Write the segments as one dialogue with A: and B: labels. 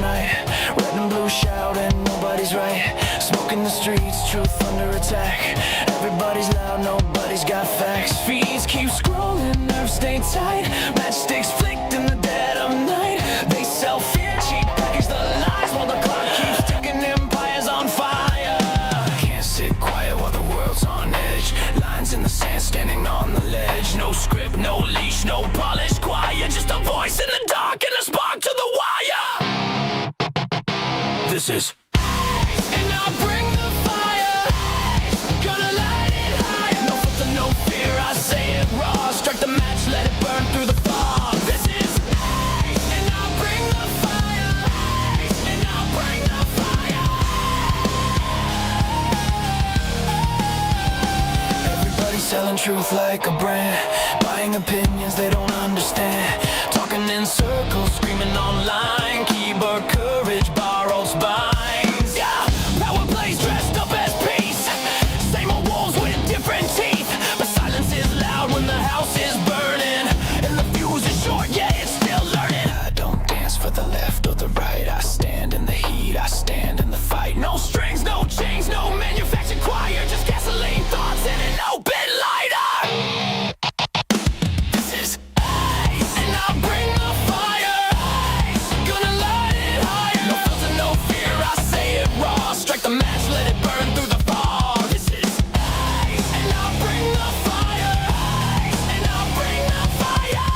A: night. Red and blue shouting, nobody's right. Smoke in the streets, truth under attack. Everybody's loud, nobody's got facts. Feeds keep scrolling, nerves stay tight. Matchsticks flicked in the dead of night. They sell fear, cheap package the lies, while the clock keeps ticking, empires on fire. Can't sit quiet while the world's on edge. Lines in the sand, standing on the ledge. No script, no leash, no polished choir. Just a voice in the dark and a spark to the wire. This is and I'll bring the fire. Gonna light it higher. No filter, no fear, I say it raw. Strike the match, let it burn through the fog. This is and I'll bring the fire. And I'll bring the fire. Everybody's selling truth like a brand. Buying opinions they don't understand. Talking in circles, screaming online. Keyboard courage, borrowed spines. Yeah, power plays dressed up as peace. Same old wolves with different teeth. But silence is loud when the house is burning. And the fuse is short, yeah, it's still learning. I don't dance for the left or the right. I stand in the heat, I stand in the fight. No strings, no chains, no manufactured choir. Just gasoline thoughts and an open lighter. This is and I'll bring the fire. Gonna light it higher. No filter, no fear, I say it raw. Strike the match, let it burn through the fog. This is and I'll bring the fire. And I'll bring the fire.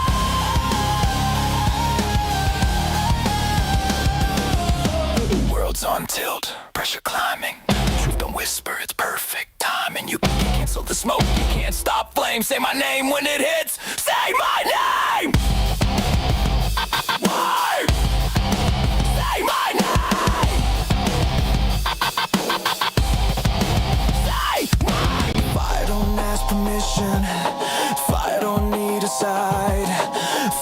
A: The world's on tilt, pressure climbing. Truth don't whisper, it's perfect timing. You can't cancel the smoke, you can't stop flame. Say my name when it hits, say my name. Why? Say my name. Say my name. Fire don't ask permission. Fire don't need a side.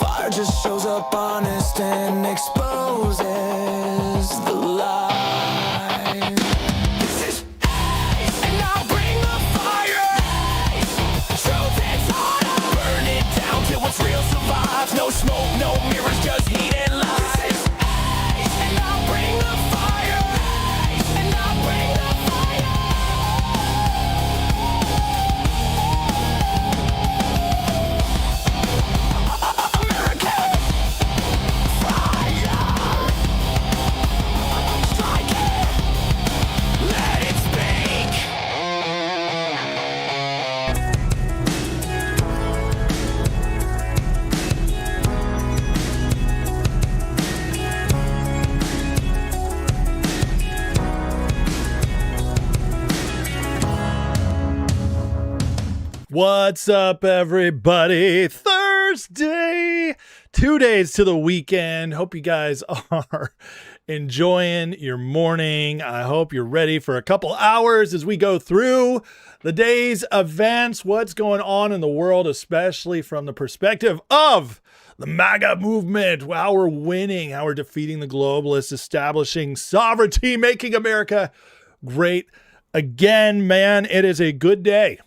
A: Fire just shows up honest and exposes the lie. This is and I'll bring the fire. Truth is harder. Burn it down till what's real survives. No smoke, no mirrors, just heat and lies. This is and I'll bring the fire. And I'll bring the fire. America, fire. Strike it. Let it speak.
B: What's up, everybody? Thursday, 2 days to the weekend. Hope you guys are enjoying your morning. I hope you're ready for a couple hours as we go through the day's events, what's going on in the world, especially from the perspective of the MAGA movement, how we're winning, how we're defeating the globalists, establishing sovereignty, making America great again. Man, it is a good day.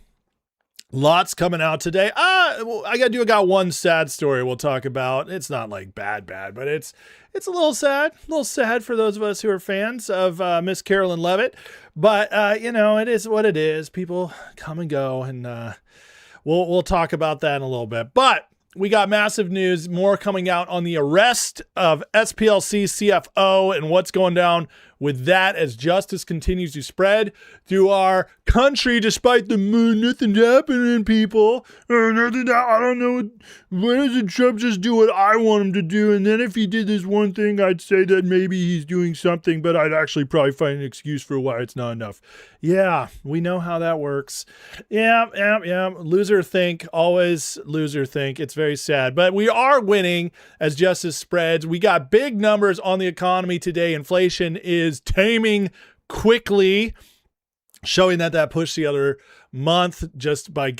B: Lots coming out today. I got one sad story we'll talk about. It's not like bad, but it's a little sad for those of us who are fans of Miss Carolyn Leavitt. But it is what it is. People come and go, and we'll talk about that in a little bit. But we got massive news, more coming out on the arrest of SPLC CFO and what's going down with that as justice continues to spread through our country, despite the nothing's happening, people. I don't know. Why doesn't Trump just do what I want him to do? And then if he did this one thing, I'd say that maybe he's doing something, but I'd actually probably find an excuse for why it's not enough. Yeah, we know how that works. Yeah. Loser think, always loser think. It's very sad, but we are winning as justice spreads. We got big numbers on the economy today. Inflation is taming quickly, showing that push the other month just by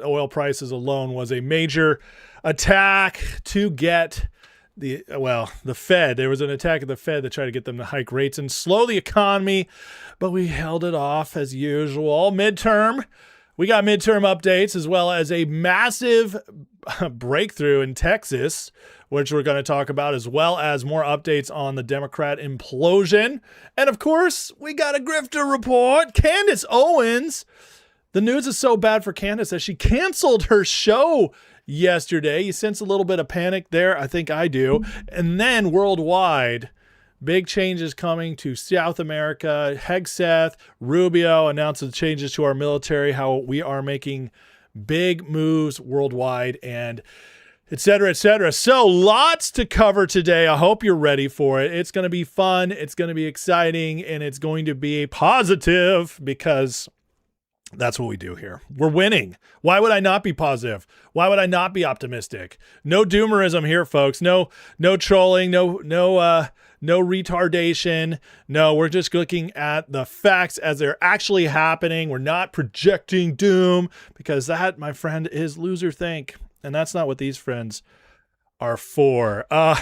B: oil prices alone was a major attack to get the Fed. There was an attack at the Fed to try to get them to hike rates and slow the economy, but we held it off as usual. We got midterm updates as well as a massive breakthrough in Texas, which we're going to talk about, as well as more updates on the Democrat implosion. And of course, we got a grifter report. Candace Owens. The news is so bad for Candace that she canceled her show yesterday. You sense a little bit of panic there. I think I do. And then worldwide, big changes coming to South America. Hegseth, Rubio announced the changes to our military, how we are making big moves worldwide, and et cetera, et cetera. So lots to cover today. I hope you're ready for it. It's going to be fun. It's going to be exciting, and it's going to be positive because that's what we do here. We're winning. Why would I not be positive? Why would I not be optimistic? No doomerism here, folks. No trolling. No retardation. No, we're just looking at the facts as they're actually happening. We're not projecting doom, because that, my friend, is loser think. And that's not what these friends are for. All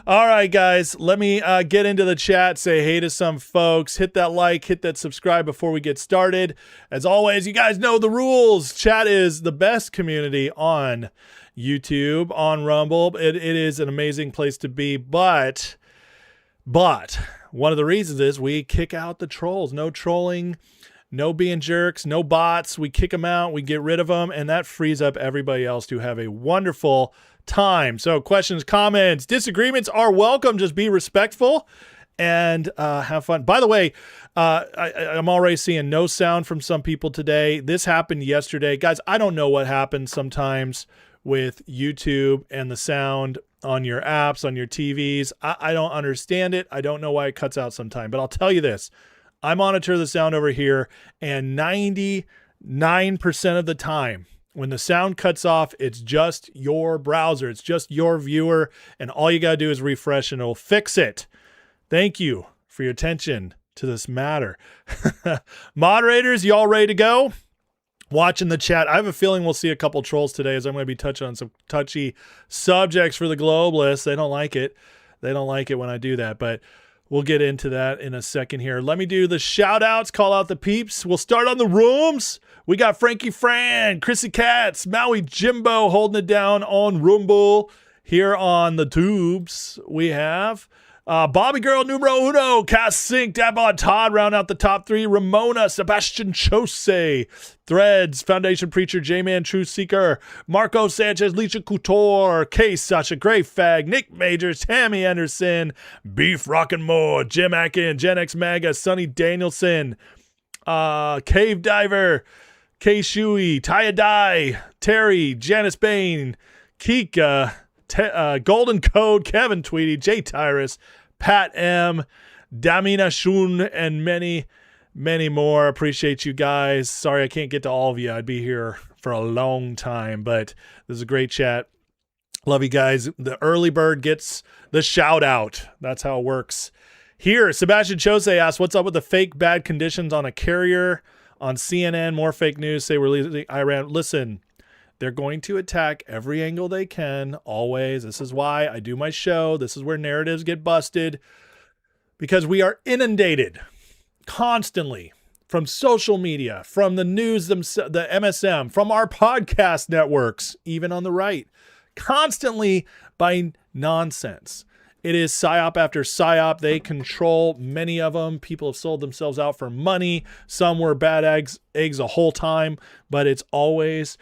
B: right, guys, let me get into the chat, say hey to some folks, hit that like, hit that subscribe before we get started. As always, you guys know the rules. Chat is the best community on YouTube, on Rumble. It is an amazing place to be, but one of the reasons is we kick out the trolls. No trolling, no being jerks, no bots. We kick them out, we get rid of them, and that frees up everybody else to have a wonderful time. So questions, comments, disagreements are welcome. Just be respectful and have fun. By the way, I'm already seeing no sound from some people today. This happened yesterday. Guys, I don't know what happens sometimes with YouTube and the sound on your apps, on your TVs. I don't understand it. I don't know why it cuts out sometime, but I'll tell you this. I monitor the sound over here, and 99% of the time, when the sound cuts off, it's just your browser. It's just your viewer, and all you got to do is refresh, and it'll fix it. Thank you for your attention to this matter. Moderators, you all ready to go? Watching the chat. I have a feeling we'll see a couple trolls today, as I'm going to be touching on some touchy subjects for the globalists. They don't like it. They don't like it when I do that, but we'll get into that in a second here. Let me do the shout outs, call out the peeps. We'll start on the rooms. We got Frankie Fran, Chrissy Katz, Maui Jimbo holding it down on Rumble. Here on the tubes, we have Bobby Girl Numero Uno, Cass Sink, Dabot Todd round out the top three. Ramona, Sebastian Chose, Threads, Foundation Preacher, J-Man True Seeker, Marco Sanchez, Leisha Couture, Case, Sasha Gray Fag, Nick Majors, Tammy Anderson, Beef Rockin' More, Jim Akin, Gen X Maga, Sonny Danielson, Cave Diver, K Shui, Taya Dai, Terry, Janice Bain, Kika, Golden Code, Kevin Tweedy, Jay Tyrus, Pat M, Damina Shun, and many, many more. Appreciate you guys. Sorry I can't get to all of you. I'd be here for a long time, but this is a great chat. Love you guys. The early bird gets the shout out. That's how it works. Here, Sebastian Chose asks, what's up with the fake bad conditions on a carrier on CNN? More fake news. Say we're leaving Iran. Listen, they're going to attack every angle they can, always. This is why I do my show. This is where narratives get busted, because we are inundated constantly from social media, from the news, the MSM, from our podcast networks, even on the right, constantly by nonsense. It is psyop after psyop. They control many of them. People have sold themselves out for money. Some were bad eggs the whole time, but it's always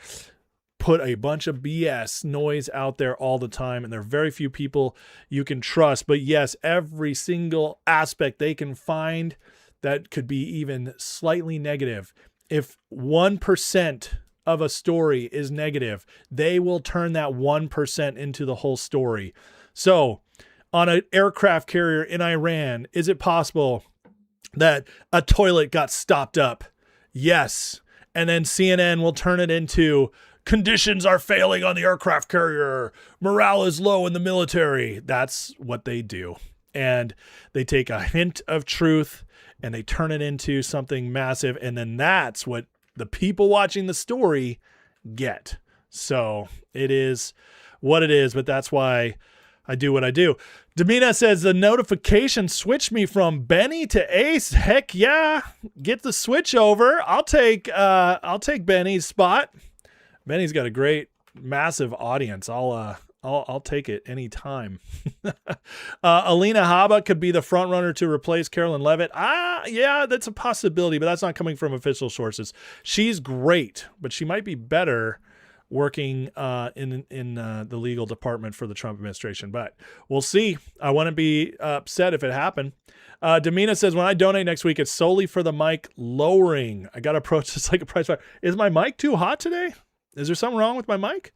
B: put a bunch of BS noise out there all the time, and there are very few people you can trust. But yes, every single aspect they can find that could be even slightly negative. If 1% of a story is negative, they will turn that 1% into the whole story. So on an aircraft carrier in Iran, is it possible that a toilet got stopped up? Yes. And then CNN will turn it into conditions are failing on the aircraft carrier. Morale is low in the military. That's what they do. And they take a hint of truth and they turn it into something massive. And then that's what the people watching the story get. So it is what it is, but that's why I do what I do. Damina says the notification switched me from Benny to Ace. Heck yeah. Get the switch over. I'll take Benny's spot. Benny's got a great massive audience. I'll take it anytime. Alina Habba could be the front runner to replace Carolyn Levitt. Yeah, that's a possibility, but that's not coming from official sources. She's great, but she might be better working in the legal department for the Trump administration. But we'll see. I wouldn't be upset if it happened. Demina says, when I donate next week, it's solely for the mic lowering. I got to approach this like a prize fighter. Is my mic too hot today? Is there something wrong with my mic?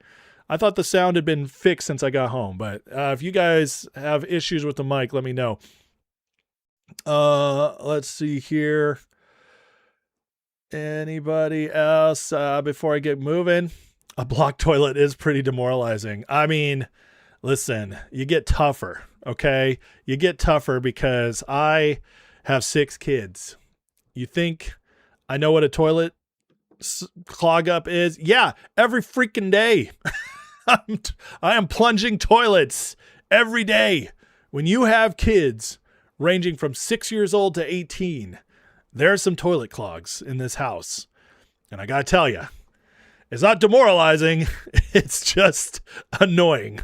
B: I thought the sound had been fixed since I got home, but if you guys have issues with the mic, let me know. Let's see here. Anybody else before I get moving? A block toilet is pretty demoralizing. I mean, listen, you get tougher, okay? You get tougher because I have 6 kids. You think I know what a toilet clog up is? Yeah, every freaking day. I am plunging toilets every day. When you have kids ranging from 6 years old to 18, there's some toilet clogs in this house. And I got to tell you, it's not demoralizing. It's just annoying.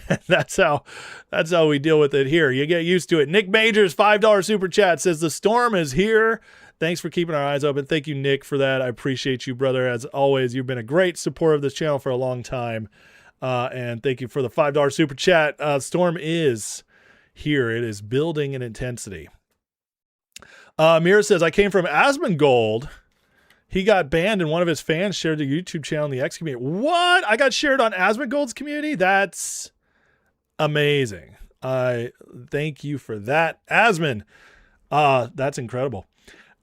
B: And that's how we deal with it here. You get used to it. Nick Majors, $5 super chat, says the storm is here. Thanks for keeping our eyes open. Thank you, Nick, for that. I appreciate you, brother. As always, you've been a great supporter of this channel for a long time. And thank you for the $5 super chat. Storm is here. It is building in intensity. Mira says, I came from Asmongold. He got banned and one of his fans shared the YouTube channel in the X community. What? I got shared on Asmongold's community? That's amazing. I thank you for that, Asmon. That's incredible.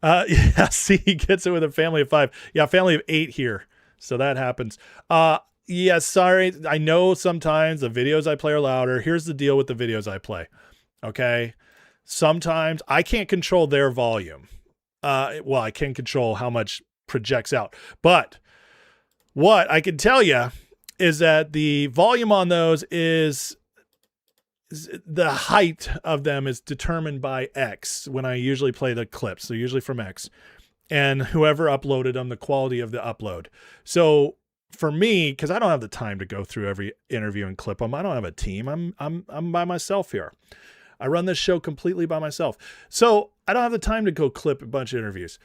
B: Yeah, see, he gets it with a family of 5. Yeah, family of 8 here. So that happens. Yeah, sorry. I know sometimes the videos I play are louder. Here's the deal with the videos I play. Okay. Sometimes I can't control their volume. Well, I can control how much projects out. But what I can tell you is that the volume on those is the height of them is determined by X when I usually play the clips. They're usually from X, and whoever uploaded them, the quality of the upload. So for me, because I don't have the time to go through every interview and clip them, I don't have a team. I'm by myself here. I run this show completely by myself. So I don't have the time to go clip a bunch of interviews.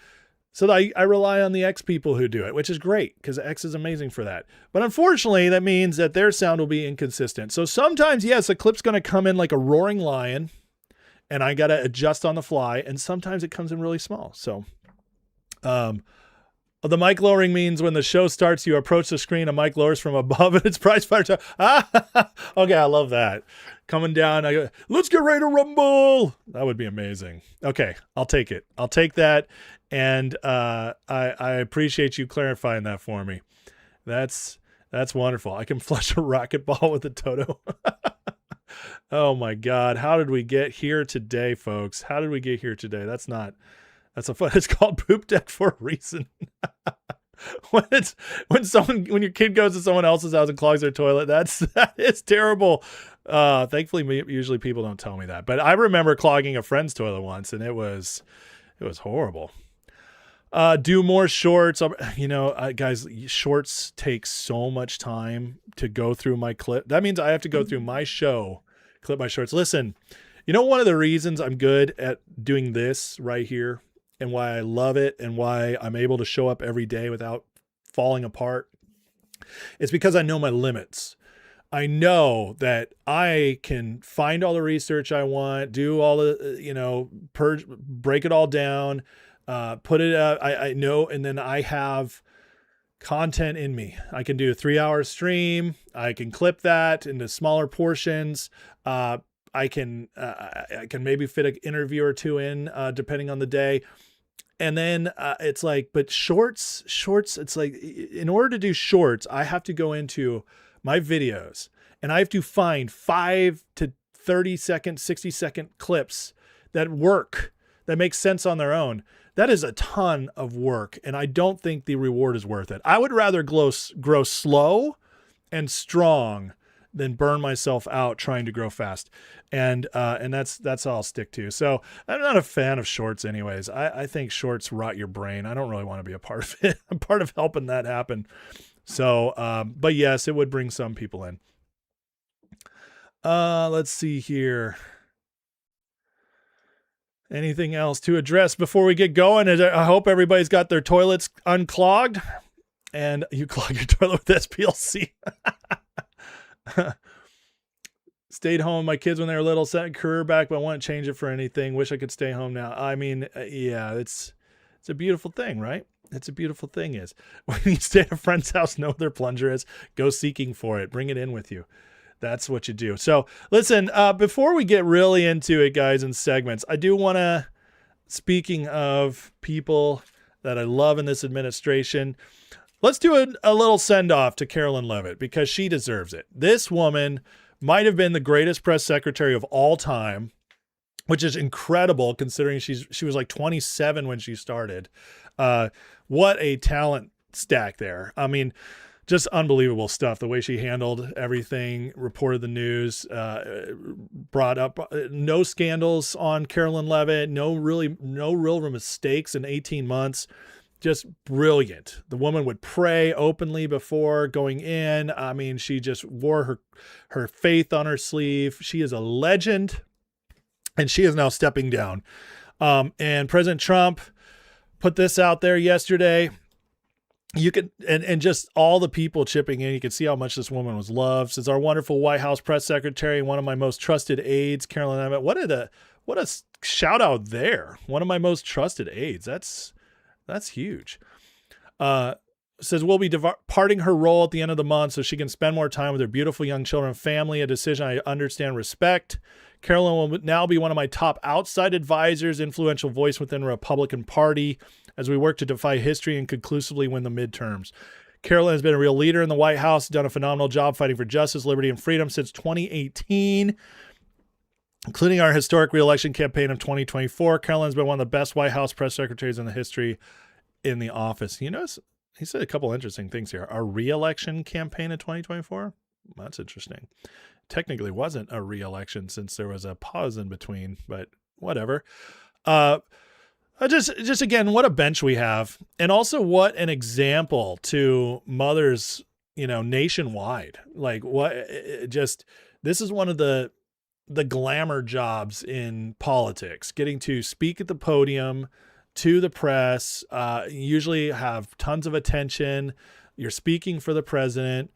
B: So I rely on the X people who do it, which is great because X is amazing for that. But unfortunately, that means that their sound will be inconsistent. So sometimes, yes, a clip's going to come in like a roaring lion and I got to adjust on the fly. And sometimes it comes in really small. So the mic lowering means when the show starts, you approach the screen, a mic lowers from above and it's prize fighter time. Okay, I love that. Coming down, I go, let's get ready to rumble. That would be amazing. Okay, I'll take it. I'll take that. And I appreciate you clarifying that for me. That's wonderful. I can flush a racquetball with a Toto. Oh my God. How did we get here today, folks? How did we get here today? That's a fun. It's called Poop Deck for a reason. when your kid goes to someone else's house and clogs their toilet, that is terrible. Thankfully, usually people don't tell me that, but I remember clogging a friend's toilet once and it was horrible. Do more shorts. Guys, shorts take so much time to go through my clip. That means I have to go through my show, clip my shorts. Listen, one of the reasons I'm good at doing this right here and why I love it and why I'm able to show up every day without falling apart is because I know my limits. I know that I can find all the research I want, do all the, break it all down, put it out. I know. And then I have content in me. I can do a 3-hour stream. I can clip that into smaller portions. I can maybe fit an interview or two in, depending on the day. And then it's like, but shorts, it's like, in order to do shorts, I have to go into my videos and I have to find 5 to 30 second, 60-second clips that work, that make sense on their own. That is a ton of work. And I don't think the reward is worth it. I would rather grow slow and strong than burn myself out trying to grow fast. And that's all I'll stick to. So I'm not a fan of shorts anyways. I think shorts rot your brain. I don't really want to be a part of it. I'm part of helping that happen. So, but yes, it would bring some people in. Let's see here. Anything else to address before we get going? I hope everybody's got their toilets unclogged, and you clog your toilet with SPLC. Stayed home with my kids when they were little, set career back, but I wouldn't change it for anything. Wish I could stay home now. I mean, yeah, it's a beautiful thing, right? It's a beautiful thing is when you stay at a friend's house, know where their plunger is, go seeking for it, bring it in with you. That's what you do. So listen, before we get really into it, guys, in segments, I do want to, speaking of people that I love in this administration, let's do a little send off to Carolyn Leavitt because she deserves it. This woman might have been the greatest press secretary of all time, which is incredible considering she was like 27 when she started. What a talent stack there. I mean, just unbelievable stuff. The way she handled everything, reported the news, brought up no scandals on Carolyn Leavitt, no real mistakes in 18 months. Just brilliant. The woman would pray openly before going in. I mean, she just wore her faith on her sleeve. She is a legend, and she is now stepping down. And President Trump put this out there yesterday. You could, and just all the people chipping in, you could see how much this woman was loved. Says our wonderful White House press secretary and one of my most trusted aides, Carolyn Leavitt. What a shout out there. One of my most trusted aides. That's huge. Says we'll be departing her role at the end of the month so she can spend more time with her beautiful young children and family, a decision I understand, respect. Carolyn will now be one of my top outside advisors, influential voice within the Republican Party as we work to defy history and conclusively win the midterms. Carolyn has been a real leader in the White House, done a phenomenal job fighting for justice, liberty, and freedom since 2018. Including our historic reelection campaign of 2024. Carolyn's been one of the best White House press secretaries in the history in the office. You notice he said a couple interesting things here. Our reelection campaign in 2024? That's interesting. Technically wasn't a reelection since there was a pause in between, but whatever. Just again, what a bench we have. And also what an example to mothers, nationwide. Like this is one of the glamour jobs in politics, getting to speak at the podium to the press, usually have tons of attention. You're speaking for the president.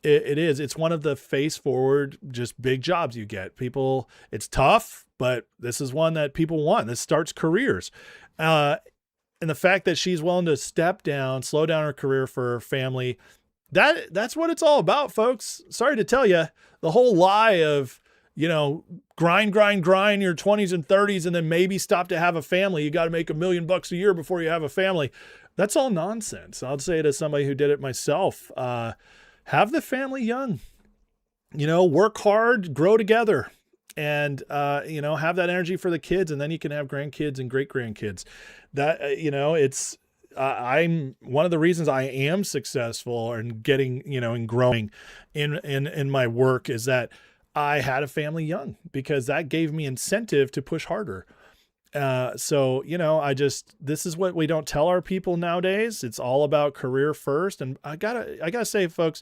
B: It's one of the face forward, just big jobs you get. People, it's tough, but this is one that people want. This starts careers. And the fact that she's willing to step down, slow down her career for her family, that's what it's all about, folks. Sorry to tell you, the whole lie of, grind your 20s and 30s and then maybe stop to have a family. You got to make $1 million a year before you have a family. That's all nonsense. I'll say it as somebody who did it myself. Have the family young, work hard, grow together, and, have that energy for the kids. And then you can have grandkids and great grandkids. That, it's, I'm one of the reasons I am successful and getting, and growing in my work is that I had a family young because that gave me incentive to push harder. So, this is what we don't tell our people nowadays. It's all about career first. And I gotta say, folks,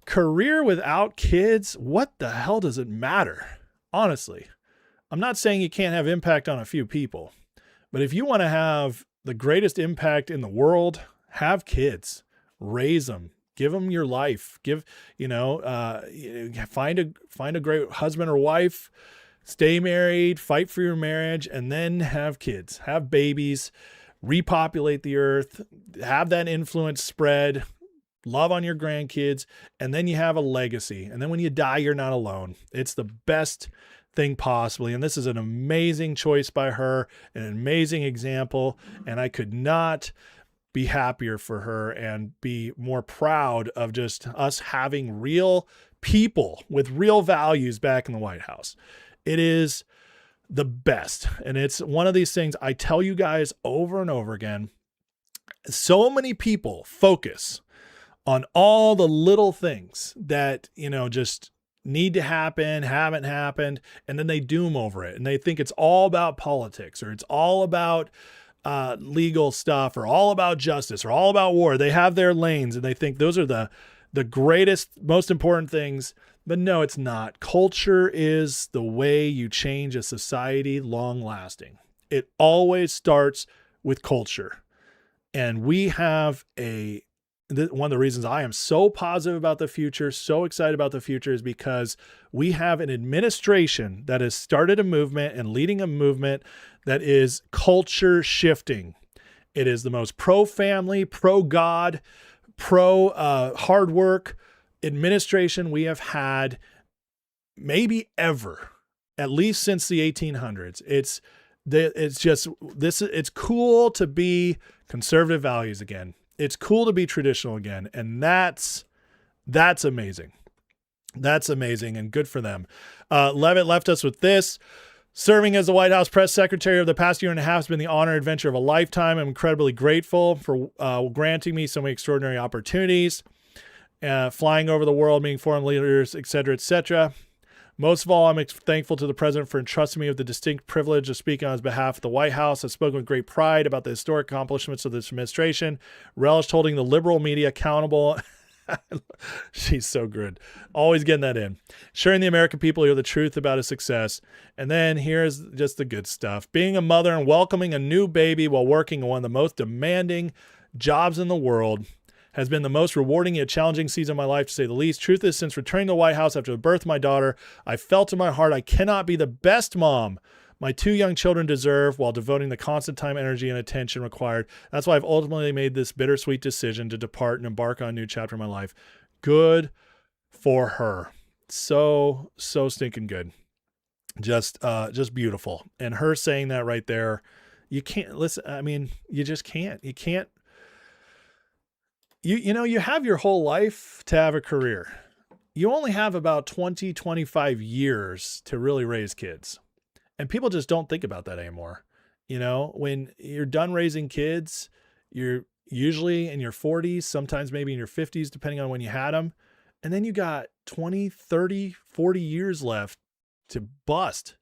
B: career without kids, what the hell does it matter? Honestly, I'm not saying you can't have impact on a few people, but if you want to have the greatest impact in the world, have kids, raise them. Give them your life. Find a great husband or wife, stay married, fight for your marriage, and then have kids, have babies, repopulate the earth, have that influence spread, love on your grandkids, and then you have a legacy. And then when you die, you're not alone. It's the best thing possibly. And this is an amazing choice by her, an amazing example. And I could not be happier for her and be more proud of just us having real people with real values back in the White House. It is the best. And it's one of these things I tell you guys over and over again. So many people focus on all the little things that, just need to happen, haven't happened, and then they doom over it. And they think it's all about politics or it's all about legal stuff or all about justice or all about war. They have their lanes and they think those are the greatest, most important things. But no, it's not. Culture is the way you change a society long lasting. It always starts with culture. And we have one of the reasons I am so positive about the future, so excited about the future, is because we have an administration that has started a movement and leading a movement that is culture shifting. It is the most pro-family, pro-God, pro-hard work administration we have had maybe ever, at least since the 1800s. It's cool to be conservative values again. It's cool to be traditional again. And that's amazing. That's amazing and good for them. Levitt left us with this. Serving as the White House press secretary over the past year and a half has been the honor and adventure of a lifetime. I'm incredibly grateful for granting me so many extraordinary opportunities, flying over the world, meeting foreign leaders, et cetera, et cetera. Most of all, I'm thankful to the president for entrusting me with the distinct privilege of speaking on his behalf at the White House. I've spoken with great pride about the historic accomplishments of this administration, relished holding the liberal media accountable. She's so good. Always getting that in. Sharing the American people hear the truth about his success. And then here's just the good stuff. Being a mother and welcoming a new baby while working in one of the most demanding jobs in the world has been the most rewarding yet challenging season of my life, to say the least. Truth is, since returning to the White House after the birth of my daughter, I felt in my heart I cannot be the best mom my two young children deserve while devoting the constant time, energy, and attention required. That's why I've ultimately made this bittersweet decision to depart and embark on a new chapter in my life. Good for her. So stinking good. Just beautiful. And her saying that right there, you can't listen. I mean, you just can't. You can't. You have your whole life to have a career. You only have about 20, 25 years to really raise kids. And people just don't think about that anymore. When you're done raising kids, you're usually in your 40s, sometimes maybe in your 50s, depending on when you had them. And then you got 20, 30, 40 years left to bust.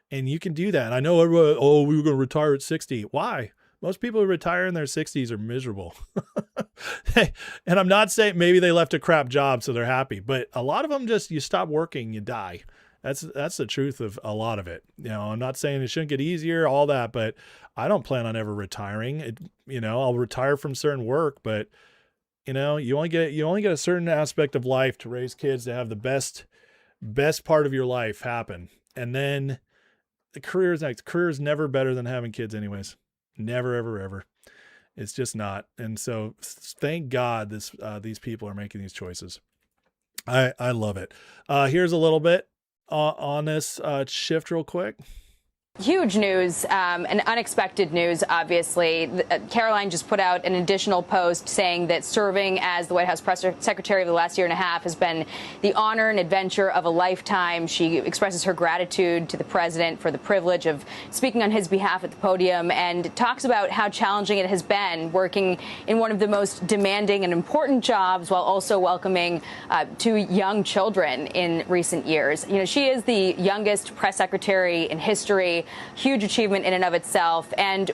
B: And you can do that. And I know everybody, we were going to retire at 60. Why? Most people who retire in their 60s are miserable. And I'm not saying maybe they left a crap job so they're happy, but a lot of them you stop working, you die. That's the truth of a lot of it. I'm not saying it shouldn't get easier, all that, but I don't plan on ever retiring. I'll retire from certain work, but you only get a certain aspect of life to raise kids, to have the best part of your life happen. And then the career is next. Career is never better than having kids anyways. Never, ever, ever. It's just not. And so thank God these people are making these choices. I love it. Here's a little bit on this shift real quick.
C: Huge news and unexpected news, obviously. Caroline just put out an additional post saying that serving as the White House press secretary of the last year and a half has been the honor and adventure of a lifetime. She expresses her gratitude to the president for the privilege of speaking on his behalf at the podium, and talks about how challenging it has been working in one of the most demanding and important jobs while also welcoming two young children in recent years. She is the youngest press secretary in history. Huge achievement in and of itself. And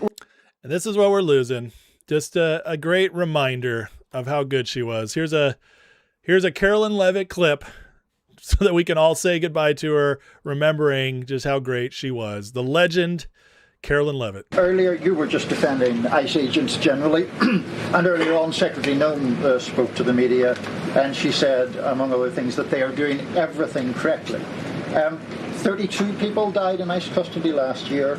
B: this is what we're losing. Just a great reminder of how good she was. Here's a Carolyn Levitt clip so that we can all say goodbye to her, remembering just how great she was. The legend, Carolyn Levitt.
D: Earlier, you were just defending ICE agents generally, and earlier on, Secretary Nolan spoke to the media, and she said, among other things, that they are doing everything correctly. 32 people died in ICE custody last year.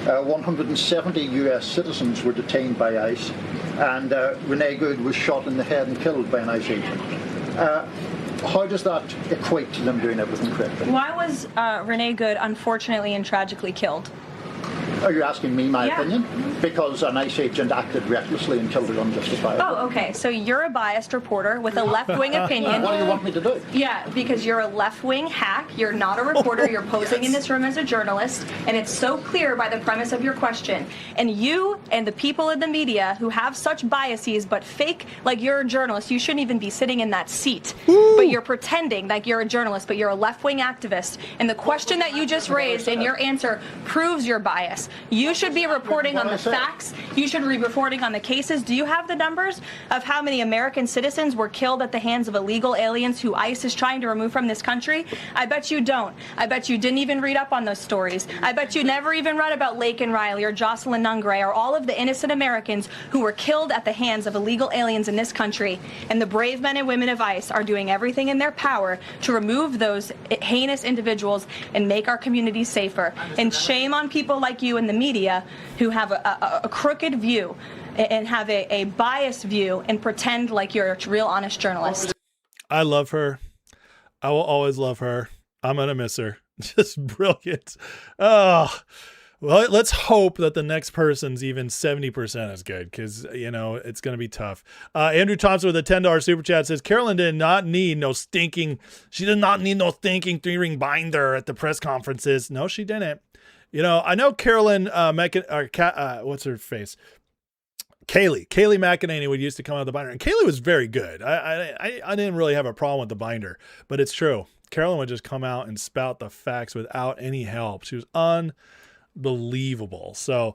D: 170 U.S. citizens were detained by ICE, and Renee Good was shot in the head and killed by an ICE agent. How does that equate to them doing everything correctly?
E: Why was Renee Good unfortunately and tragically killed?
D: Are you asking me my opinion? Because an ICE agent acted recklessly and killed her unjustifiably.
E: Oh, okay. So you're a biased reporter with a left-wing opinion.
D: What do you want me to do?
E: Yeah, because you're a left-wing hack. You're not a reporter. You're posing in this room as a journalist. And it's so clear by the premise of your question. And you and the people in the media who have such biases but fake like you're a journalist, you shouldn't even be sitting in that seat. But you're pretending like you're a journalist, but you're a left-wing activist. And the question that you just raised and your answer proves your bias. You should be reporting on the
D: What I said.
E: facts. You should be reporting on the cases. Do you have the numbers of how many American citizens were killed at the hands of illegal aliens who ICE is trying to remove from this country? I bet you don't. I bet you didn't even read up on those stories. I bet you never even read about Lake and Riley or Jocelyn Nungray or all of the innocent Americans who were killed at the hands of illegal aliens in this country. And the brave men and women of ICE are doing everything in their power to remove those heinous individuals and make our communities safer. And shame on people like you in the media who have a crooked view and have a biased view and pretend like you're a real honest journalist.
B: I love her. I will always love her. I'm going to miss her. Just brilliant. Oh, well, let's hope that the next person's even 70% as good, because, you know, it's going to be tough. Andrew Thompson with a $10 super chat says, Carolyn did not need no stinking, she did not need no stinking 3-ring binder at the press conferences. No, she didn't. You know, I know Carolyn, what's her face? Kaylee McEnany would used to come out of the binder, and Kaylee was very good. I didn't really have a problem with the binder, but it's true. Carolyn would just come out and spout the facts without any help. She was unbelievable. So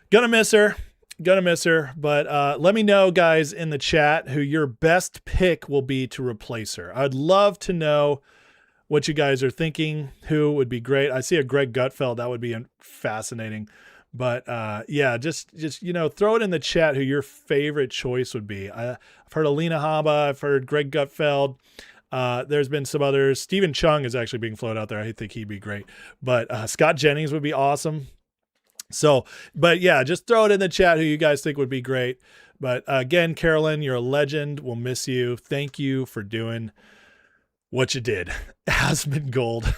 B: gonna miss her, but let me know, guys, in the chat who your best pick will be to replace her. I'd love to know what you guys are thinking, who would be great. I see a Greg Gutfeld. That would be fascinating. But yeah, just you know, throw it in the chat who your favorite choice would be. I've heard Alina Habba. I've heard Greg Gutfeld. There's been some others. Stephen Chung is actually being floated out there. I think he'd be great. But Scott Jennings would be awesome. So, but yeah, just throw it in the chat who you guys think would be great. But again, Carolyn, you're a legend. We'll miss you. Thank you for doing what you did. Asmund Gold.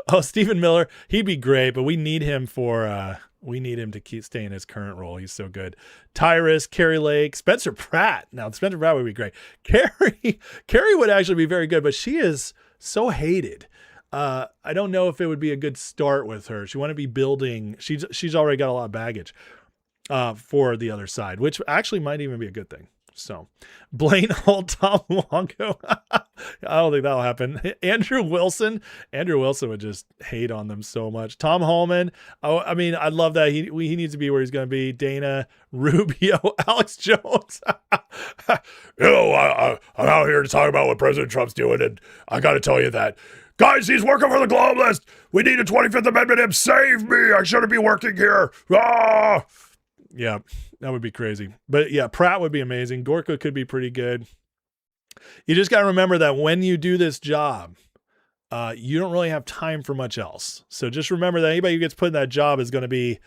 B: Oh, Stephen Miller, he'd be great, but we need him for we need him to keep staying in his current role. He's so good. Tyrus, Carrie Lake, Spencer Pratt. Now, Spencer Pratt would be great. Carrie would actually be very good, but she is so hated. I don't know if it would be a good start with her. She want to be building. She's already got a lot of baggage for the other side, which actually might even be a good thing. So Blaine Holt, Tom Longo. I don't think that'll happen. Andrew Wilson would just hate on them so much. Tom Holman. Oh, I mean, I love that. He needs to be where he's going to be. Dana Rubio, Alex Jones.
F: You know, I'm out here to talk about what President Trump's doing, and I got to tell you that, guys, he's working for the globalist. We need a 25th Amendment him. Save me. I shouldn't be working here. Ah!
B: Yeah, that would be crazy. But yeah, Pratt would be amazing. Gorka could be pretty good. You just got to remember that when you do this job, you don't really have time for much else. So just remember that anybody who gets put in that job is going to be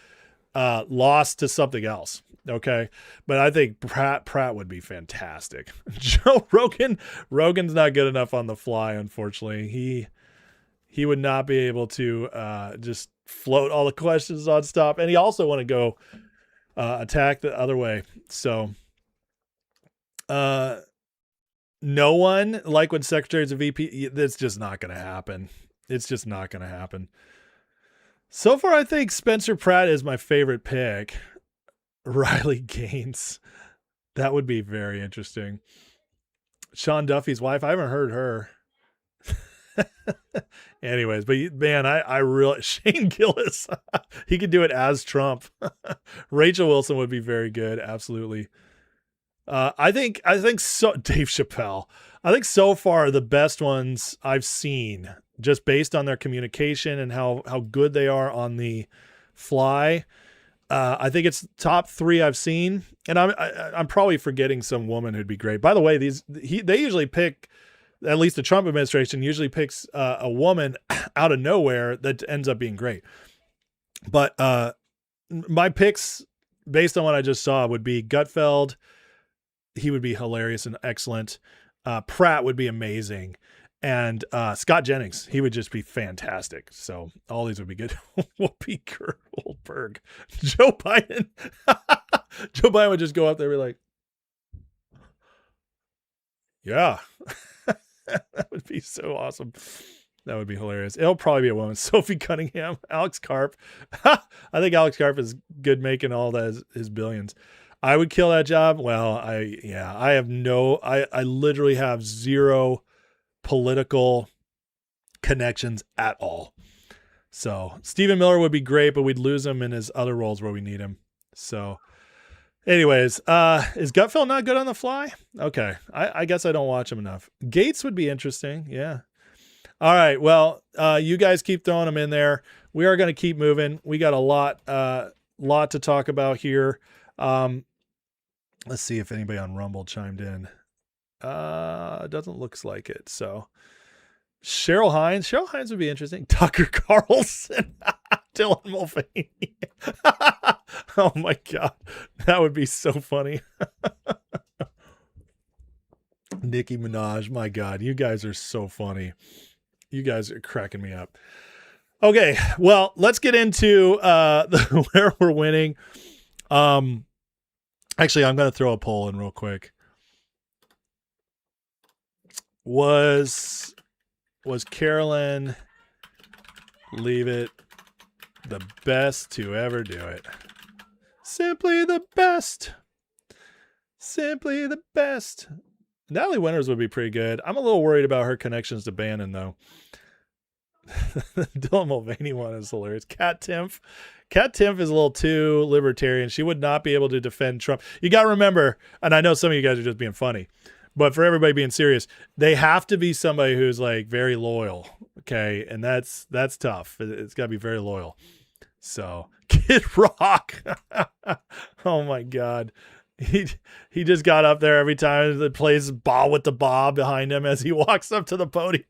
B: lost to something else. Okay. But I think Pratt would be fantastic. Joe Rogan's not good enough on the fly, unfortunately. He would not be able to just float all the questions nonstop. And he also want to go attack the other way. So no one, like when secretaries of VP, that's just not going to happen. It's just not going to happen. So far, I think Spencer Pratt is my favorite pick. Riley Gaines. That would be very interesting. Sean Duffy's wife. I haven't heard her. Anyways, but man, I really, Shane Gillis, he could do it as Trump. Rachel Wilson would be very good. Absolutely. I think so. Dave Chappelle. I think so far the best ones I've seen, just based on their communication and how good they are on the fly. I think it's top 3 I've seen, and I'm probably forgetting some woman who'd be great. By the way, they usually pick, at least the Trump administration usually picks a woman out of nowhere that ends up being great. But my picks, based on what I just saw, would be Gutfeld. He would be hilarious and excellent. Pratt would be amazing. And Scott Jennings, he would just be fantastic. So all these would be good. Whoopi Goldberg. Joe Biden. Joe Biden would just go up there and be like, yeah. That would be so awesome. That would be hilarious. It'll probably be a woman. Sophie Cunningham, Alex Karp. I think Alex Karp is good making all that his billions. I would kill that job. Well, I literally have zero political connections at all. So Stephen Miller would be great, but we'd lose him in his other roles where we need him. So anyways, is Gutfeld not good on the fly? Okay. I guess I don't watch him enough. Gates would be interesting. Yeah. All right. Well, you guys keep throwing them in there. We are going to keep moving. We got a lot to talk about here. Let's see if anybody on Rumble chimed in. Doesn't look like it. So Cheryl Hines would be interesting. Tucker Carlson, Dylan Mulvaney. Oh my God. That would be so funny. Nicki Minaj. My God, you guys are so funny. You guys are cracking me up. Okay. Well, let's get into, where we're winning. Actually, I'm going to throw a poll in real quick. Was Carolyn Leave It the best to ever do it? Simply the best. Simply the best. Natalie Winters would be pretty good. I'm a little worried about her connections to Bannon, though. Dylan Mulvaney one is hilarious. Kat Timpf is a little too libertarian. She would not be able to defend Trump. You got to remember, and I know some of you guys are just being funny, but for everybody being serious, they have to be somebody who's like very loyal. Okay. And that's tough. It's got to be very loyal. So Kid Rock. Oh my God. He just got up there every time that plays ball with the Bob behind him as he walks up to the podium.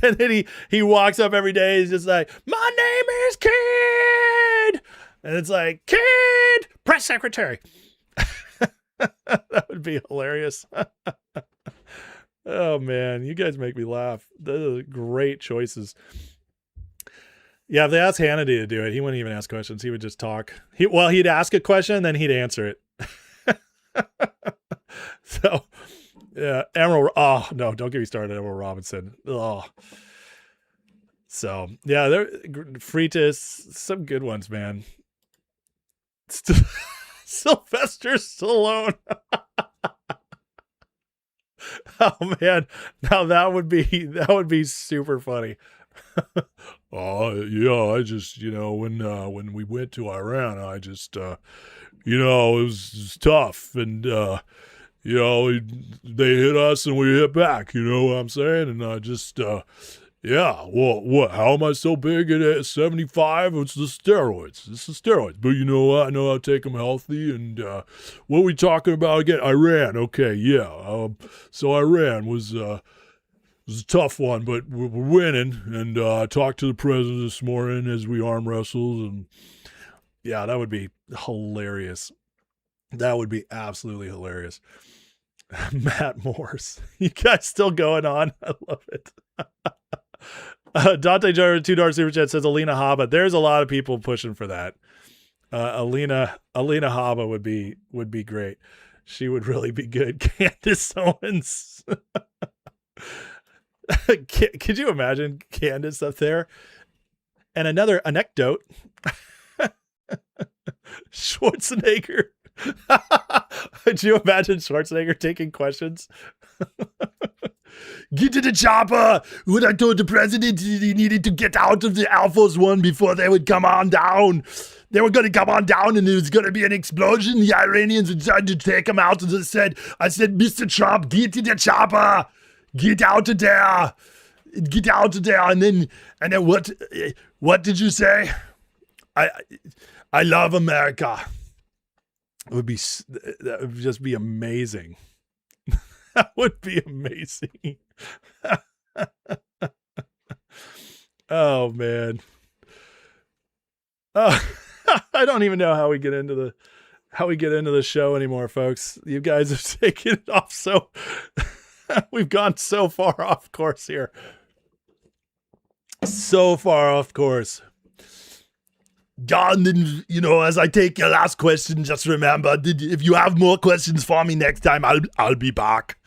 B: And then he walks up every day. He's just like, my name is Kid. And it's like, Kid, press secretary. That would be hilarious. Oh man, you guys make me laugh. Those are great choices. Yeah, if they asked Hannity to do it, he wouldn't even ask questions. He would just talk. He'd ask a question, then he'd answer it. So, yeah, Emerald. Oh no, don't get me started, Emerald Robinson. Oh, so yeah, there, Freitas, some good ones, man. Sylvester Stallone. Oh man, now that would be super funny. Oh yeah, I just when we went to Iran, I just it was tough, and they hit us and we hit back. You know what I'm saying? And I just yeah. Well, what? How am I so big at 75? It's the steroids. It's the steroids. But you know what? I know how to take them healthy. And what are we talking about again? Iran. Okay, yeah. So Iran was a tough one, but we're winning. And I talked to the president this morning as we arm wrestled. And yeah, that would be hilarious. That would be absolutely hilarious. Matt Morse. You guys still going on? I love it. Dante Jar $2 super chat says Alina Habba. There's a lot of people pushing for that. Alina Habba would be great. She would really be good. Candace Owens. Could you imagine Candace up there? And another anecdote. Schwarzenegger. Could you imagine Schwarzenegger taking questions? Get to the chopper! When I told the president he needed to get out of the Air Force One before they would come on down. They were going to come on down and there was going to be an explosion. The Iranians were trying to take him out. And I said, Mr. Trump, get to the chopper! Get out of there! Get out of there! And then what did you say? I love America. That would just be amazing. That would be amazing. Oh man. I don't even know how we get into the show anymore, folks. You guys have taken it off so we've gone so far off course here. So far off course. John, then, as I take your last question, just remember, if you have more questions for me next time, I'll be back.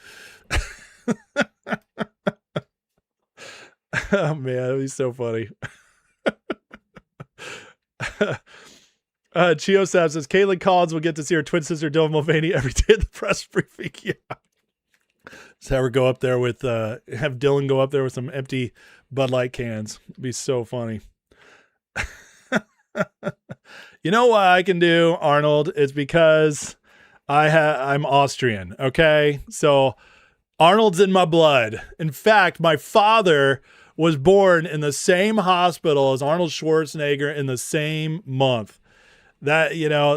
B: Oh man, that'd be so funny. Chio Sav says Caitlin Collins will get to see her twin sister Dylan Mulvaney every day at the press briefing. Yeah. Just have her go up there with have Dylan go up there with some empty Bud Light cans. It'd be so funny. You know what I can do, Arnold? It's because I'm Austrian. Okay. So Arnold's in my blood. In fact, my father was born in the same hospital as Arnold Schwarzenegger in the same month. That,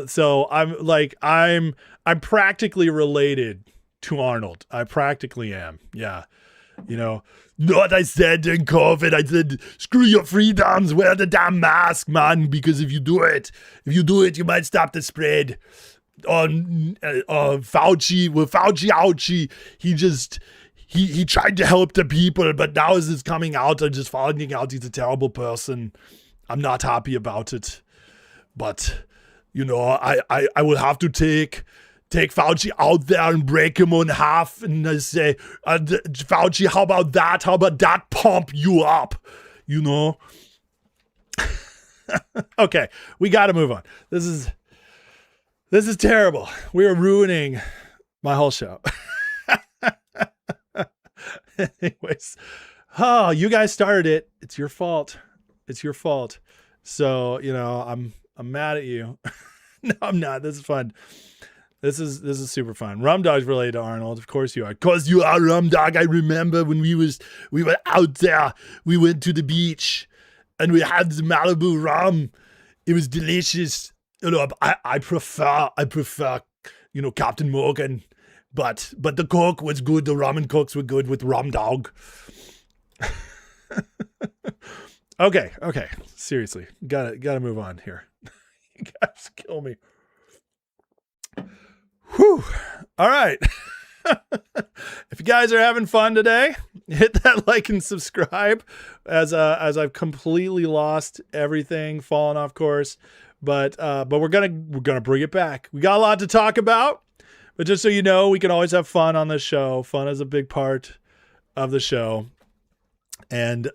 B: so I'm practically related to Arnold. I practically am. Yeah. What I said in COVID, I said, screw your freedoms, wear the damn mask, man, because if you do it, you might stop the spread. On Fauci, ouchie, he tried to help the people, but now as it's coming out, I'm just finding out he's a terrible person. I'm not happy about it. But, I will have to take Fauci out there and break him in half and say, Fauci, how about that? How about that pump you up? Okay, we got to move on. This is terrible. We are ruining my whole show. Anyways, you guys started it. It's your fault. So, I'm mad at you. No, I'm not. This is fun. This is super fun. Rum Dog's related to Arnold. Of course you are. Cause you are, Rum Dog. I remember when we were out there. We went to the beach and we had the Malibu rum. It was delicious. I prefer Captain Morgan, but the Coke was good. The rum and Cokes were good with Rum Dog. Okay. Seriously, gotta move on here. You guys kill me. Whew. All right. If you guys are having fun today, hit that like and subscribe as I've completely lost everything, fallen off course. But we're gonna bring it back. We got a lot to talk about, but just so you know, we can always have fun on this show. Fun is a big part of the show, and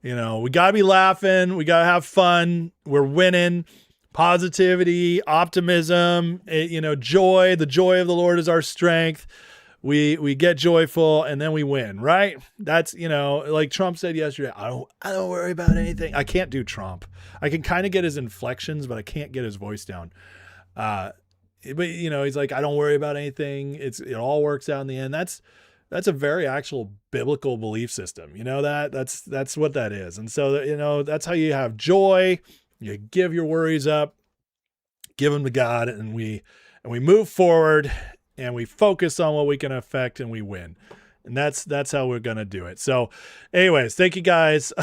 B: we gotta be laughing. We gotta have fun. We're winning. Positivity, optimism, joy. The joy of the Lord is our strength. We get joyful and then we win, right? That's, like Trump said yesterday, I don't worry about anything. I can't do Trump. I can kind of get his inflections, but I can't get his voice down. But he's like, I don't worry about anything. It all works out in the end. That's a very actual biblical belief system. That's what that is. And so, that's how you have joy. You give your worries up, give them to God, and we move forward and we focus on what we can affect and we win. And that's how we're going to do it. So anyways, thank you guys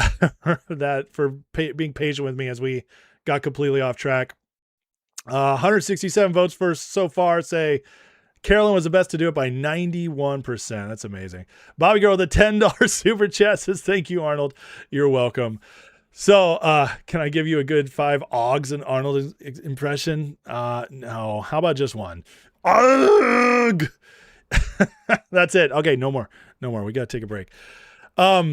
B: for being patient with me as we got completely off track. 167 votes for so far say Carolyn was the best to do it by 91%. That's amazing. Bobby Girl, the $10 super chat says, thank you, Arnold. You're welcome. So, can I give you a good 5 Augs and Arnold impression? No. How about just one? Aug! That's it. Okay, no more. We got to take a break. All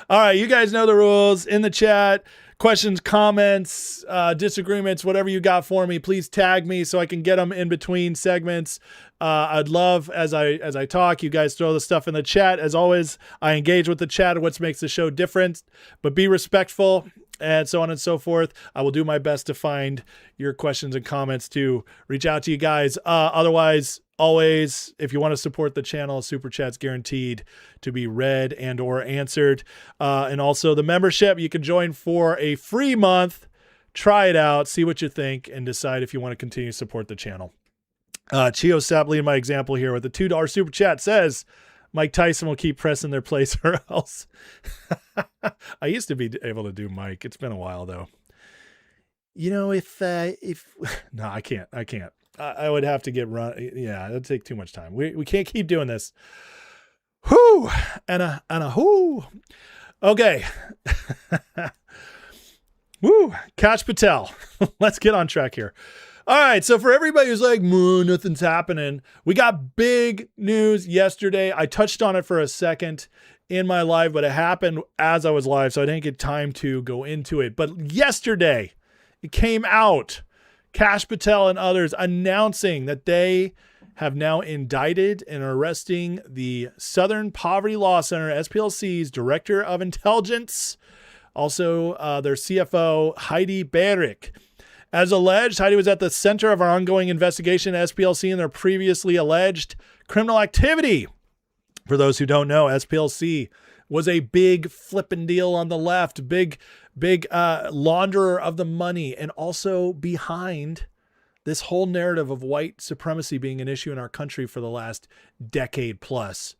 B: right, you guys know the rules. In the chat, questions, comments, disagreements, whatever you got for me, please tag me so I can get them in between segments. I'd love, as I talk, you guys throw the stuff in the chat. As always, I engage with the chat, what makes the show different, but be respectful and so on and so forth. I will do my best to find your questions and comments to reach out to you guys. Otherwise, always, if you want to support the channel, super chat's guaranteed to be read and or answered. And also the membership, you can join for a free month. Try it out, see what you think, and decide if you want to continue to support the channel. Chio Sap leading my example here with the $2 super chat says, Mike Tyson will keep pressing their place or else. I used to be able to do Mike. It's been a while though. If no, I can't. I would have to get run. Yeah, it'd take too much time. We can't keep doing this. Whoo and a whoo. Okay. Woo, Kash Patel. Let's get on track here. All right, so for everybody who's like, nothing's happening, we got big news yesterday. I touched on it for a second in my live, but it happened as I was live, so I didn't get time to go into it. But yesterday, it came out, Kash Patel and others announcing that they have now indicted and are arresting the Southern Poverty Law Center, SPLC's Director of Intelligence, Also, their CFO, Heidi Berich. As alleged, Heidi was at the center of our ongoing investigation at SPLC and their previously alleged criminal activity. For those who don't know, SPLC was a big flipping deal on the left, big launderer of the money, and also behind this whole narrative of white supremacy being an issue in our country for the last decade plus.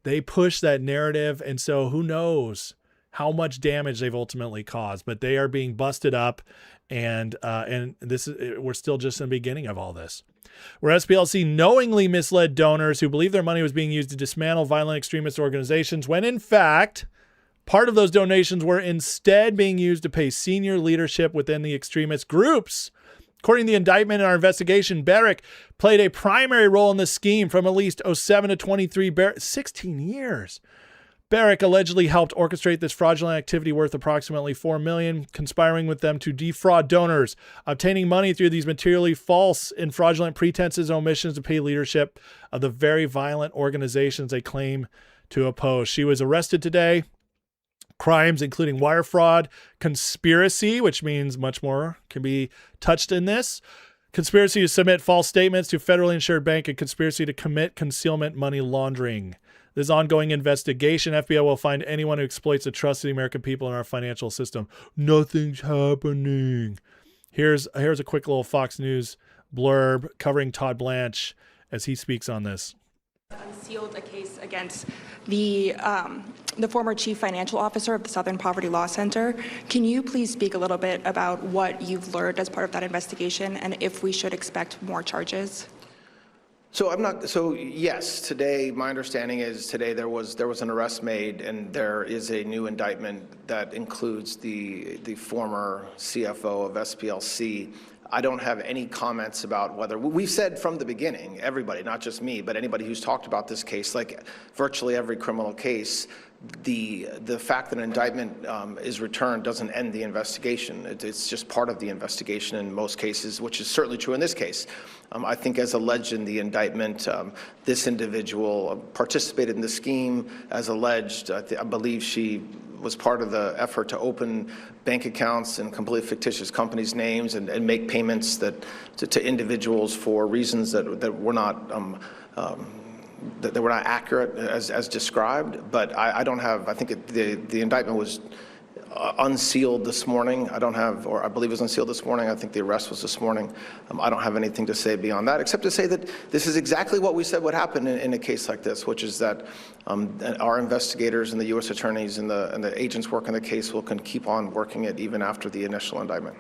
B: They push that narrative, and so who knows how much damage they've ultimately caused, but they are being busted up, and we're still just in the beginning of all this. Where SPLC knowingly misled donors who believed their money was being used to dismantle violent extremist organizations, when in fact, part of those donations were instead being used to pay senior leadership within the extremist groups. According to the indictment in our investigation, Berich played a primary role in the scheme from at least 07 to 23, 16 years. Berich allegedly helped orchestrate this fraudulent activity worth approximately $4 million, conspiring with them to defraud donors, obtaining money through these materially false and fraudulent pretenses and omissions to pay leadership of the very violent organizations they claim to oppose. She was arrested today. Crimes including wire fraud, conspiracy, which means much more can be touched in this, conspiracy to submit false statements to federally insured bank, and conspiracy to commit concealment money laundering. This ongoing investigation, FBI will find anyone who exploits the trust of the American people in our financial system. Nothing's happening. Here's a quick little Fox News blurb covering Todd Blanche as he speaks on this.
G: Unsealed a case against the former chief financial officer of the Southern Poverty Law Center. Can you please speak a little bit about what you've learned as part of that investigation and if we should expect more charges?
H: So yes, today, my understanding is today there was an arrest made, and there is a new indictment that includes the former CFO of SPLC. I don't have any comments about whether, we've said from the beginning, everybody, not just me, but anybody who's talked about this case, like virtually every criminal case, the fact that an indictment is returned doesn't end the investigation. It's just part of the investigation in most cases, which is certainly true in this case. I think as alleged in the indictment, this individual participated in the scheme as alleged. I believe she was part of the effort to open bank accounts in completely fictitious companies' names and make payments to individuals for reasons that were not that were not accurate as described. But I don't have. I think the indictment was unsealed this morning. I believe it was unsealed this morning. I think the arrest was this morning. I don't have anything to say beyond that, except to say that this is exactly what we said would happen in a case like this, which is that our investigators and the U.S. attorneys and the agents working the case can keep on working it even after the initial indictment.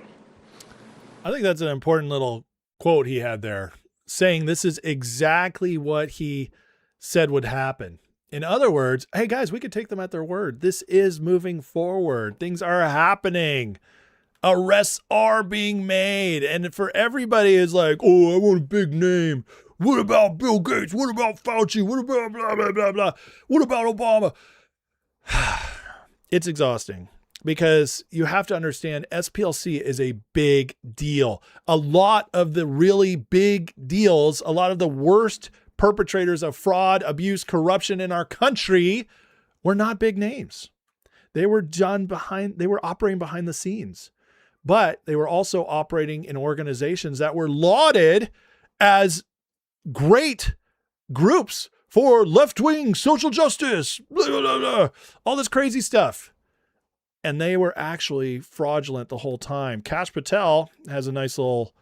B: I think that's an important little quote he had there, saying this is exactly what he said would happen. In other words, hey guys, we could take them at their word. This is moving forward. Things are happening. Arrests are being made. And for everybody is like, oh, I want a big name. What about Bill Gates? What about Fauci? What about blah, blah, blah, blah? What about Obama? It's exhausting because you have to understand SPLC is a big deal. A lot of the really big deals, a lot of the worst perpetrators of fraud, abuse, corruption in our country were not big names. They were operating behind the scenes, but they were also operating in organizations that were lauded as great groups for left-wing social justice, blah, blah, blah, blah, all this crazy stuff. And they were actually fraudulent the whole time. Kash Patel has a nice little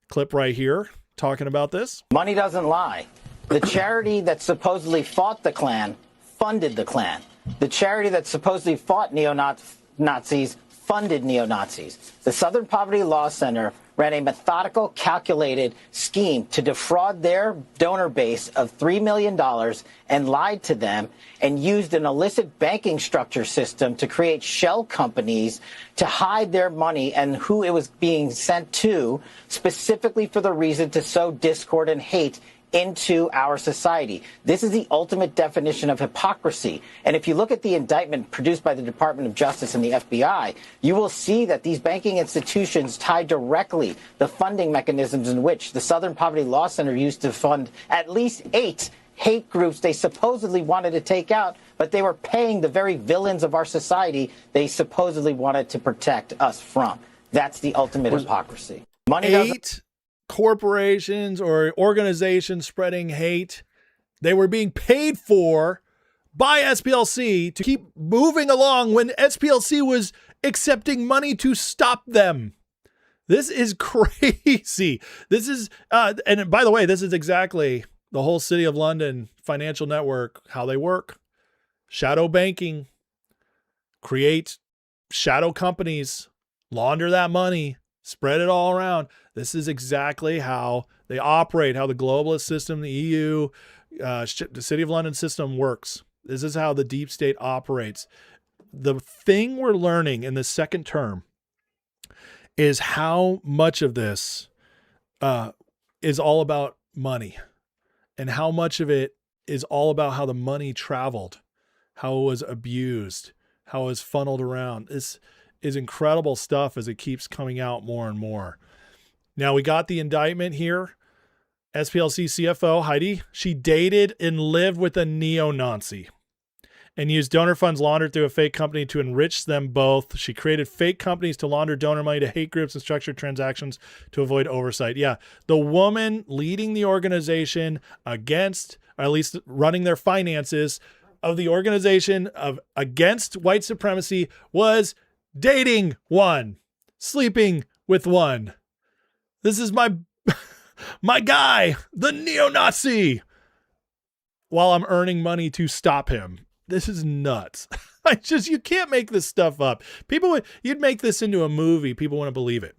B: clip right here talking about this.
I: Money doesn't lie. The charity that supposedly fought the Klan funded the Klan. The charity that supposedly fought neo-Nazis funded neo-Nazis. The Southern Poverty Law Center ran a methodical, calculated scheme to defraud their donor base of $3 million and lied to them and used an illicit banking structure system to create shell companies to hide their money and who it was being sent to, specifically for the reason to sow discord and hate into our society. This is the ultimate definition of hypocrisy. And if you look at the indictment produced by the Department of Justice and the FBI, you will see that these banking institutions tie directly the funding mechanisms in which the Southern Poverty Law Center used to fund at least 8 hate groups they supposedly wanted to take out, but they were paying the very villains of our society they supposedly wanted to protect us from. That's the ultimate hypocrisy. Money doesn't...
B: corporations or organizations spreading hate. They were being paid for by SPLC to keep moving along when SPLC was accepting money to stop them. This is crazy. This is, and by the way, this is exactly the whole City of London financial network, how they work. Shadow banking, create shadow companies, launder that money, spread it all around. This is exactly how they operate, how the globalist system, the EU, the City of London system works. This is how the deep state operates. The thing we're learning in the second term is how much of this is all about money, and how much of it is all about how the money traveled, how it was abused, how it was funneled around. This is incredible stuff as it keeps coming out more and more. Now, we got the indictment here. SPLC CFO Heidi, she dated and lived with a neo-Nazi and used donor funds laundered through a fake company to enrich them both. She created fake companies to launder donor money to hate groups and structured transactions to avoid oversight. Yeah, the woman leading the organization against, or at least running their finances of the organization of against white supremacy, was dating one, sleeping with one. This is my guy, the neo-Nazi, while I'm earning money to stop him. This is nuts. You can't make this stuff up. You'd make this into a movie. People wouldn't believe it.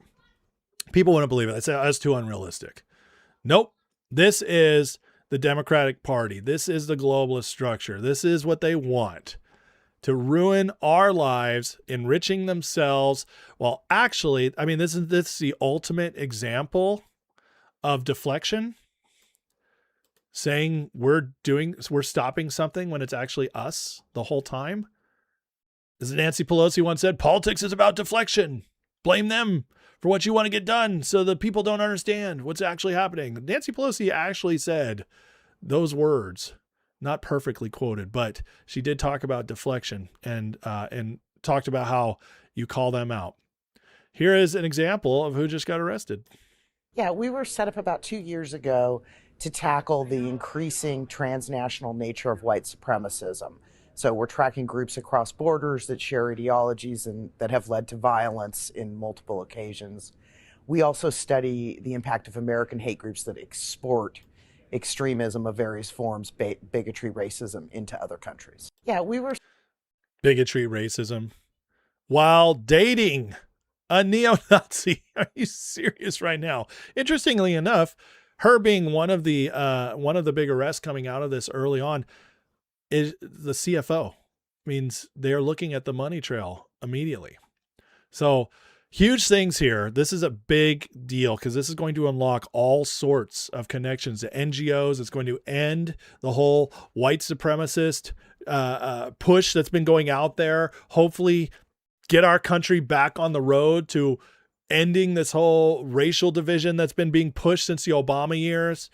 B: That's too unrealistic. Nope. This is the Democratic Party. This is the globalist structure. This is what they want. To ruin our lives, enriching themselves. Well, actually, I mean, this is the ultimate example of deflection. Saying we're stopping something when it's actually us the whole time. As Nancy Pelosi once said, politics is about deflection. Blame them for what you want to get done so the people don't understand what's actually happening. Nancy Pelosi actually said those words, not perfectly quoted, but she did talk about deflection and talked about how you call them out. Here is an example of who just got arrested.
J: Yeah, we were set up about 2 years ago to tackle the increasing transnational nature of white supremacism. So we're tracking groups across borders that share ideologies and that have led to violence in multiple occasions. We also study the impact of American hate groups that export extremism of various forms, bigotry, racism into other countries. Yeah, we were...
B: Bigotry, racism, while dating a neo-Nazi. Are you serious right now? Interestingly enough, her being one of the big arrests coming out of this early on is the CFO. Means they're looking at the money trail immediately. So huge things here. This is a big deal because this is going to unlock all sorts of connections to NGOs. It's going to end the whole white supremacist push that's been going out there. Hopefully get our country back on the road to ending this whole racial division that's been being pushed since the Obama years.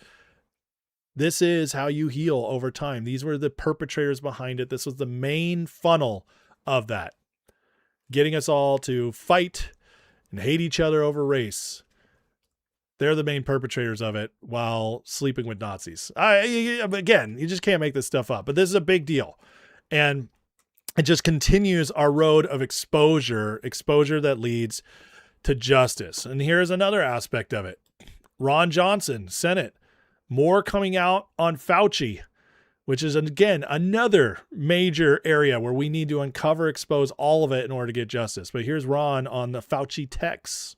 B: This is how you heal over time. These were the perpetrators behind it. This was the main funnel of that. Getting us all to fight and hate each other over race. They're the main perpetrators of it while sleeping with Nazis. Again, you just can't make this stuff up, but this is a big deal. And it just continues our road of exposure that leads to justice. And here's another aspect of it. Ron Johnson, Senate, more coming out on Fauci, which is, again, another major area where we need to uncover, expose all of it in order to get justice. But here's Ron on the Fauci texts.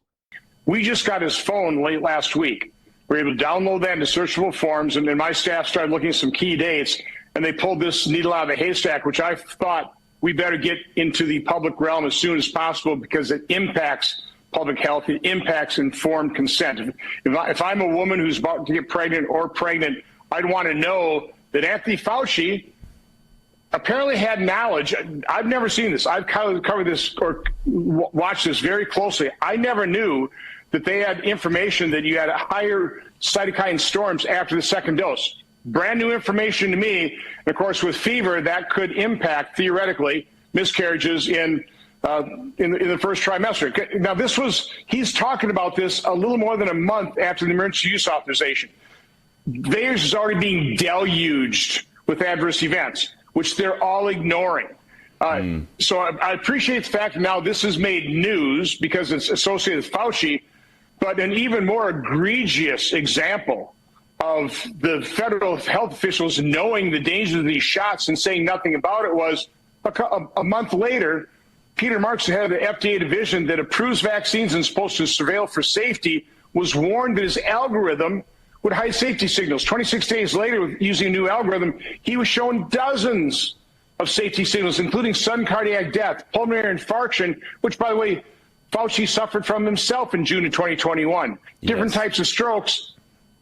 K: We just got his phone late last week. We were able to download that into searchable forms, and then my staff started looking at some key dates, and they pulled this needle out of the haystack, which I thought we better get into the public realm as soon as possible because it impacts public health. It impacts informed consent. If I'm a woman who's about to get pregnant or pregnant, I'd want to know that Anthony Fauci apparently had knowledge. I've never seen this. I've covered this or watched this very closely. I never knew that they had information that you had higher cytokine storms after the second dose. brand new information to me. And of course, with fever, that could impact, theoretically, miscarriages in the first trimester. Now, he's talking about this a little more than a month after the emergency use authorization. Vegas is already being deluged with adverse events, which they're all ignoring. So I appreciate the fact that now this has made news because it's associated with Fauci, but an even more egregious example of the federal health officials knowing the dangers of these shots and saying nothing about it was a month later, Peter Marks, the head of the FDA division that approves vaccines and is supposed to surveil for safety, was warned that his algorithm would hide safety signals. 26 days later, using a new algorithm, he was shown dozens of safety signals, including sudden cardiac death, pulmonary infarction, which, by the way, Fauci suffered from himself in June of 2021. Different types of strokes,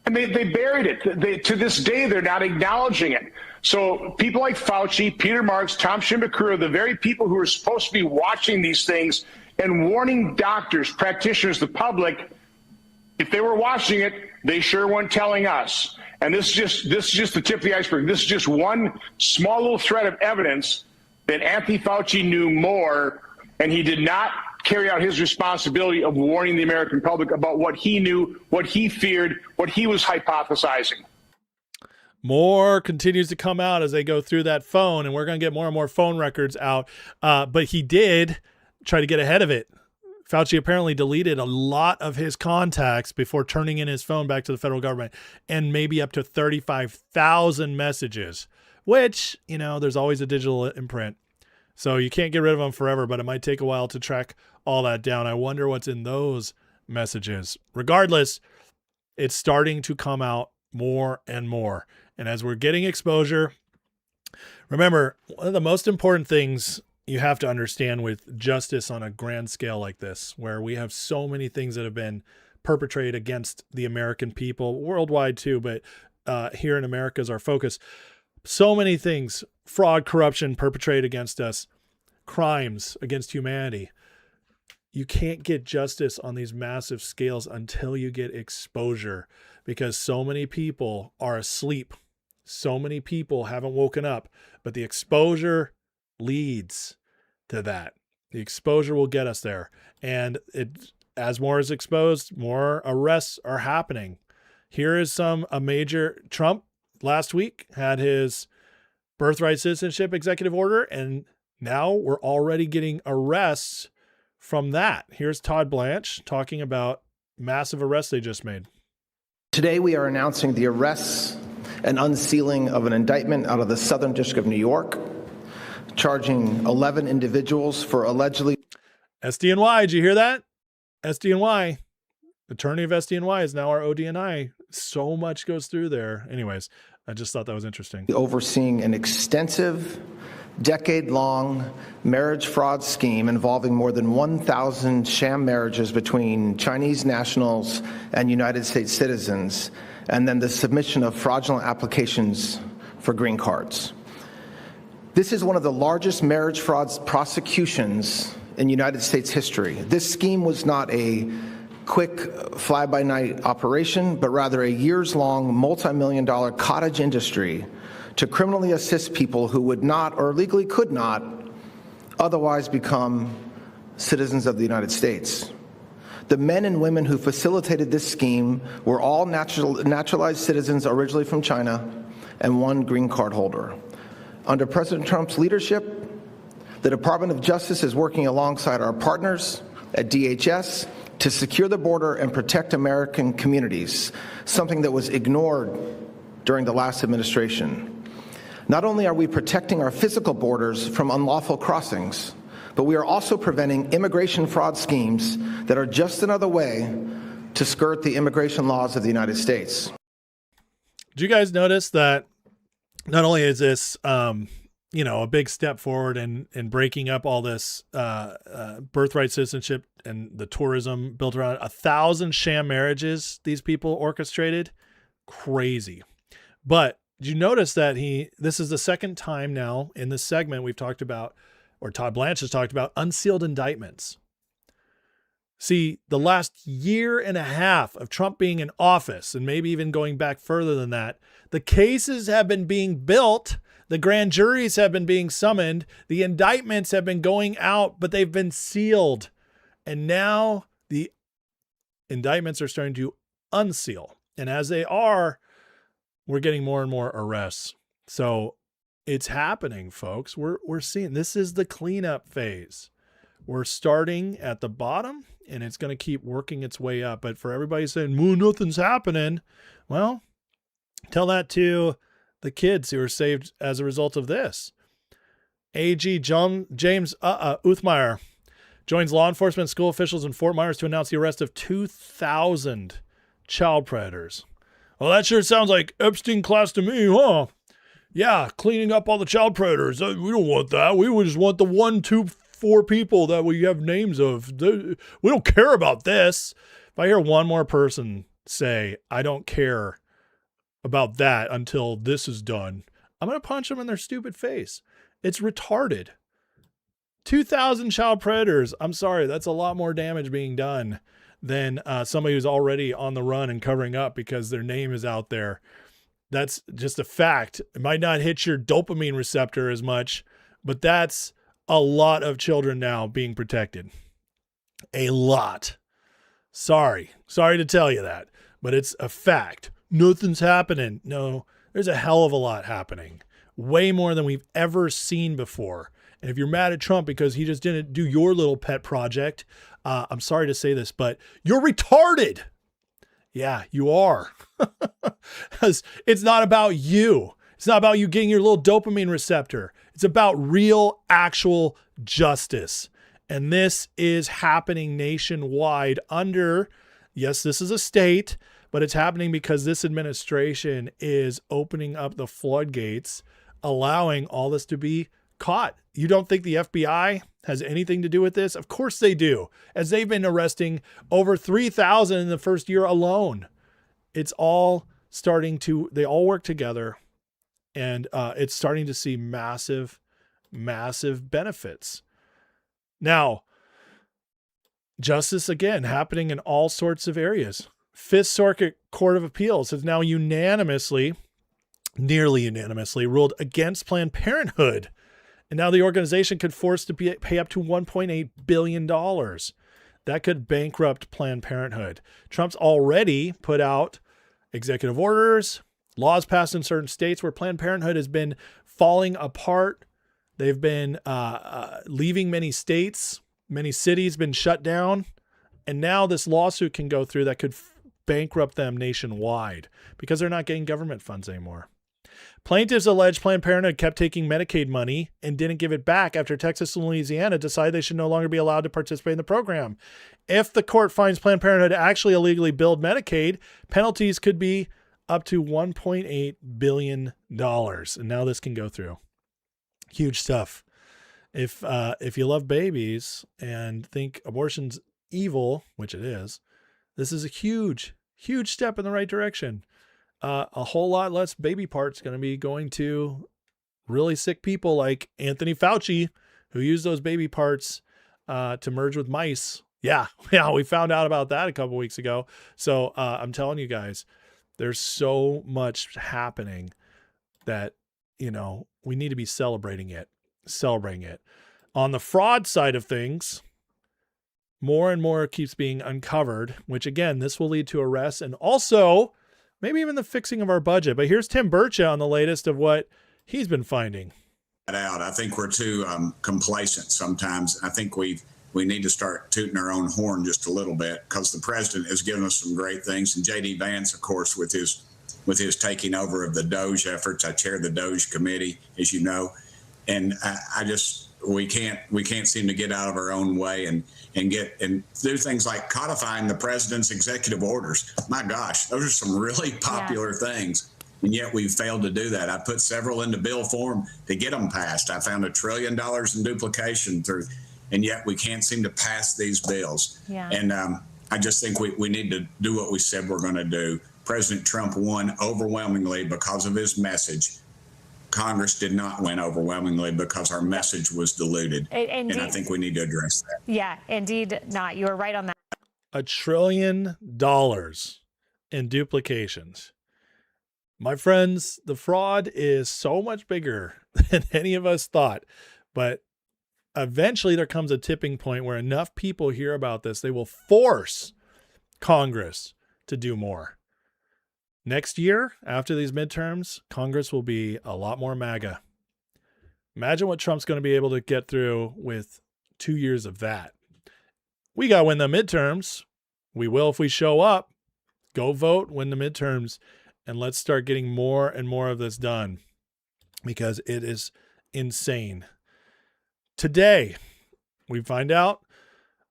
K: and they buried it. To this day, they're not acknowledging it. So people like Fauci, Peter Marks, Tom Shimbakura, the very people who are supposed to be watching these things and warning doctors, practitioners, the public, if they were watching it, they sure weren't telling us. And this is just the tip of the iceberg. This is just one small little thread of evidence that Anthony Fauci knew more, and he did not carry out his responsibility of warning the American public about what he knew, what he feared, what he was hypothesizing.
B: More continues to come out as they go through that phone, and we're going to get more and more phone records out. But he did try to get ahead of it. Fauci apparently deleted a lot of his contacts before turning in his phone back to the federal government, and maybe up to 35,000 messages, which, there's always a digital imprint. So you can't get rid of them forever, but it might take a while to track all that down. I wonder what's in those messages. Regardless, it's starting to come out more and more. And as we're getting exposure, remember, one of the most important things you have to understand with justice on a grand scale like this, where we have so many things that have been perpetrated against the American people, worldwide too, but here in America is our focus. So many things, fraud, corruption perpetrated against us, crimes against humanity. You can't get justice on these massive scales until you get exposure, because so many people are asleep. So many people haven't woken up, but the exposure leads to that. The exposure will get us there. And as more is exposed, more arrests are happening. Here is a major Trump last week had his birthright citizenship executive order, and now we're already getting arrests from that. Here's Todd Blanche talking about massive arrests they just made.
H: Today we are announcing the arrests and unsealing of an indictment out of the Southern District of New York, charging 11 individuals for allegedly...
B: SDNY, did you hear that? SDNY. Attorney of SDNY is now our ODNI. So much goes through there. Anyways, I just thought that was interesting.
H: Overseeing an extensive, decade-long marriage fraud scheme involving more than 1,000 sham marriages between Chinese nationals and United States citizens, and then the submission of fraudulent applications for green cards. This is one of the largest marriage fraud prosecutions in United States history. This scheme was not a quick fly-by-night operation, but rather a years-long, multi-million-dollar cottage industry to criminally assist people who would not, or legally could not, otherwise become citizens of the United States. The men and women who facilitated this scheme were all naturalized citizens originally from China and one green card holder. Under President Trump's leadership, the Department of Justice is working alongside our partners at DHS to secure the border and protect American communities, something that was ignored during the last administration. Not only are we protecting our physical borders from unlawful crossings, but we are also preventing immigration fraud schemes that are just another way to skirt the immigration laws of the United States.
B: Did you guys notice that not only is this, a big step forward in breaking up all this birthright citizenship and the tourism built around 1,000 sham marriages these people orchestrated? Crazy. But did you notice that this is the second time now in this segment we've talked about, or Todd Blanche has talked about, unsealed indictments. See, the last year and a half of Trump being in office, and maybe even going back further than that, the cases have been being built. The grand juries have been being summoned. The indictments have been going out, but they've been sealed. And now the indictments are starting to unseal. And as they are, we're getting more and more arrests. So it's happening, folks. We're seeing this is the cleanup phase. We're starting at the bottom, and it's going to keep working its way up. But for everybody saying, well, nothing's happening, well, tell that to the kids who are saved as a result of this. AG James Uthmeyer joins law enforcement and school officials in Fort Myers to announce the arrest of 2,000 child predators. Well, that sure sounds like Epstein class to me, huh? Yeah, cleaning up all the child predators. We don't want that. We would just want the 1, 2, 4 people that we have names of. We don't care about this. If I hear one more person say, I don't care about that until this is done, I'm going to punch them in their stupid face. It's retarded. 2,000 child predators. I'm sorry. That's a lot more damage being done than somebody who's already on the run and covering up because their name is out there. That's just a fact. It might not hit your dopamine receptor as much, but that's a lot of children now being protected. A lot. Sorry to tell you that, but it's a fact. Nothing's happening. No, there's a hell of a lot happening. Way more than we've ever seen before. And if you're mad at Trump because he just didn't do your little pet project, I'm sorry to say this, but you're retarded. Yeah, you are. Because it's not about you. It's not about you getting your little dopamine receptor. It's about real, actual justice. And this is happening nationwide under, yes, this is a state, but it's happening because this administration is opening up the floodgates, allowing all this to be caught. You don't think the FBI has anything to do with this? Of course they do, as they've been arresting over 3,000 in the first year alone. It's all starting to, they all work together, and it's starting to see massive, massive benefits. Now, justice, again, happening in all sorts of areas. Fifth Circuit Court of Appeals has now nearly unanimously ruled against Planned Parenthood. And now the organization could force to pay up to $1.8 billion. That could bankrupt Planned Parenthood. Trump's already put out executive orders, laws passed in certain states where Planned Parenthood has been falling apart. They've been leaving many states, many cities been shut down. And now this lawsuit can go through that could bankrupt them nationwide because they're not getting government funds anymore. Plaintiffs allege Planned Parenthood kept taking Medicaid money and didn't give it back after Texas and Louisiana decided they should no longer be allowed to participate in the program. If the court finds Planned Parenthood actually illegally billed Medicaid, penalties could be up to $1.8 billion. And now this can go through. Huge stuff. If you love babies and think abortion's evil, which it is, this is a huge, huge step in the right direction. A whole lot less baby parts going to be going to really sick people like Anthony Fauci, who used those baby parts to merge with mice. Yeah, we found out about that a couple weeks ago. So I'm telling you guys, there's so much happening that, we need to be celebrating it. On the fraud side of things, more and more keeps being uncovered, which again, this will lead to arrests and also maybe even the fixing of our budget. But here's Tim Burchett on the latest of what he's been finding.
L: I think we're too complacent sometimes. I think we need to start tooting our own horn just a little bit because the president has given us some great things. And J.D. Vance, of course, with his taking over of the DOJ efforts. I chair the DOJ committee, as you know, and we can't seem to get out of our own way and do things like codifying the president's executive orders. My gosh, those are some really popular things. And yet we've failed to do that. I put several into bill form to get them passed. I found $1 trillion in duplication and yet we can't seem to pass these bills. Yeah. And I just think we need to do what we said we're going to do. President Trump won overwhelmingly because of his message. Congress did not win overwhelmingly because our message was diluted. And I think we need to address that.
M: Yeah, indeed not. You were right on that.
B: $1 trillion in duplications. My friends, the fraud is so much bigger than any of us thought, but eventually there comes a tipping point where enough people hear about this, they will force Congress to do more. Next year, after these midterms, Congress will be a lot more MAGA. Imagine what Trump's going to be able to get through with 2 years of that. We got to win the midterms. We will if we show up. Go vote, win the midterms, and let's start getting more and more of this done because it is insane. Today, we find out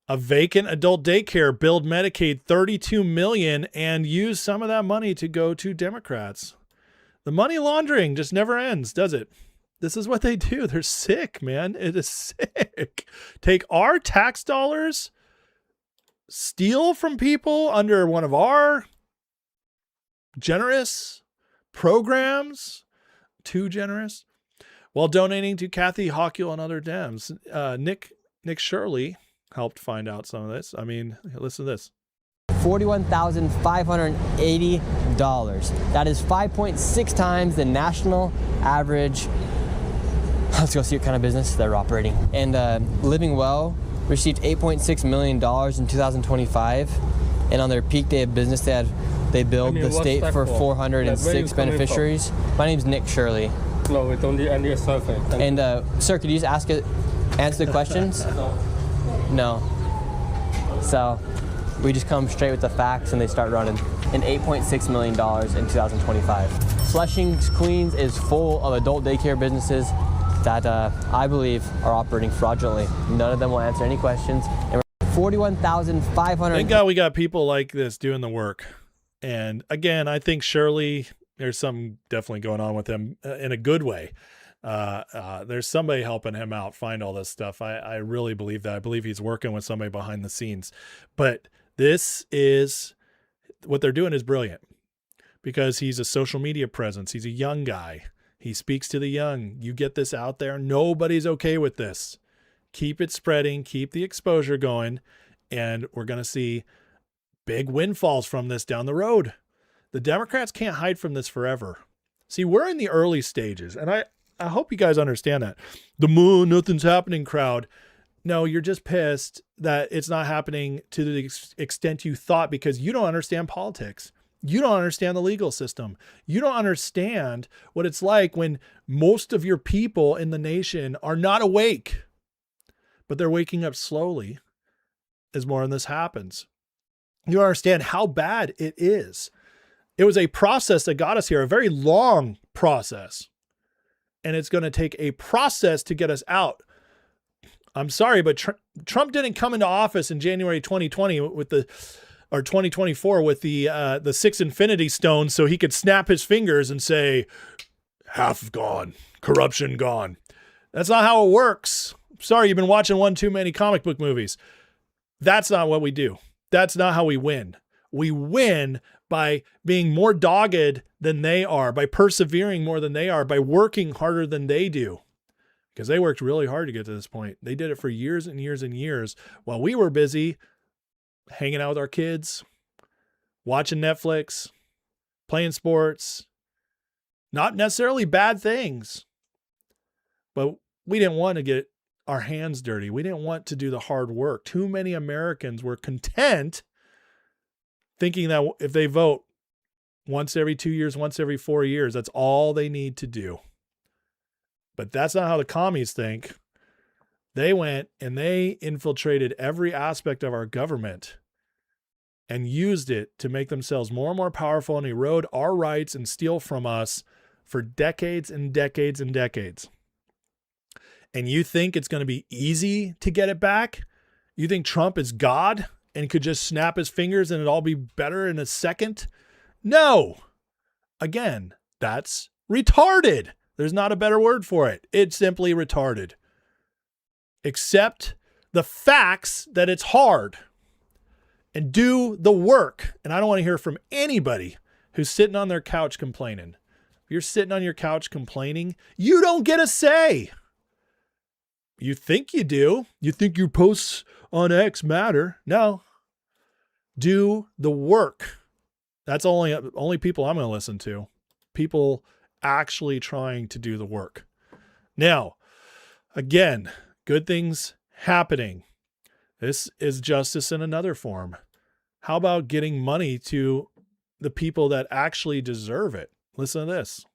B: a vacant adult daycare billed Medicaid $32 million and used some of that money to go to Democrats. The money laundering just never ends, does it? This is what they do. They're sick, man. It is sick. Take our tax dollars, steal from people under one of our generous programs, too generous, while donating to Kathy Hochul and other Dems. Nick Shirley helped find out some of this. I mean, listen to this.
M: $41,580. That is 5.6 times the national average. Let's go see what kind of business they're operating. And Living Well received $8.6 million in 2025. And on their peak day of business, they billed the state for 406 beneficiaries. My name's Nick Shirley.
N: No, we don't need any survey.
M: And sir, could you just answer the questions? No. So we just come straight with the facts and they start running. And $8.6 million in 2025. Flushing, Queens is full of adult daycare businesses that I believe are operating fraudulently. None of them will answer any questions. And 41,500.
B: Thank God we got people like this doing the work. And again, I think Shirley, there's something definitely going on with him in a good way. There's somebody helping him out find all this stuff. I really believe that. I believe he's working with somebody behind the scenes. But this is what they're doing is brilliant because he's a social media presence. He's a young guy. He speaks to the young. You get this out there. Nobody's okay with this. Keep it spreading. Keep the exposure going. And we're going to see big windfalls from this down the road. The Democrats can't hide from this forever. See, we're in the early stages. And I hope you guys understand that. The nothing's happening crowd. No, you're just pissed that it's not happening to the extent you thought because you don't understand politics. You don't understand the legal system. You don't understand what it's like when most of your people in the nation are not awake, but they're waking up slowly as more of this happens. You don't understand how bad it is. It was a process that got us here, a very long process. And it's going to take a process to get us out. I'm sorry, but Trump didn't come into office in January 2020 or 2024 with the 6 infinity stones so he could snap his fingers and say, half gone, corruption gone. That's not how it works. Sorry, you've been watching one too many comic book movies. That's not what we do. That's not how we win. We win by being more dogged than they are, by persevering more than they are, by working harder than they do. Because they worked really hard to get to this point. They did it for years and years and years while we were busy hanging out with our kids, watching Netflix, playing sports. Not necessarily bad things, but we didn't want to get our hands dirty. We didn't want to do the hard work. Too many Americans were content thinking that if they vote once every 2 years, once every 4 years, that's all they need to do. But that's not how the commies think. They went and they infiltrated every aspect of our government and used it to make themselves more and more powerful and erode our rights and steal from us for decades and decades and decades. And you think it's going to be easy to get it back? You think Trump is God and could just snap his fingers and it'll all be better in a second? No. Again, that's retarded. There's not a better word for it. It's simply retarded. Accept the facts that it's hard and do the work. And I don't want to hear from anybody who's sitting on their couch complaining. If you're sitting on your couch complaining, you don't get a say. You think you do. You think your posts on X matter. No. do the work. That's only people I'm going to listen to. People actually trying to do the work. Now, again, good things happening. This is justice in another form. How about getting money to the people that actually deserve it? Listen to this.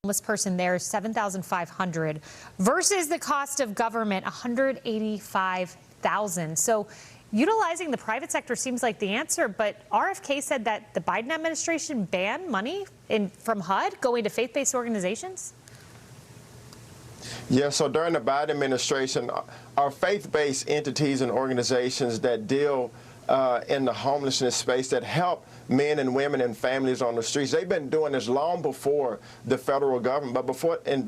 O: Homeless person there is $7,500 versus the cost of government $185,000. So utilizing the private sector seems like the answer, but RFK said that the Biden administration banned money from HUD going to faith-based organizations.
P: Yeah, so during the Biden administration, our faith-based entities and organizations that deal in the homelessness space, that help men and women and families on the streets, they've been doing this long before the federal government. But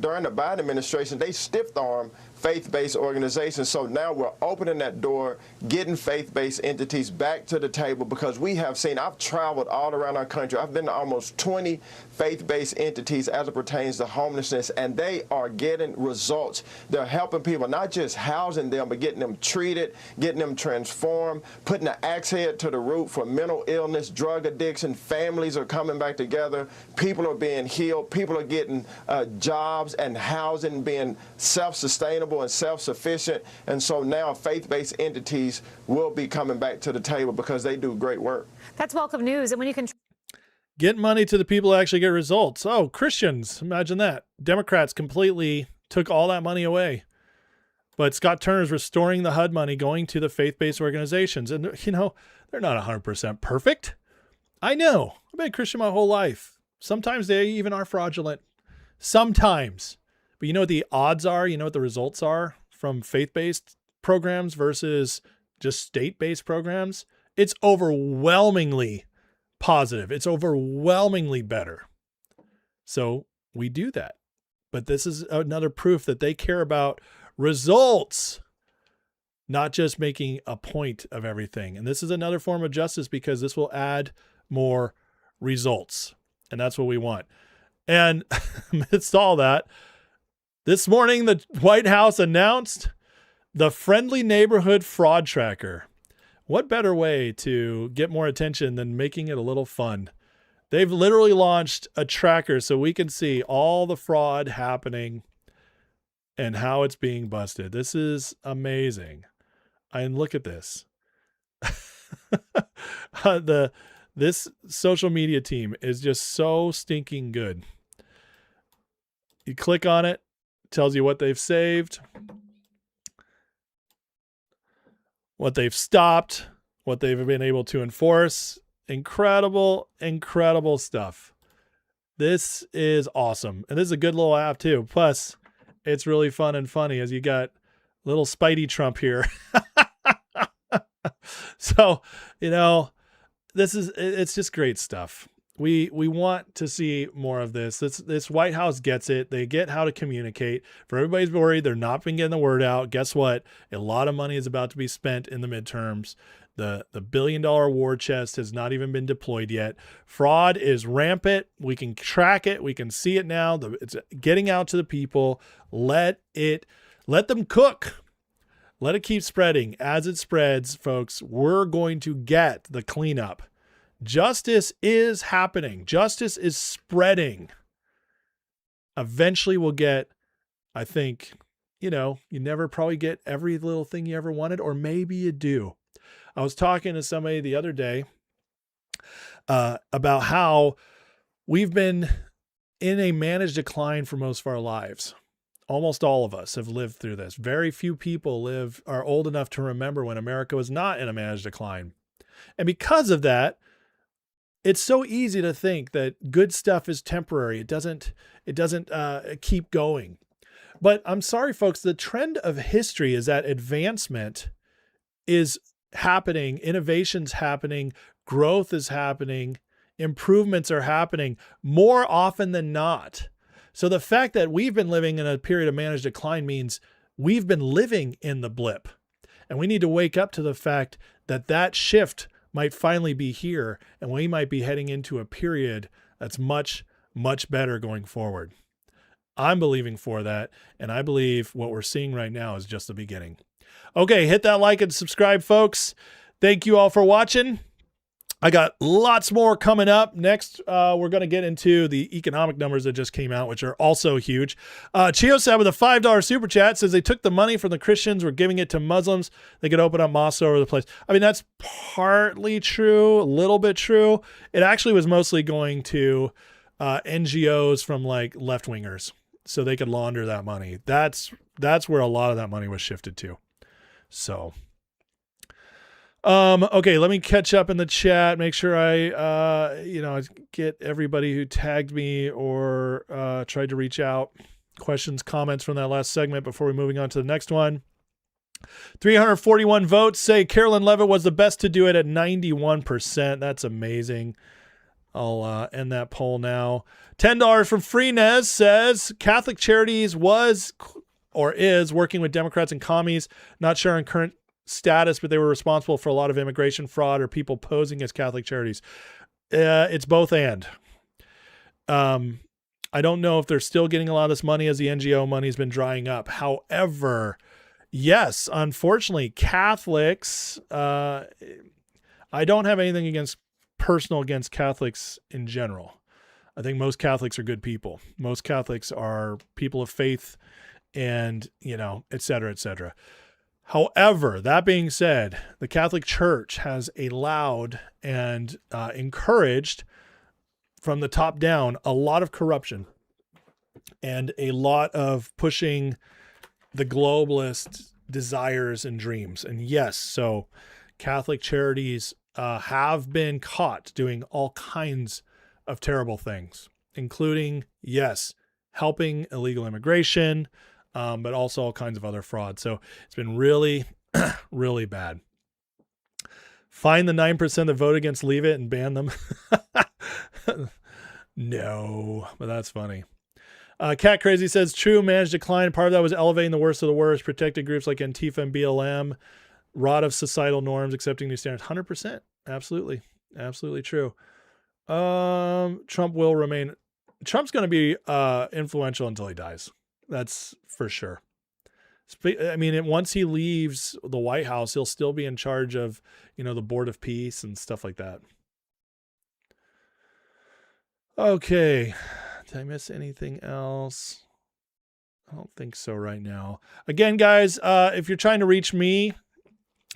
P: during the Biden administration, they stiff-armed faith-based organizations. So now we're opening that door, getting faith-based entities back to the table, because we have seen, I've traveled all around our country. I've been to almost 20 faith-based entities as it pertains to homelessness, and they are getting results. They're helping people, not just housing them, but getting them treated, getting them transformed, putting an axe head to the root for mental illness, drug addiction. Families are coming back together. People are being healed. People are getting jobs and housing, being self-sustainable and self-sufficient. And so now faith-based entities will be coming back to the table because they do great work.
O: That's welcome news. And when you can
B: get money to the people who actually get results. Oh, Christians, imagine that. Democrats completely took all that money away. But Scott Turner's restoring the HUD money going to the faith-based organizations. And, you know, they're not 100% perfect. I know. I've been a Christian my whole life. Sometimes they even are fraudulent. Sometimes. But you know what the odds are? You know what the results are from faith-based programs versus just state-based programs? It's overwhelmingly positive. It's overwhelmingly better. So we do that. But this is another proof that they care about results, not just making a point of everything. And this is another form of justice because this will add more results. And that's what we want. And amidst all that, this morning, the White House announced the Friendly Neighborhood Fraud Tracker. What better way to get more attention than making it a little fun? They've literally launched a tracker so we can see all the fraud happening and how it's being busted. This is amazing. And look at this. This social media team is just so stinking good. You click on it, tells you what they've saved, what they've stopped, what they've been able to enforce. Incredible, incredible stuff. This is awesome. And this is a good little app too. Plus, it's really fun and funny as you got little Spidey Trump here. So, you know, it's just great stuff. We want to see more of this. This White House gets it. They get how to communicate. For everybody's worried they're not been getting the word out. Guess what? A lot of money is about to be spent in the midterms. The $1 billion war chest has not even been deployed yet. Fraud is rampant. We can track it. We can see it now. It's getting out to the people. Let them cook. Let it keep spreading. As it spreads, folks, we're going to get the cleanup. Justice is happening. Justice is spreading. Eventually we'll get, I think, you know, you never probably get every little thing you ever wanted, or maybe you do. I was talking to somebody the other day about how we've been in a managed decline for most of our lives. Almost all of us have lived through this. Very few people are old enough to remember when America was not in a managed decline. And because of that, it's so easy to think that good stuff is temporary. It doesn't keep going. But I'm sorry, folks, the trend of history is that advancement is happening, innovation's happening, growth is happening, improvements are happening more often than not. So the fact that we've been living in a period of managed decline means we've been living in the blip. And we need to wake up to the fact that that shift might finally be here, and we might be heading into a period that's much, much better going forward. I'm believing for that, and I believe what we're seeing right now is just the beginning. Okay, hit that like and subscribe, folks. Thank you all for watching. I got lots more coming up. Next, we're going to get into the economic numbers that just came out, which are also huge. Chio said with a $5 super chat says they took the money from the Christians, were giving it to Muslims. They could open up mosques all over the place. I mean, that's partly true, a little bit true. It actually was mostly going to NGOs from like left-wingers, so they could launder that money. That's where a lot of that money was shifted to. So... okay, let me catch up in the chat, make sure I, get everybody who tagged me or tried to reach out. Questions, comments from that last segment before we're moving on to the next one. 341 votes say Carolyn Levitt was the best to do it at 91%. That's amazing. I'll end that poll now. $10 from Freenez says Catholic Charities was or is working with Democrats and commies. Not sure on current status, but they were responsible for a lot of immigration fraud or people posing as Catholic Charities. It's both and. I don't know if they're still getting a lot of this money as the NGO money has been drying up. However, yes, unfortunately, Catholics, I don't have anything against Catholics in general. I think most Catholics are good people. Most Catholics are people of faith and, et cetera, et cetera. However, that being said, the Catholic Church has allowed and encouraged from the top down a lot of corruption and a lot of pushing the globalist desires and dreams. And yes, so Catholic Charities have been caught doing all kinds of terrible things, including, yes, helping illegal immigration, but also all kinds of other fraud. So it's been really, really bad. Find the 9% that vote against Leave It and ban them. No, but that's funny. Cat Crazy says, true, managed decline. Part of that was elevating the worst of the worst, protected groups like Antifa and BLM, rot of societal norms, accepting new standards. 100%. Absolutely. Absolutely true. Trump will remain. Trump's going to be influential until he dies. That's for sure. I mean, once he leaves the White House, he'll still be in charge of, the Board of Peace and stuff like that. Okay. Did I miss anything else? I don't think so right now. Again, guys, if you're trying to reach me,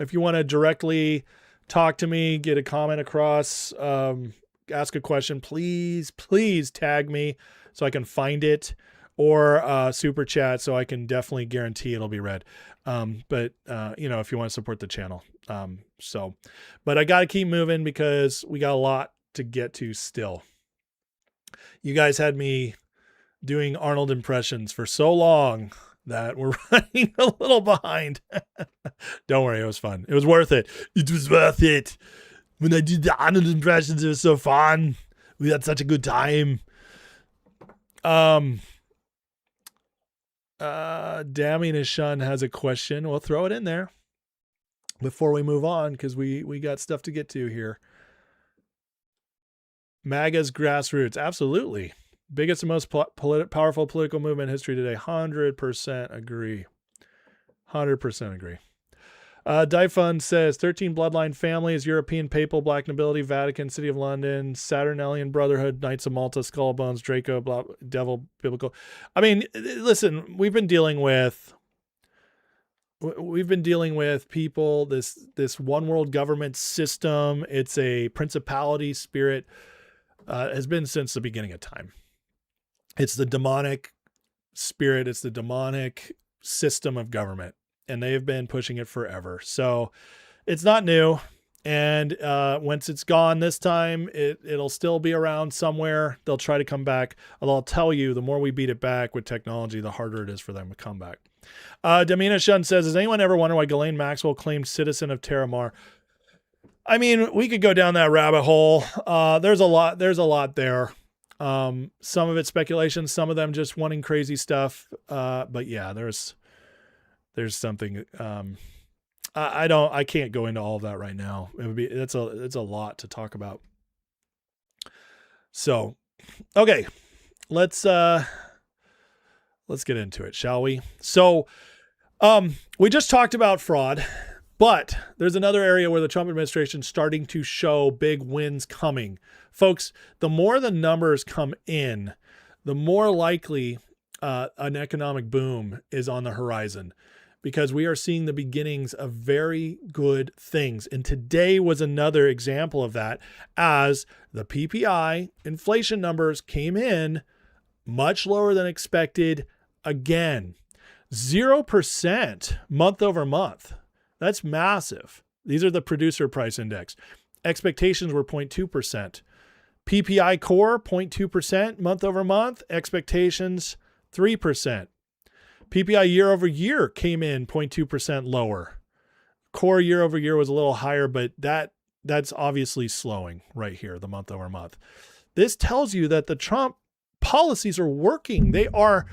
B: if you want to directly talk to me, get a comment across, ask a question, please tag me so I can find it, or super chat so I can definitely guarantee it'll be read. But if you want to support the channel. But I got to keep moving because we got a lot to get to still. You guys had me doing Arnold impressions for so long that we're running a little behind. Don't worry, it was fun. It was worth it. It was worth it. When I did the Arnold impressions, it was so fun. We had such a good time. Damien Ishun has a question. We'll throw it in there before we move on because we got stuff to get to here. MAGA's grassroots. Absolutely. Biggest and most powerful political movement in history today. 100% agree. 100% agree. Dyfun says 13 bloodline families, European papal, black nobility, Vatican, City of London, Saturnalian Brotherhood, Knights of Malta, Skull Bones, Draco, Devil, Biblical. I mean, listen, we've been dealing with people, this one world government system. It's a principality spirit, has been since the beginning of time. It's the demonic spirit. It's the demonic system of government. And they've been pushing it forever. So it's not new. And once it's gone this time, it'll still be around somewhere. They'll try to come back. Although I'll tell you, the more we beat it back with technology, the harder it is for them to come back. Damina Shun says, has anyone ever wondered why Ghislaine Maxwell claimed citizen of Terramar? I mean, we could go down that rabbit hole. There's a lot there. Some of it's speculation, some of them just wanting crazy stuff. But yeah, there's something, I can't go into all of that right now. It's a lot to talk about. So, okay, let's get into it, shall we? So, we just talked about fraud But there's another area where the Trump administration is starting to show big wins coming. Folks, the more the numbers come in, the more likely an economic boom is on the horizon, because we are seeing the beginnings of very good things. And today was another example of that, as the PPI inflation numbers came in much lower than expected again. 0% month over month. That's massive. These are the producer price index. Expectations were 0.2%. PPI core, 0.2% month over month. Expectations, 3%. PPI year over year came in 0.2% lower. Core year over year was a little higher, but that's obviously slowing right here, the month over month. This tells you that the Trump policies are working. They are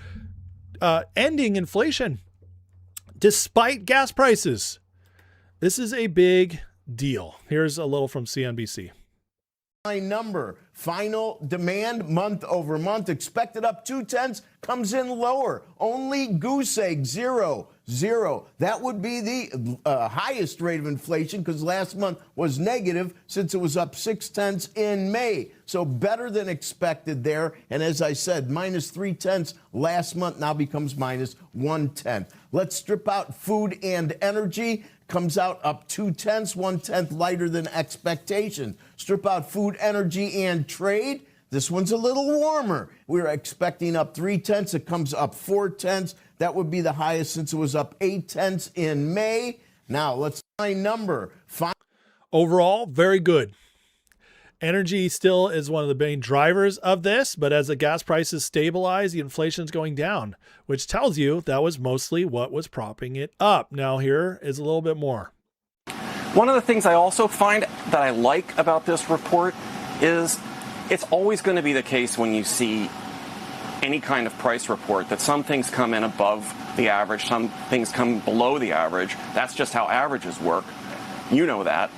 B: ending inflation despite gas prices. This is a big deal. Here's a little from CNBC.
Q: Number, final demand month over month expected up 0.2, comes in lower. Only goose egg 0. That would be the highest rate of inflation, because last month was negative since it was up 0.6 in May. So better than expected there. And as I said, minus 0.3 last month now becomes minus 0.1. Let's strip out food and energy. Comes out up 0.2, 0.1 lighter than expectation. Strip out food, energy, and trade. This one's a little warmer. We were expecting up 0.3. It comes up 0.4. That would be the highest since it was up 0.8 in May. Now let's find number.
B: Overall, very good. Energy still is one of the main drivers of this, but as the gas prices stabilize, the inflation is going down, which tells you that was mostly what was propping it up. Now here is a little bit more.
R: One of the things I also find that I like about this report is it's always going to be the case when you see any kind of price report that some things come in above the average, some things come below the average. That's just how averages work. You know that.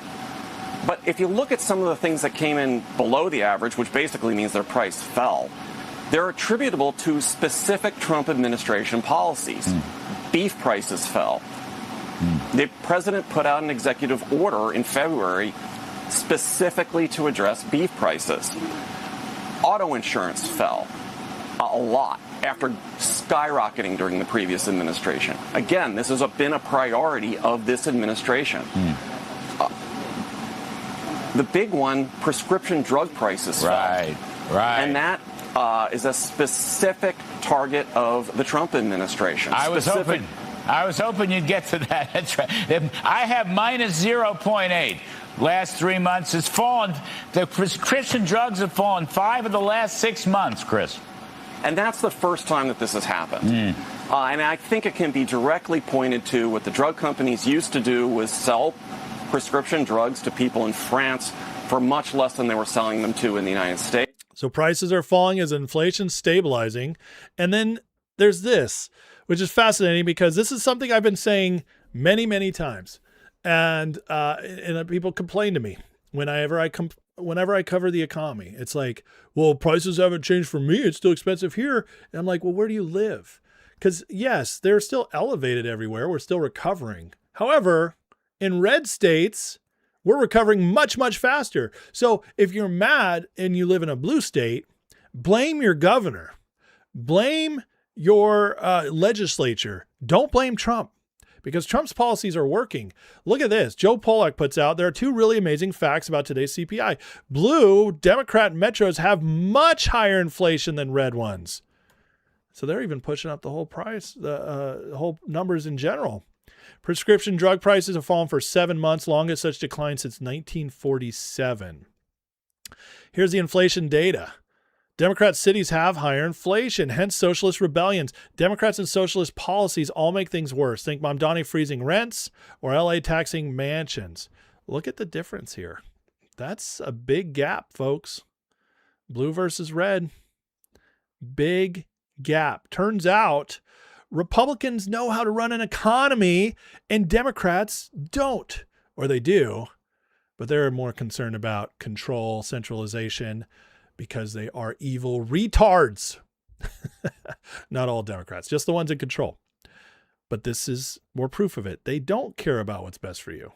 R: But if you look at some of the things that came in below the average, which basically means their price fell, they're attributable to specific Trump administration policies. Beef prices fell. The president put out an executive order in February specifically to address beef prices. Auto insurance fell a lot after skyrocketing during the previous administration. Again, this has been a priority of this administration. The big one, prescription drug prices fell.
S: Right.
R: And that is a specific target of the Trump administration.
S: I was hoping you'd get to that. That's right. I have minus 0.8. Last 3 months has fallen. The prescription drugs have fallen 5 of the last 6 months, Chris.
R: And that's the first time that this has happened. And I think it can be directly pointed to what the drug companies used to do was sell prescription drugs to people in France for much less than they were selling them to in the United States.
B: So prices are falling as inflation's stabilizing. And then there's this, which is fascinating because this is something I've been saying many, many times. And people complain to me whenever I cover the economy. It's like, well, prices haven't changed for me. It's still expensive here. And I'm like, well, where do you live? Because yes, they're still elevated everywhere. We're still recovering. However, in red states, we're recovering much, much faster. So if you're mad and you live in a blue state, blame your governor. Blame your legislature. Don't blame Trump, because Trump's policies are working. Look at this. Joe Pollack puts out, there are 2 really amazing facts about today's CPI. Blue Democrat metros have much higher inflation than red ones. So they're even pushing up the whole price, the whole numbers in general. Prescription drug prices have fallen for 7 months, longest such decline since 1947. Here's the inflation data. Democrat cities have higher inflation, hence socialist rebellions. Democrats and socialist policies all make things worse. Think Mamdani freezing rents or LA taxing mansions. Look at the difference here. That's a big gap, folks. Blue versus red. Big gap. Turns out Republicans know how to run an economy and Democrats don't. Or they do, but they're more concerned about control, centralization, because they are evil retards. Not all Democrats, just the ones in control. But this is more proof of it. They don't care about what's best for you.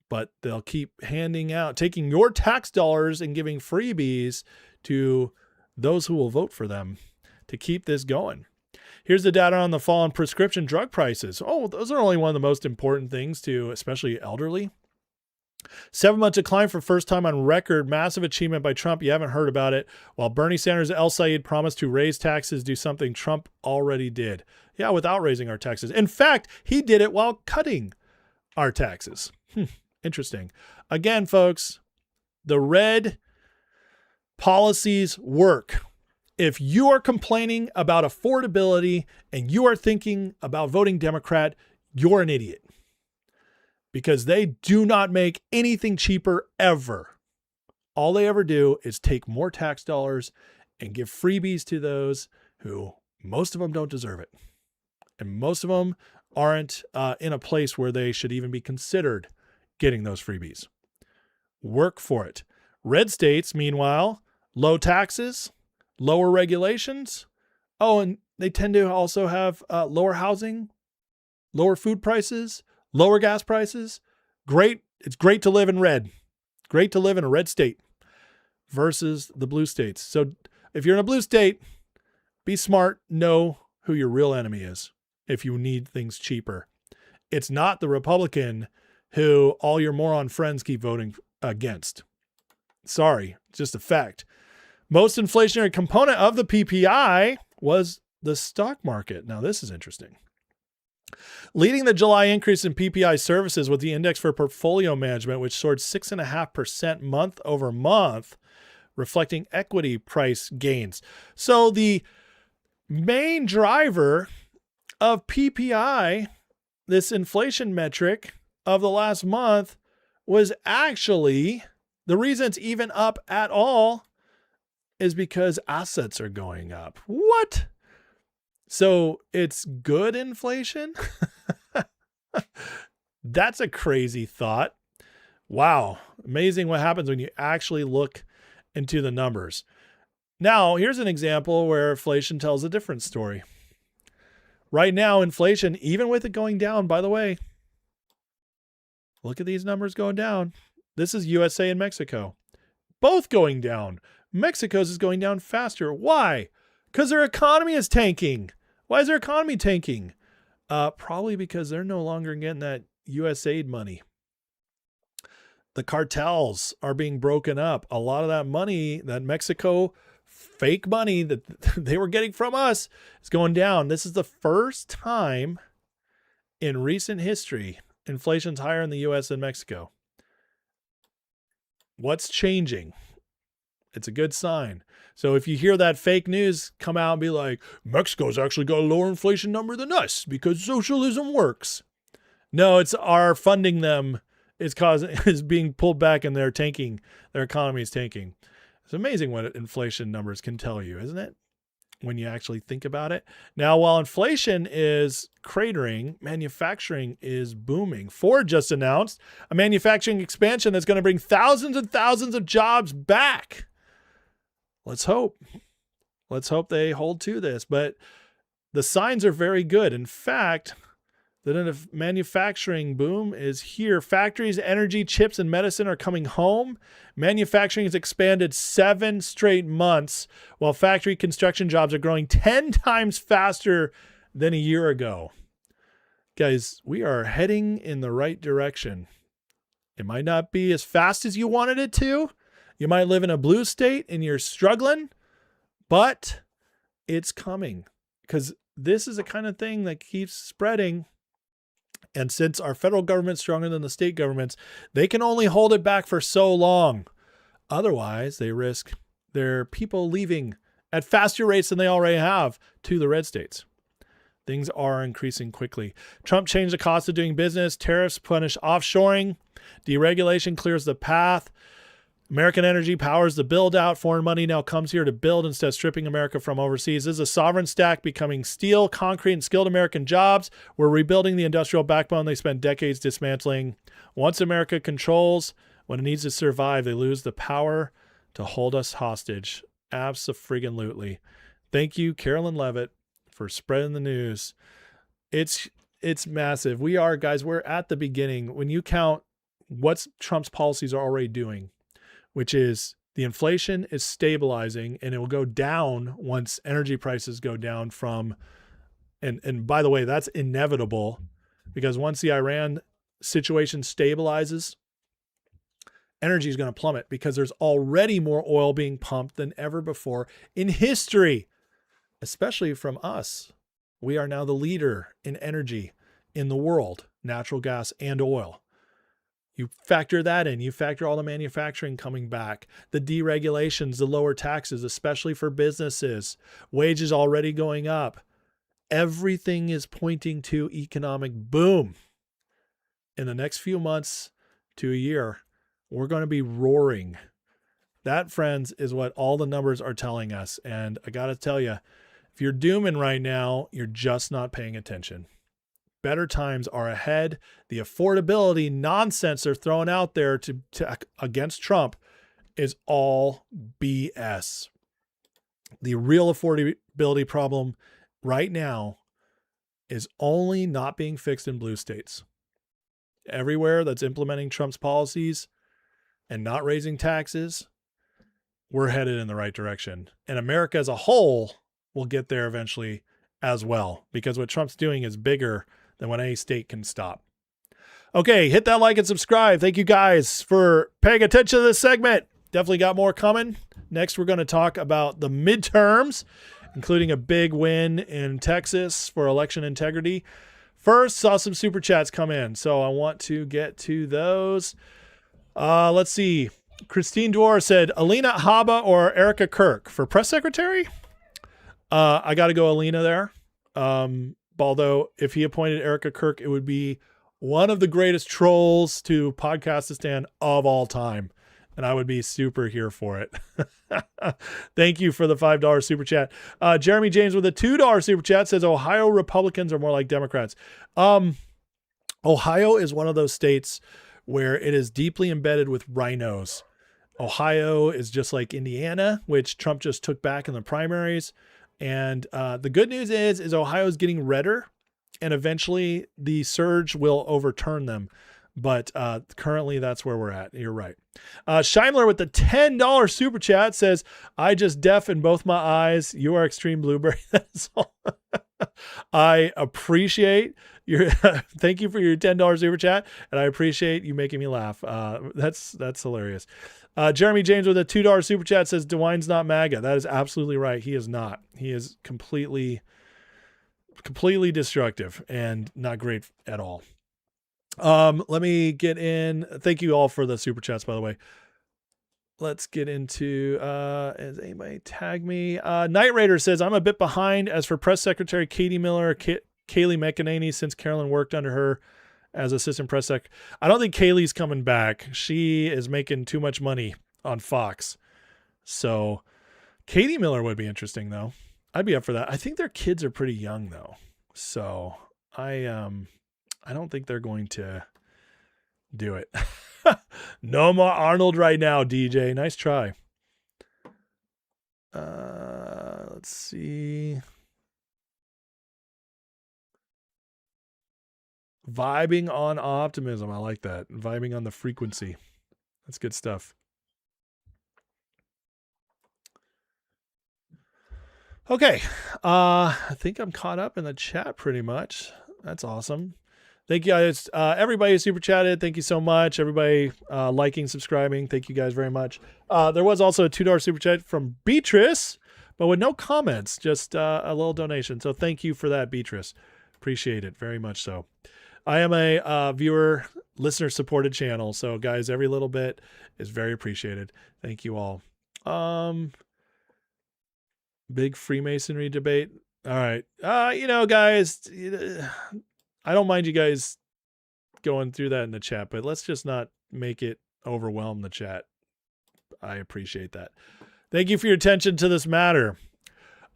B: But they'll keep taking your tax dollars and giving freebies to those who will vote for them to keep this going. Here's the data on the fall in prescription drug prices. Oh, those are only one of the most important things to especially elderly. 7-month decline for first time on record. Massive achievement by Trump. You haven't heard about it. While Bernie Sanders and El Sayed promised to raise taxes, do something Trump already did. Yeah, without raising our taxes. In fact, he did it while cutting our taxes. Interesting. Again, folks, the red policies work. If you are complaining about affordability and you are thinking about voting Democrat, you're an idiot. Because they do not make anything cheaper ever. All they ever do is take more tax dollars and give freebies to those who, most of them don't deserve it. And most of them aren't in a place where they should even be considered getting those freebies. Work for it. Red states, meanwhile, low taxes, lower regulations. Oh, and they tend to also have lower housing, lower food prices, lower gas prices. Great. It's great to live in red. Great to live in a red state versus the blue states. So if you're in a blue state, be smart. Know who your real enemy is if you need things cheaper. It's not the Republican who all your moron friends keep voting against. Sorry, just a fact. Most inflationary component of the PPI was the stock market. Now, this is interesting. Leading the July increase in PPI services was the index for portfolio management, which soared 6.5% month over month, reflecting equity price gains. So the main driver of PPI, this inflation metric of the last month, was actually the reason it's even up at all is because assets are going up. What? So it's good inflation? That's a crazy thought. Wow. Amazing what happens when you actually look into the numbers. Now, here's an example where inflation tells a different story. Right now, inflation, even with it going down, by the way, look at these numbers going down. This is USA and Mexico. Both going down. Mexico's is going down faster. Why? Because their economy is tanking. Why is their economy tanking? Probably because they're no longer getting that USAID money. The cartels are being broken up. A lot of that money, that Mexico fake money that they were getting from us, is going down. This is the first time in recent history inflation's higher in the US than Mexico. What's changing? It's a good sign. So if you hear that fake news come out and be like, Mexico's actually got a lower inflation number than us because socialism works. No, it's our funding them is being pulled back and they're tanking. Their economy is tanking. It's amazing what inflation numbers can tell you, isn't it? When you actually think about it. Now, while inflation is cratering, manufacturing is booming. Ford just announced a manufacturing expansion that's going to bring thousands and thousands of jobs back. Let's hope. Let's hope they hold to this. But the signs are very good. In fact, the manufacturing boom is here. Factories, energy, chips, and medicine are coming home. Manufacturing has expanded 7 straight months, while factory construction jobs are growing 10 times faster than a year ago. Guys, we are heading in the right direction. It might not be as fast as you wanted it to. You might live in a blue state and you're struggling, but it's coming because this is the kind of thing that keeps spreading. And since our federal government's stronger than the state governments, they can only hold it back for so long. Otherwise, they risk their people leaving at faster rates than they already have to the red states. Things are increasing quickly. Trump changed the cost of doing business. Tariffs punish offshoring. Deregulation clears the path. American energy powers the build out. Foreign money now comes here to build instead of stripping America from overseas. This is a sovereign stack becoming steel, concrete, and skilled American jobs. We're rebuilding the industrial backbone they spent decades dismantling. Once America controls what it needs to survive, they lose the power to hold us hostage. Abso-friggin-lutely. Thank you, Carolyn Levitt, for spreading the news. It's massive. We are, guys, we're at the beginning. When you count what Trump's policies are already doing, which is the inflation is stabilizing and it will go down once energy prices go down from, and by the way, that's inevitable because once the Iran situation stabilizes, energy is going to plummet because there's already more oil being pumped than ever before in history, especially from us. We are now the leader in energy in the world, natural gas and oil. You factor that in, you factor all the manufacturing coming back, the deregulations, the lower taxes, especially for businesses, wages already going up. Everything is pointing to economic boom. In the next few months to a year, we're going to be roaring. That, friends, is what all the numbers are telling us. And I got to tell you, if you're dooming right now, you're just not paying attention. Better times are ahead. The affordability nonsense they're throwing out there to against Trump is all BS. The real affordability problem right now is only not being fixed in blue states. Everywhere that's implementing Trump's policies and not raising taxes, we're headed in the right direction. And America as a whole will get there eventually as well, because what Trump's doing is bigger than what any state can stop. Okay, hit that like and subscribe. Thank you guys for paying attention to this segment. Definitely got more coming. Next, we're going to talk about the midterms, including a big win in Texas for election integrity. First, saw some super chats come in, so I want to get to those. Let's see. Christine Dwar said, Alina Habba or Erica Kirk for press secretary? I got to go Alina there. Although if he appointed Erica Kirk, it would be one of the greatest trolls to Podcastistan of all time. And I would be super here for it. Thank you for the $5 super chat. Jeremy James with a $2 super chat says Ohio Republicans are more like Democrats. Ohio is one of those states where it is deeply embedded with rhinos. Ohio is just like Indiana, which Trump just took back in the primaries. And the good news is Ohio is getting redder, and eventually the surge will overturn them. But currently that's where we're at. You're right. Scheimler with the $10 super chat says, I just deaf in both my eyes. You are extreme blueberry. That's all. I appreciate your, thank you for your $10 super chat. And I appreciate you making me laugh. That's hilarious. Jeremy James with a $2 super chat says DeWine's not MAGA. That is absolutely right. He is not. He is completely destructive and not great at all. Let me get in. Thank you all for the super chats, by the way. Let's get into, has anybody tag me? Night Raider says, I'm a bit behind as for press secretary Katie Miller, Kayleigh McEnany, since Carolyn worked under her as assistant press sec. I don't think Kayleigh's coming back. She is making too much money on Fox. So Katie Miller would be interesting though. I'd be up for that. I think their kids are pretty young though. So I don't think they're going to do it. No more Arnold right now, DJ. Nice try. Let's see. Vibing on optimism. I like that. Vibing on the frequency. That's good stuff. Okay. I think I'm caught up in the chat pretty much. That's awesome. Thank you guys. Everybody who super chatted. Thank you so much. Everybody liking, subscribing. Thank you guys very much. There was also a $2 super chat from Beatrice, but with no comments, just a little donation. So thank you for that, Beatrice. Appreciate it very much so. I am a viewer, listener supported channel. So guys, every little bit is very appreciated. Thank you all. Big Freemasonry debate. All right. Guys, I don't mind you guys going through that in the chat, but let's just not make it overwhelm the chat. I appreciate that. Thank you for your attention to this matter.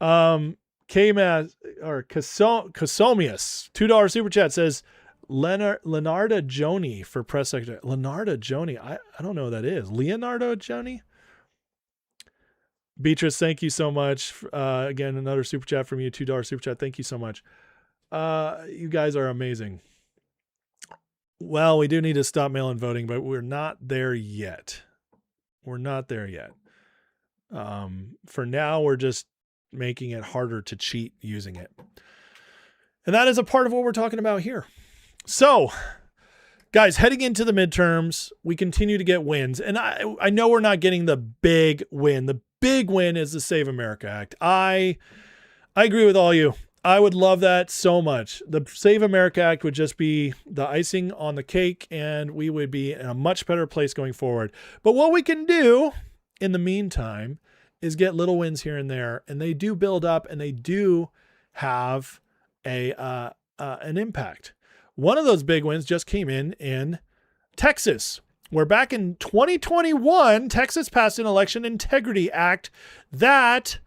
B: K-Mas or Casomius, $2 super chat says Leonardo Joni for press secretary. Leonardo Joni. I don't know who that is. Leonardo Joni? Beatrice, thank you so much. Again, another super chat from you, $2 super chat. Thank you so much. You guys are amazing. Well, we do need to stop mail-in voting, but we're not there yet. We're not there yet. For now, we're just making it harder to cheat using it. And that is a part of what we're talking about here. So, guys, heading into the midterms, we continue to get wins. And I know we're not getting the big win. The big win is the Save America Act. I agree with all you. I would love that so much. The Save America Act would just be the icing on the cake, and we would be in a much better place going forward. But what we can do in the meantime is get little wins here and there, and they do build up, and they do have an impact. One of those big wins just came in Texas, where back in 2021, Texas passed an Election Integrity Act that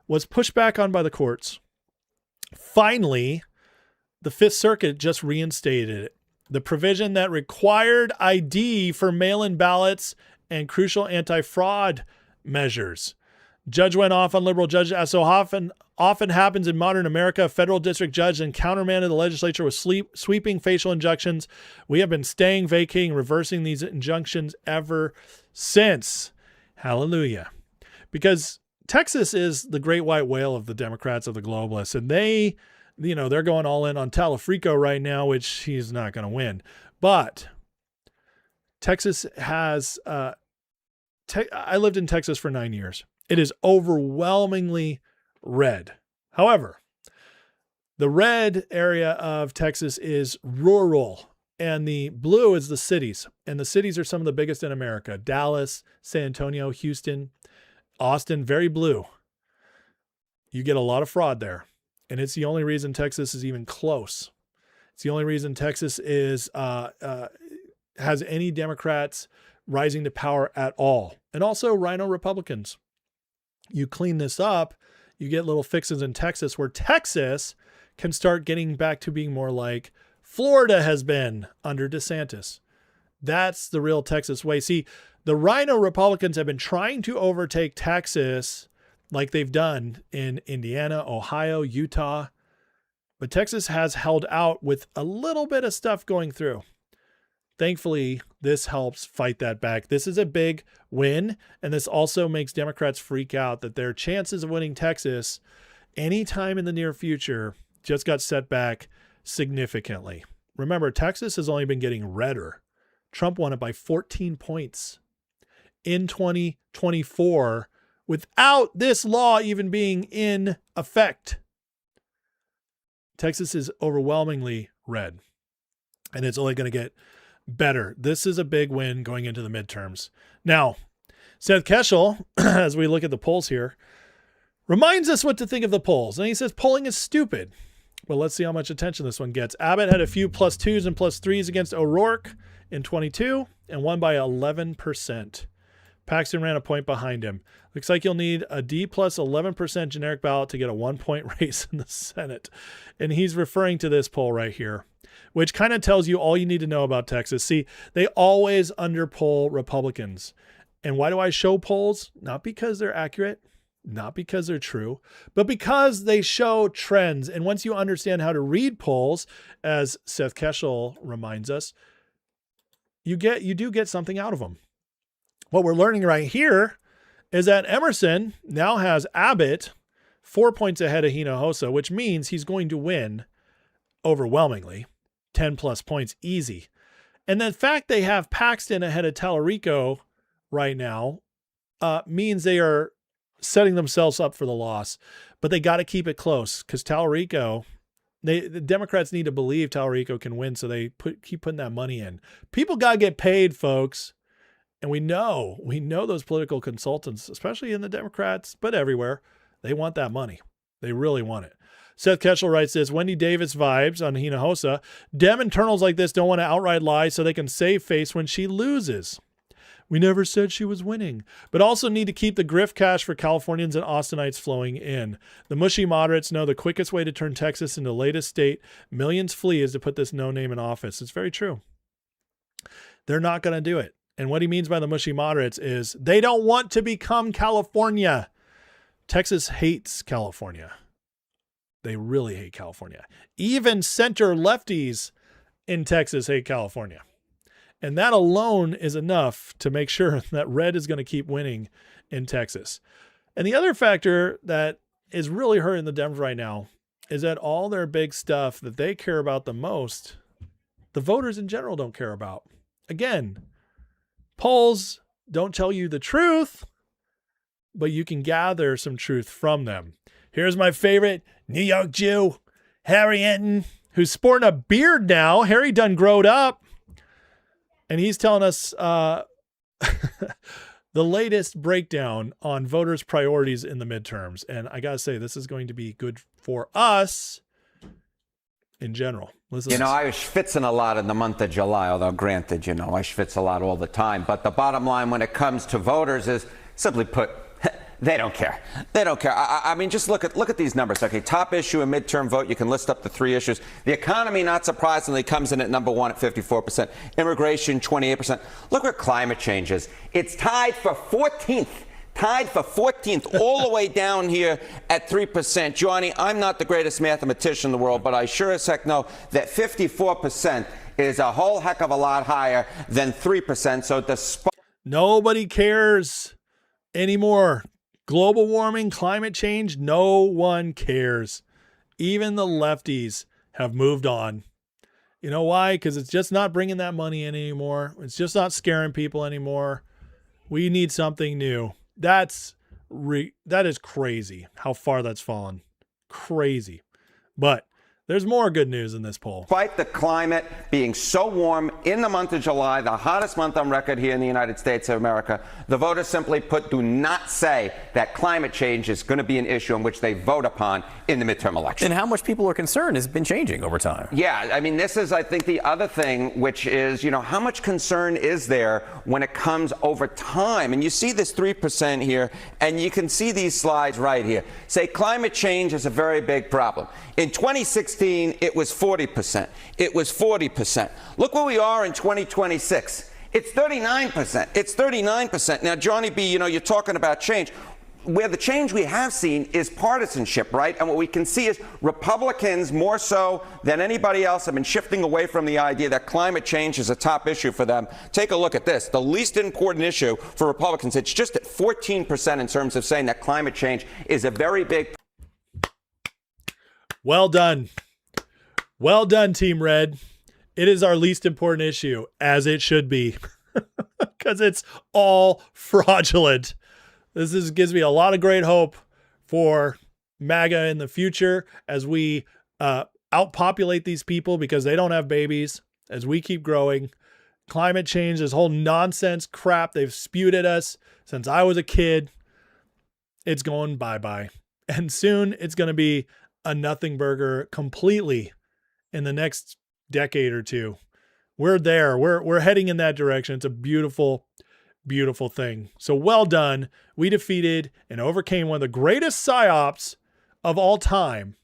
B: was pushed back on by the courts. Finally, the Fifth Circuit just reinstated it. The provision that required ID for mail-in ballots and crucial anti-fraud measures. Judge went off on liberal judge, as so often happens in modern America. A federal district judge and countermanded the legislature with sweeping facial injunctions. We have been staying, vacating, reversing these injunctions ever since. Hallelujah. Because Texas is the great white whale of the Democrats, of the globalists, and they're going all in on Talafrico right now, which he's not going to win. But Texas has, I lived in Texas for 9 years. It is overwhelmingly red. However, the red area of Texas is rural, and the blue is the cities. And the cities are some of the biggest in America. Dallas, San Antonio, Houston, Austin, very blue. You get a lot of fraud there. And it's the only reason Texas is even close. It's the only reason Texas is has any Democrats rising to power at all. And also rhino Republicans. You clean this up, you get little fixes in Texas where Texas can start getting back to being more like Florida has been under DeSantis. That's the real Texas way. See, the rhino Republicans have been trying to overtake Texas like they've done in Indiana, Ohio, Utah. But Texas has held out with a little bit of stuff going through. Thankfully, this helps fight that back. This is a big win, and this also makes Democrats freak out that their chances of winning Texas anytime in the near future just got set back significantly. Remember, Texas has only been getting redder. Trump won it by 14 points in 2024 without this law even being in effect. Texas is overwhelmingly red, and it's only going to get better. This is a big win going into the midterms. Now, Seth Keshel, as we look at the polls here, reminds us what to think of the polls. And he says polling is stupid. Well, let's see how much attention this one gets. Abbott had a few +2s and +3s against O'Rourke in 22 and won by 11%. Paxton ran a point behind him. Looks like you'll need a D plus 11% generic ballot to get a 1-point race in the Senate. And he's referring to this poll right here, which kind of tells you all you need to know about Texas. See, they always underpoll Republicans. And why do I show polls? Not because they're accurate, not because they're true, but because they show trends. And once you understand how to read polls, as Seth Keshel reminds us, you do get something out of them. What we're learning right here is that Emerson now has Abbott 4 points ahead of Hinojosa, which means he's going to win overwhelmingly, 10 plus points easy. And the fact they have Paxton ahead of Talarico right now means they are setting themselves up for the loss, but they got to keep it close because Talarico, the Democrats need to believe Talarico can win, so they keep putting that money in. People got to get paid, folks. And we know those political consultants, especially in the Democrats, but everywhere, they want that money. They really want it. Seth Keshel writes this, Wendy Davis vibes on Hinojosa. Dem internals like this don't want to outright lie so they can save face when she loses. We never said she was winning, but also need to keep the grift cash for Californians and Austinites flowing in. The mushy moderates know the quickest way to turn Texas into the latest state millions flee is to put this no-name in office. It's very true. They're not going to do it. And what he means by the mushy moderates is they don't want to become California. Texas hates California. They really hate California. Even center lefties in Texas hate California. And that alone is enough to make sure that red is going to keep winning in Texas. And the other factor that is really hurting the Dems right now is that all their big stuff that they care about the most, the voters in general don't care about. Again, polls don't tell you the truth, but you can gather some truth from them. Here's my favorite New York Jew, Harry Enton, who's sporting a beard now. Harry done growed up. And he's telling us the latest breakdown on voters' priorities in the midterms. And I got to say, this is going to be good for us in general. Listen,
T: you know, I was schwitzing a lot in the month of July, although granted, you know, I schwitz a lot all the time. But the bottom line when it comes to voters is, simply put, they don't care. They don't care. I mean, just look at these numbers. Okay, top issue in midterm vote. You can list up the 3 issues. The economy, not surprisingly, comes in at number 1 at 54%. Immigration, 28%. Look where climate change is. It's tied for 14th. Tied for 14th, all the way down here at 3%. Johnny, I'm not the greatest mathematician in the world, but I sure as heck know that 54% is a whole heck of a lot higher than 3%. So despite
B: nobody cares anymore. Global warming, climate change, no one cares. Even the lefties have moved on. You know why? Because it's just not bringing that money in anymore. It's just not scaring people anymore. We need something new. That is crazy how far that's fallen. Crazy. But there's more good news in this poll.
T: Despite the climate being so warm in the month of July, the hottest month on record here in the United States of America, the voters simply put do not say that climate change is going to be an issue on which they vote upon in the midterm election.
U: And how much people are concerned has been changing over time.
T: Yeah, I mean, this is, I think, the other thing, which is, you know, how much concern is there when it comes over time? And you see this 3% here, and you can see these slides right here. Say climate change is a very big problem. In 2016, it was 40%. It was 40%. Look where we are in 2026. It's 39%. It's 39%. Now, Johnny B., you know, you're talking about change. Where the change we have seen is partisanship, right? And what we can see is Republicans, more so than anybody else, have been shifting away from the idea that climate change is a top issue for them. Take a look at this. The least important issue for Republicans, it's just at 14% in terms of saying that climate change is a very big.
B: Well done. Well done, Team Red. It is our least important issue, as it should be, because it's all fraudulent. This gives me a lot of great hope for MAGA in the future as we outpopulate these people because they don't have babies, as we keep growing. Climate change, this whole nonsense crap they've spewed at us since I was a kid, it's going bye-bye. And soon it's going to be a nothing burger completely in the next decade or two. We're there. We're heading in that direction. It's a beautiful, beautiful thing. So well done. We defeated and overcame one of the greatest psyops of all time.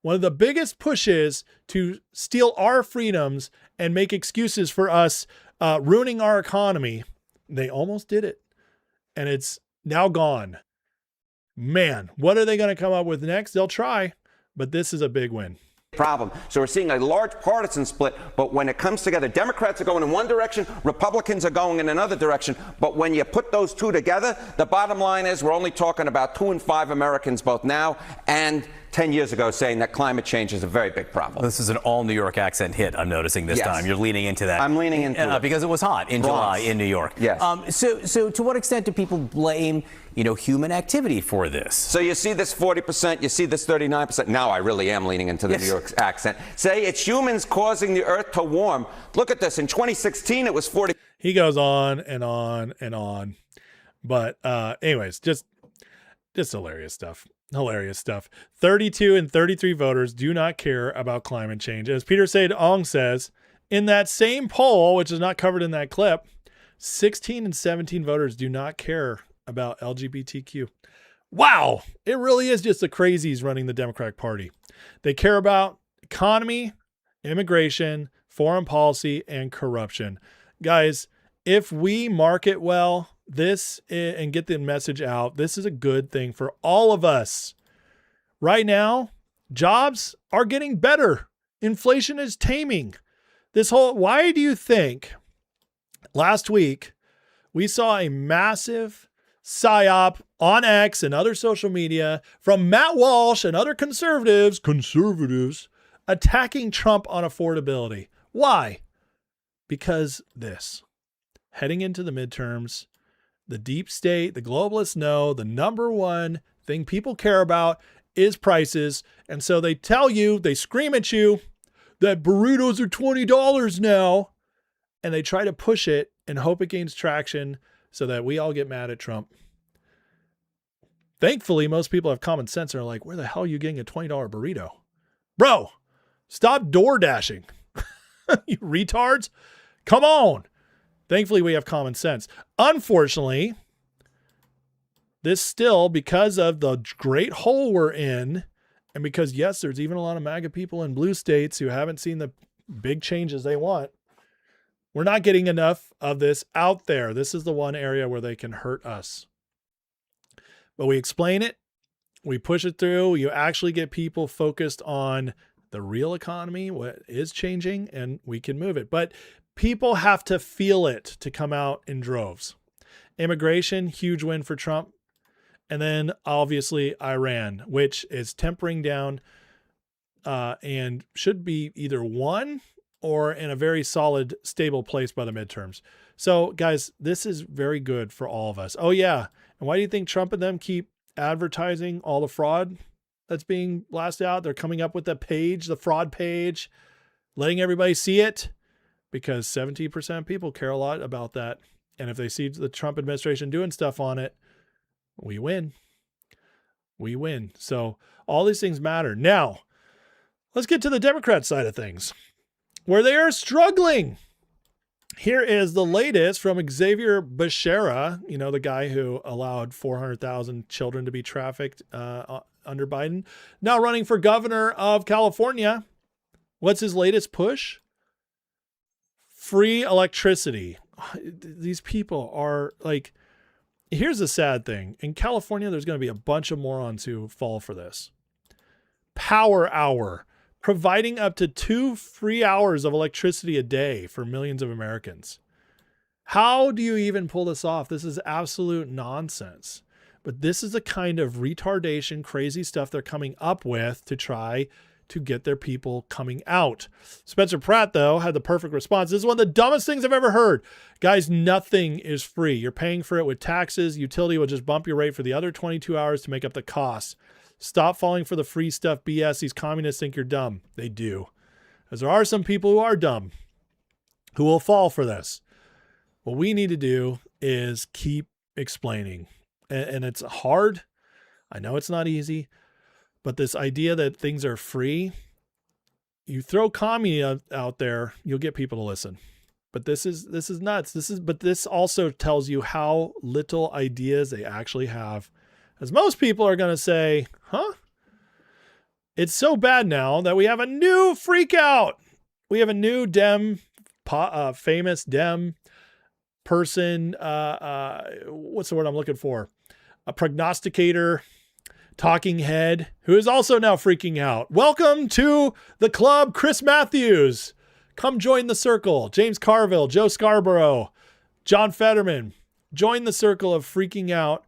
B: One of the biggest pushes to steal our freedoms and make excuses for us ruining our economy. They almost did it. And it's now gone. Man, what are they going to come up with next? They'll try, but this is a big win.
T: Problem. So we're seeing a large partisan split, but when it comes together, Democrats are going in one direction, Republicans are going in another direction. But when you put those two together, the bottom line is we're only talking about 2 in 5 Americans, both now and 10 years ago, saying that climate change is a very big problem.
U: This is an all New York accent hit, I'm noticing this time. You're leaning into that.
T: I'm leaning into it.
U: Because it was hot in July in New York.
T: Yes.
U: So to what extent do people blame, you know, human activity for this?
T: So you see this 40%, you see this 39%. Now I really am leaning into the New York accent. Say it's humans causing the earth to warm. Look at this. In 2016, it was 40.
B: He goes on and on and on. But anyways, just hilarious stuff. Hilarious stuff. 32 and 33 voters do not care about climate change. As Peter Said Ong says, in that same poll, which is not covered in that clip, 16 and 17 voters do not care about LGBTQ. Wow. It really is just the crazies running the Democratic Party. They care about economy, immigration, foreign policy, and corruption. Guys, if we market well, this and get the message out, this is a good thing for all of us. Right now, Jobs are getting better. Inflation is taming. Why do you think last week we saw a massive psyop on X and other social media from Matt Walsh and other conservatives attacking Trump on affordability? Why? Because heading into the midterms, the deep state, the globalists know the number one thing people care about is prices. And so they scream at you that burritos are $20 now. And they try to push it and hope it gains traction so that we all get mad at Trump. Thankfully, most people have common sense and are like, where the hell are you getting a $20 burrito? Bro, stop door dashing. You retards. Come on. Thankfully, we have common sense. Unfortunately, this still, because of the great hole we're in, and because, yes, there's even a lot of MAGA people in blue states who haven't seen the big changes they want, we're not getting enough of this out there. This is the one area where they can hurt us. But we explain it. We push it through. You actually get people focused on the real economy, what is changing, and we can move it. But people have to feel it to come out in droves. Immigration, huge win for Trump. And then obviously Iran, which is tempering down and should be either won or in a very solid, stable place by the midterms. So guys, this is very good for all of us. Oh yeah. And why do you think Trump and them keep advertising all the fraud that's being blasted out? They're coming up with the fraud page, letting everybody see it, because 70% of people care a lot about that. And if they see the Trump administration doing stuff on it, we win. We win. So all these things matter. Now, let's get to the Democrat side of things, where they are struggling. Here is the latest from Xavier Becerra, the guy who allowed 400,000 children to be trafficked under Biden, now running for governor of California. What's his latest push? Free electricity. These people are like, here's the sad thing. In California, there's going to be a bunch of morons who fall for this. Power Hour, providing up to 2 free hours of electricity a day for millions of Americans. How do you even pull this off? This is absolute nonsense. But this is the kind of retardation, crazy stuff they're coming up with to try to get their people coming out. Spencer Pratt, though, had the perfect response. This is one of the dumbest things I've ever heard. Guys, nothing is free. You're paying for it with taxes. Utility will just bump your rate for the other 22 hours to make up the cost. Stop falling for the free stuff BS. These communists think you're dumb. They do. Because there are some people who are dumb who will fall for this. What we need to do is keep explaining. And it's hard. I know it's not easy. But this idea that things are free, you throw commie out there, you'll get people to listen. But this is nuts. But this also tells you how little ideas they actually have. As most people are going to say, huh? It's so bad now that we have a new freak out. We have a new famous Dem person. What's the word I'm looking for? A prognosticator, talking head, who is also now freaking out. Welcome to the club, Chris Matthews. Come join the circle. James Carville, Joe Scarborough, John Fetterman. Join the circle of freaking out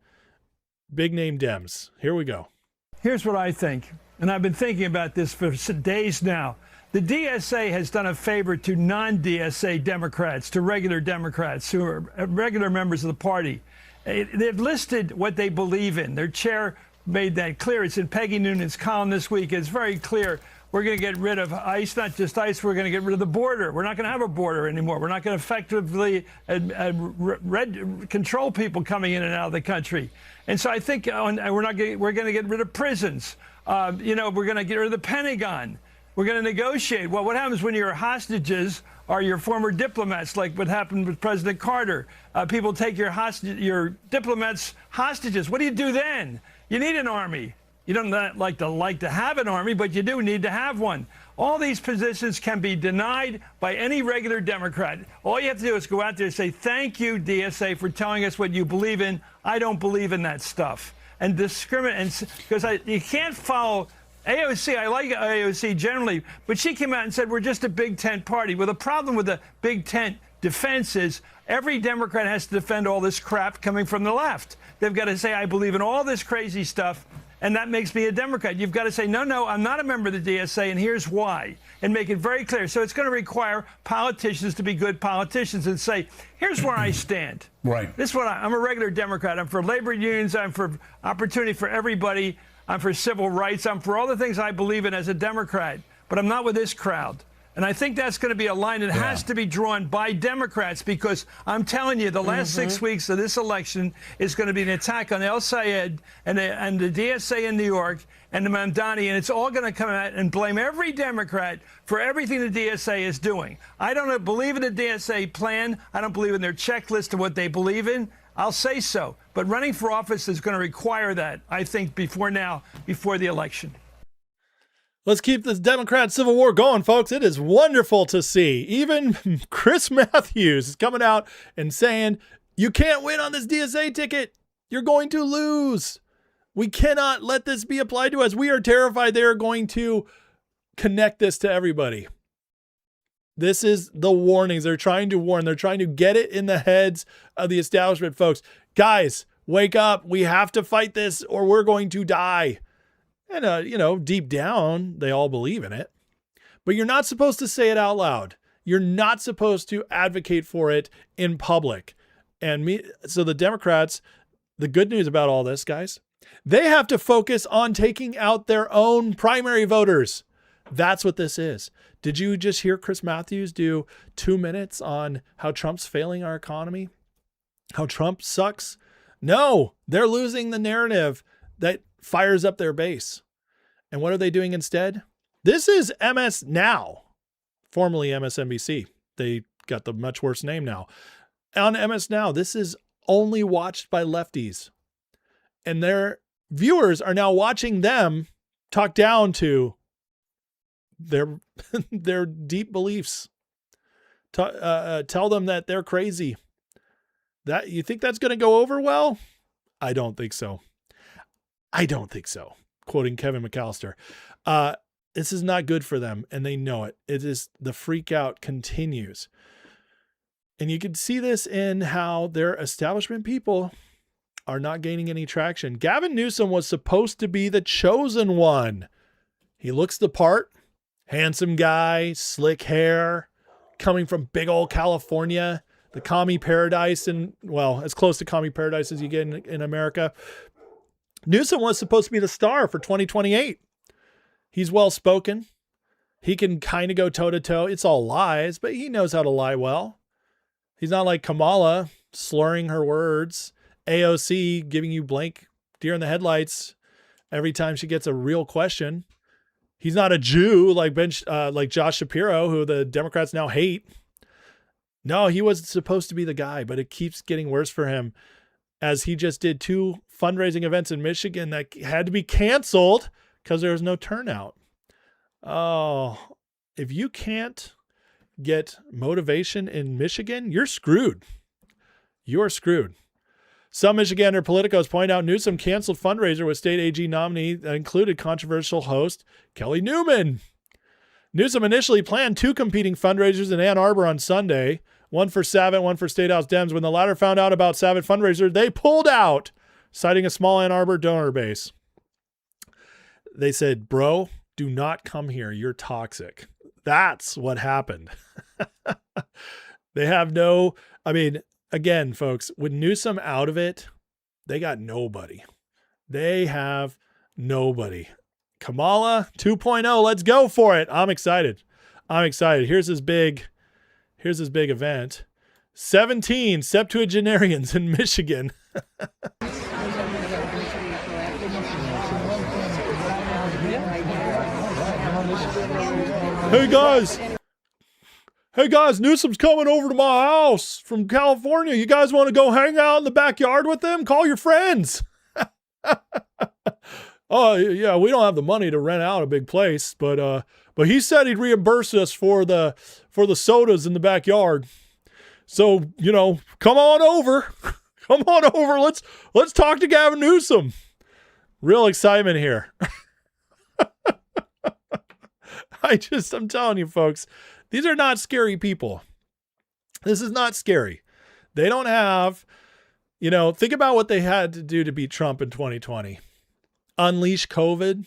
B: big name Dems. Here we go.
A: Here's what I think, and I've been thinking about this for days now. The DSA has done a favor to non-DSA Democrats, to regular Democrats who are regular members of the party. They've listed what they believe in. Their chair made that clear. It's in Peggy Noonan's column this week. It's very clear. We're going to get rid of ICE, not just ICE. We're going to get rid of the border. We're not going to have a border anymore. We're not going to effectively control people coming in and out of the country. And so I think we're going to get rid of prisons. We're going to get rid of the Pentagon. We're going to negotiate. Well, what happens when your hostages are your former diplomats, like what happened with President Carter? People take your diplomats hostages. What do you do then? You need an army. You don't like to have an army, but you do need to have one. All these positions can be denied by any regular Democrat. All you have to do is go out there and say, thank you, DSA, for telling us what you believe in. I don't believe in that stuff. And discriminate, because you can't follow AOC, I like AOC generally, but she came out and said we're just a big tent party. Well, the problem with the big tent defense is every Democrat has to defend all this crap coming from the left. They've got to say, I believe in all this crazy stuff, and that makes me a Democrat. You've got to say, no, I'm not a member of the DSA, and here's why, and make it very clear. So it's going to require politicians to be good politicians and say, here's where I stand.
C: Right.
A: This is what I'm a regular Democrat. I'm for labor unions. I'm for opportunity for everybody. I'm for civil rights. I'm for all the things I believe in as a Democrat, but I'm not with this crowd. And I think that's going to be a line that has to be drawn by Democrats, because I'm telling you, the last 6 weeks of this election is going to be an attack on El Sayed and the DSA in New York and the Mamdani, and it's all going to come out and blame every Democrat for everything the DSA is doing. I don't believe in the DSA plan. I don't believe in their checklist of what they believe in. I'll say so. But running for office is going to require that, I think, before the election.
B: Let's keep this Democrat Civil War going, folks. It is wonderful to see. Even Chris Matthews is coming out and saying, you can't win on this DSA ticket. You're going to lose. We cannot let this be applied to us. We are terrified they are going to connect this to everybody. This is the warnings. They're trying to warn. They're trying to get it in the heads of the establishment, folks. Guys, wake up. We have to fight this or we're going to die. And, deep down, they all believe in it. But you're not supposed to say it out loud. You're not supposed to advocate for it in public. So the Democrats, the good news about all this, guys, they have to focus on taking out their own primary voters. That's what this is. Did you just hear Chris Matthews do 2 minutes on how Trump's failing our economy? How Trump sucks? No, they're losing the narrative that fires up their base. And what are they doing instead? This is MS Now, formerly MSNBC. They got the much worse name now. On MS Now, this is only watched by lefties. And their viewers are now watching them talk down to their deep beliefs. Tell them that they're crazy. That you think that's going to go over well? I don't think so. Quoting Kevin McAllister. This is not good for them, and they know it. It is the freak out continues. And you can see this in how their establishment people are not gaining any traction. Gavin Newsom was supposed to be the chosen one. He looks the part. Handsome guy, slick hair, coming from big old California, the commie paradise, and as close to commie paradise as you get in America. Newsom was supposed to be the star for 2028. He's well-spoken. He can kind of go toe-to-toe. It's all lies, but he knows how to lie well. He's not like Kamala slurring her words. AOC giving you blank deer in the headlights every time she gets a real question. He's not a Jew like Josh Shapiro, who the Democrats now hate. No, he was supposed to be the guy, but it keeps getting worse for him as he just did 2 fundraising events in Michigan that had to be canceled because there was no turnout. Oh, if you can't get motivation in Michigan, you're screwed. You're screwed. Some Michigander politicos point out Newsom canceled fundraiser with state AG nominee that included controversial host Kelly Newman. Newsom initially planned 2 competing fundraisers in Ann Arbor on Sunday, one for Savit, one for State House Dems. When the latter found out about Savit fundraiser, they pulled out, citing a small Ann Arbor donor base. They said, bro, do not come here. You're toxic. That's what happened. They have again, folks, with Newsom out of it, they got nobody. They have nobody. Kamala 2.0, let's go for it. I'm excited. Here's his big event. 17 septuagenarians in Michigan. Hey guys, Newsom's coming over to my house from California. You guys want to go hang out in the backyard with him? Call your friends. Oh yeah, we don't have the money to rent out a big place, but he said he'd reimburse us for the sodas in the backyard. So, come on over. Come on over. Let's talk to Gavin Newsom. Real excitement here. I'm telling you, folks, these are not scary people. This is not scary. They don't have, think about what they had to do to beat Trump in 2020. Unleash COVID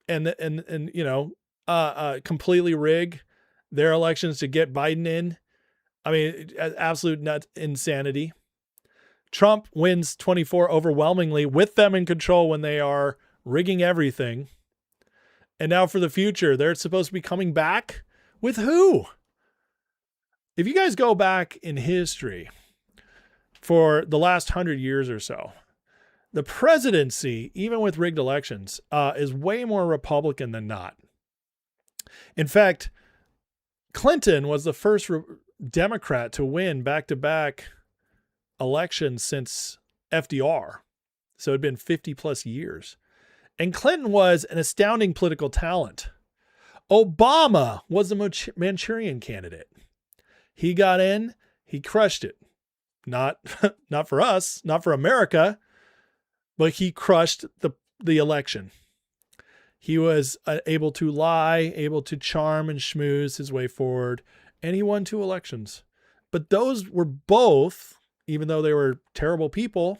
B: and completely rig their elections to get Biden in. I mean, absolute nut insanity. Trump wins 24 overwhelmingly with them in control when they are rigging everything. And now for the future, they're supposed to be coming back with who? If you guys go back in history for the last 100 years or so, the presidency, even with rigged elections, is way more Republican than not. In fact, Clinton was the first Democrat to win back-to-back elections since FDR. So it'd been 50 plus years. And Clinton was an astounding political talent. Obama was the Manchurian candidate. He got in, he crushed it. Not for us, not for America, but he crushed the election. He was able to lie, able to charm and schmooze his way forward, and he won 2 elections. But those were both, even though they were terrible people,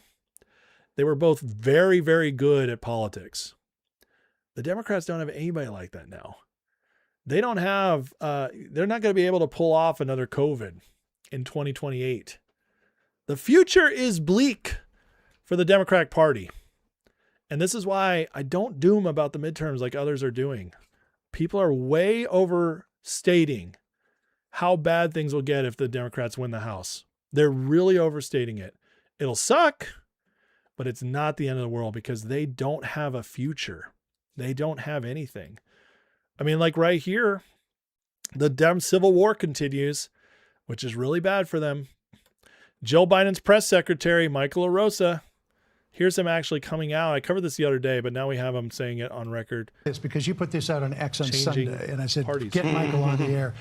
B: they were both very, very good at politics. The Democrats don't have anybody like that now. They don't have, they're not going to be able to pull off another COVID in 2028. The future is bleak for the Democratic Party. And this is why I don't doom about the midterms like others are doing. People are way overstating how bad things will get if the Democrats win the House. They're really overstating it. It'll suck, but it's not the end of the world because they don't have a future. They don't have anything. I mean, like right here, the Dem civil war continues, which is really bad for them. Joe Biden's press secretary, Michael LaRosa, here's him actually coming out. I covered this the other day, but now we have him saying it on record.
C: It's because you put this out on X on
B: Changing
C: Sunday, and I said,
B: parties.
C: get Michael on the air.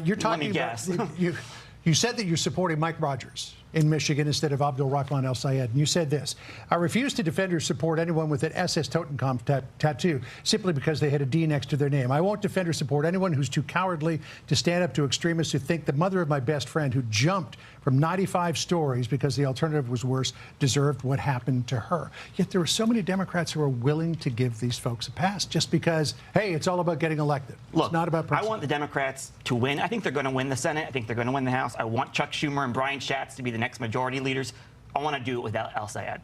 C: You're talking
V: Let me
C: about, you said that you're supporting Mike Rogers in Michigan instead of Abdul Rahman El Sayed. And you said this: I refuse to defend or support anyone with an SS Totenkopf tattoo simply because they had a D next to their name. I won't defend or support anyone who's too cowardly to stand up to extremists who think the mother of my best friend, who jumped from 95 stories because the alternative was worse, deserved what happened to her. Yet there are so many Democrats who are willing to give these folks a pass just because, hey, it's all about getting elected.
V: Look,
C: it's not about principle.
V: I want the Democrats to win. I think they're going to win the Senate. I think they're going to win the House. I want Chuck Schumer and Brian Schatz to be the next majority leaders. I want to do it without El Sayed.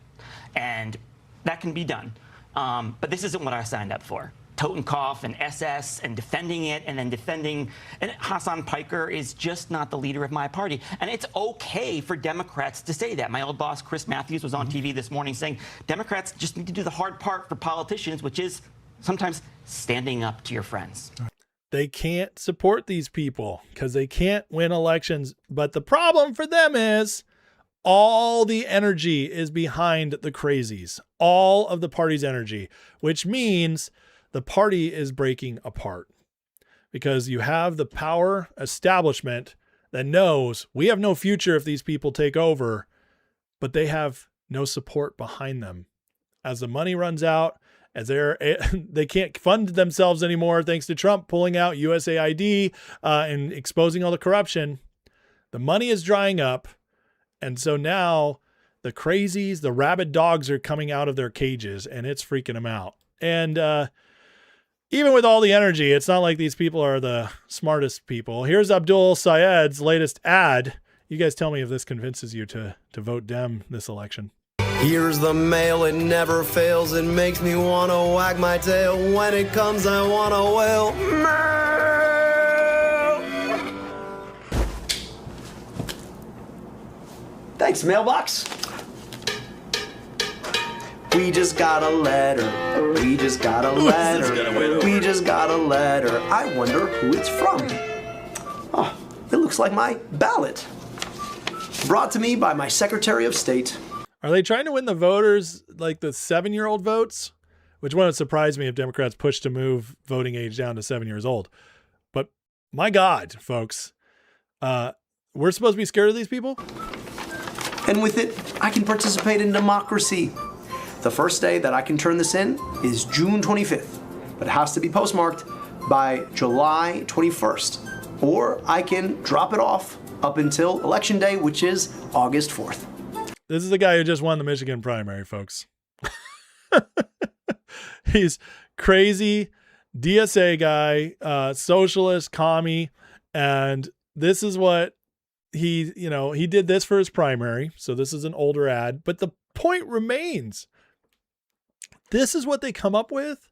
V: And that can be done. But this isn't what I signed up for. Totenkopf and SS and defending it and then defending. And Hassan Piker is just not the leader of my party. And it's okay for Democrats to say that. My old boss, Chris Matthews, was on TV this morning saying Democrats just need to do the hard part for politicians, which is sometimes standing up to your friends.
B: They can't support these people because they can't win elections. But the problem for them is all the energy is behind the crazies, all of the party's energy, which means the party is breaking apart because you have the power establishment that knows we have no future if these people take over, but they have no support behind them. As the money runs out, as they can't fund themselves anymore, thanks to Trump pulling out USAID and exposing all the corruption, the money is drying up. And so now the crazies, the rabid dogs are coming out of their cages and it's freaking them out. And even with all the energy, it's not like these people are the smartest people. Here's Abdul Sayed's latest ad. You guys tell me if this convinces you to vote Dem this election.
W: Here's the mail, it never fails. It makes me want to wag my tail. When it comes, I want to wail. Thanks, mailbox. We just got a letter. We just got a letter. We just got a letter. I wonder who it's from. Oh, it looks like my ballot. Brought to me by my Secretary of State.
B: Are they trying to win the voters like the 7-year-old votes? Which wouldn't surprise me if Democrats push to move voting age down to 7 years old. But my God, folks, we're supposed to be scared of these people?
W: And with it, I can participate in democracy. The first day that I can turn this in is June 25th, but it has to be postmarked by July 21st, or I can drop it off up until Election Day, which is August 4th.
B: This is the guy who just won the Michigan primary, folks. He's crazy DSA guy, socialist, commie, and this is what he did this for his primary. So this is an older ad, but the point remains. This is what they come up with.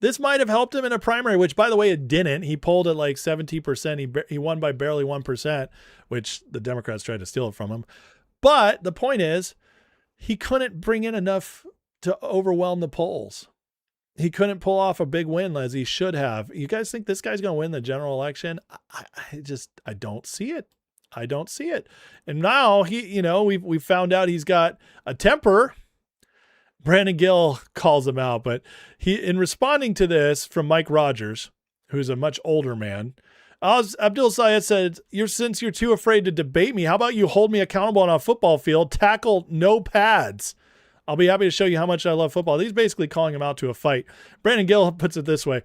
B: This might have helped him in a primary, which, by the way, it didn't. He polled at like 70%. He won by barely 1%, which the Democrats tried to steal it from him. But the point is, he couldn't bring in enough to overwhelm the polls. He couldn't pull off a big win as he should have. You guys think this guy's going to win the general election? I don't see it. I don't see it. And now we found out he's got a temper. Brandon Gill calls him out, but in responding to this from Mike Rogers, who's a much older man, Abdul Sayed said, since you're too afraid to debate me, how about you hold me accountable on a football field, tackle no pads? I'll be happy to show you how much I love football. He's basically calling him out to a fight. Brandon Gill puts it this way.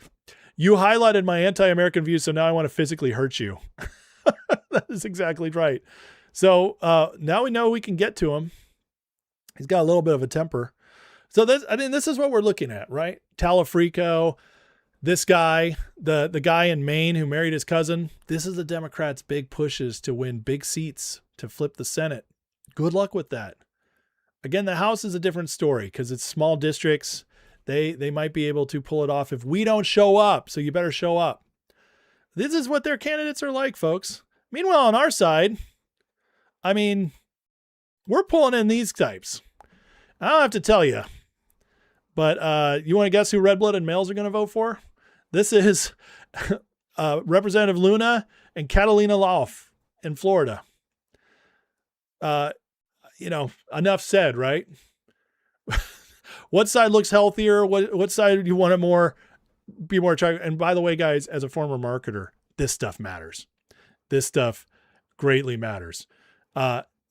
B: You highlighted my anti-American views, so now I want to physically hurt you. That is exactly right. So now we know we can get to him. He's got a little bit of a temper. So this is what we're looking at, right? Talafrico, this guy, the guy in Maine who married his cousin. This is the Democrats' big pushes to win big seats, to flip the Senate. Good luck with that. Again, the House is a different story because it's small districts. They might be able to pull it off if we don't show up. So you better show up. This is what their candidates are like, folks. Meanwhile, on our side, we're pulling in these types. I don't have to tell you, but you want to guess who red-blooded males are going to vote for? This is Representative Luna and Catalina Lauf in Florida. Enough said, right? What side looks healthier? What side do you want to be more attractive? And by the way, guys, as a former marketer, this stuff matters. This stuff greatly matters.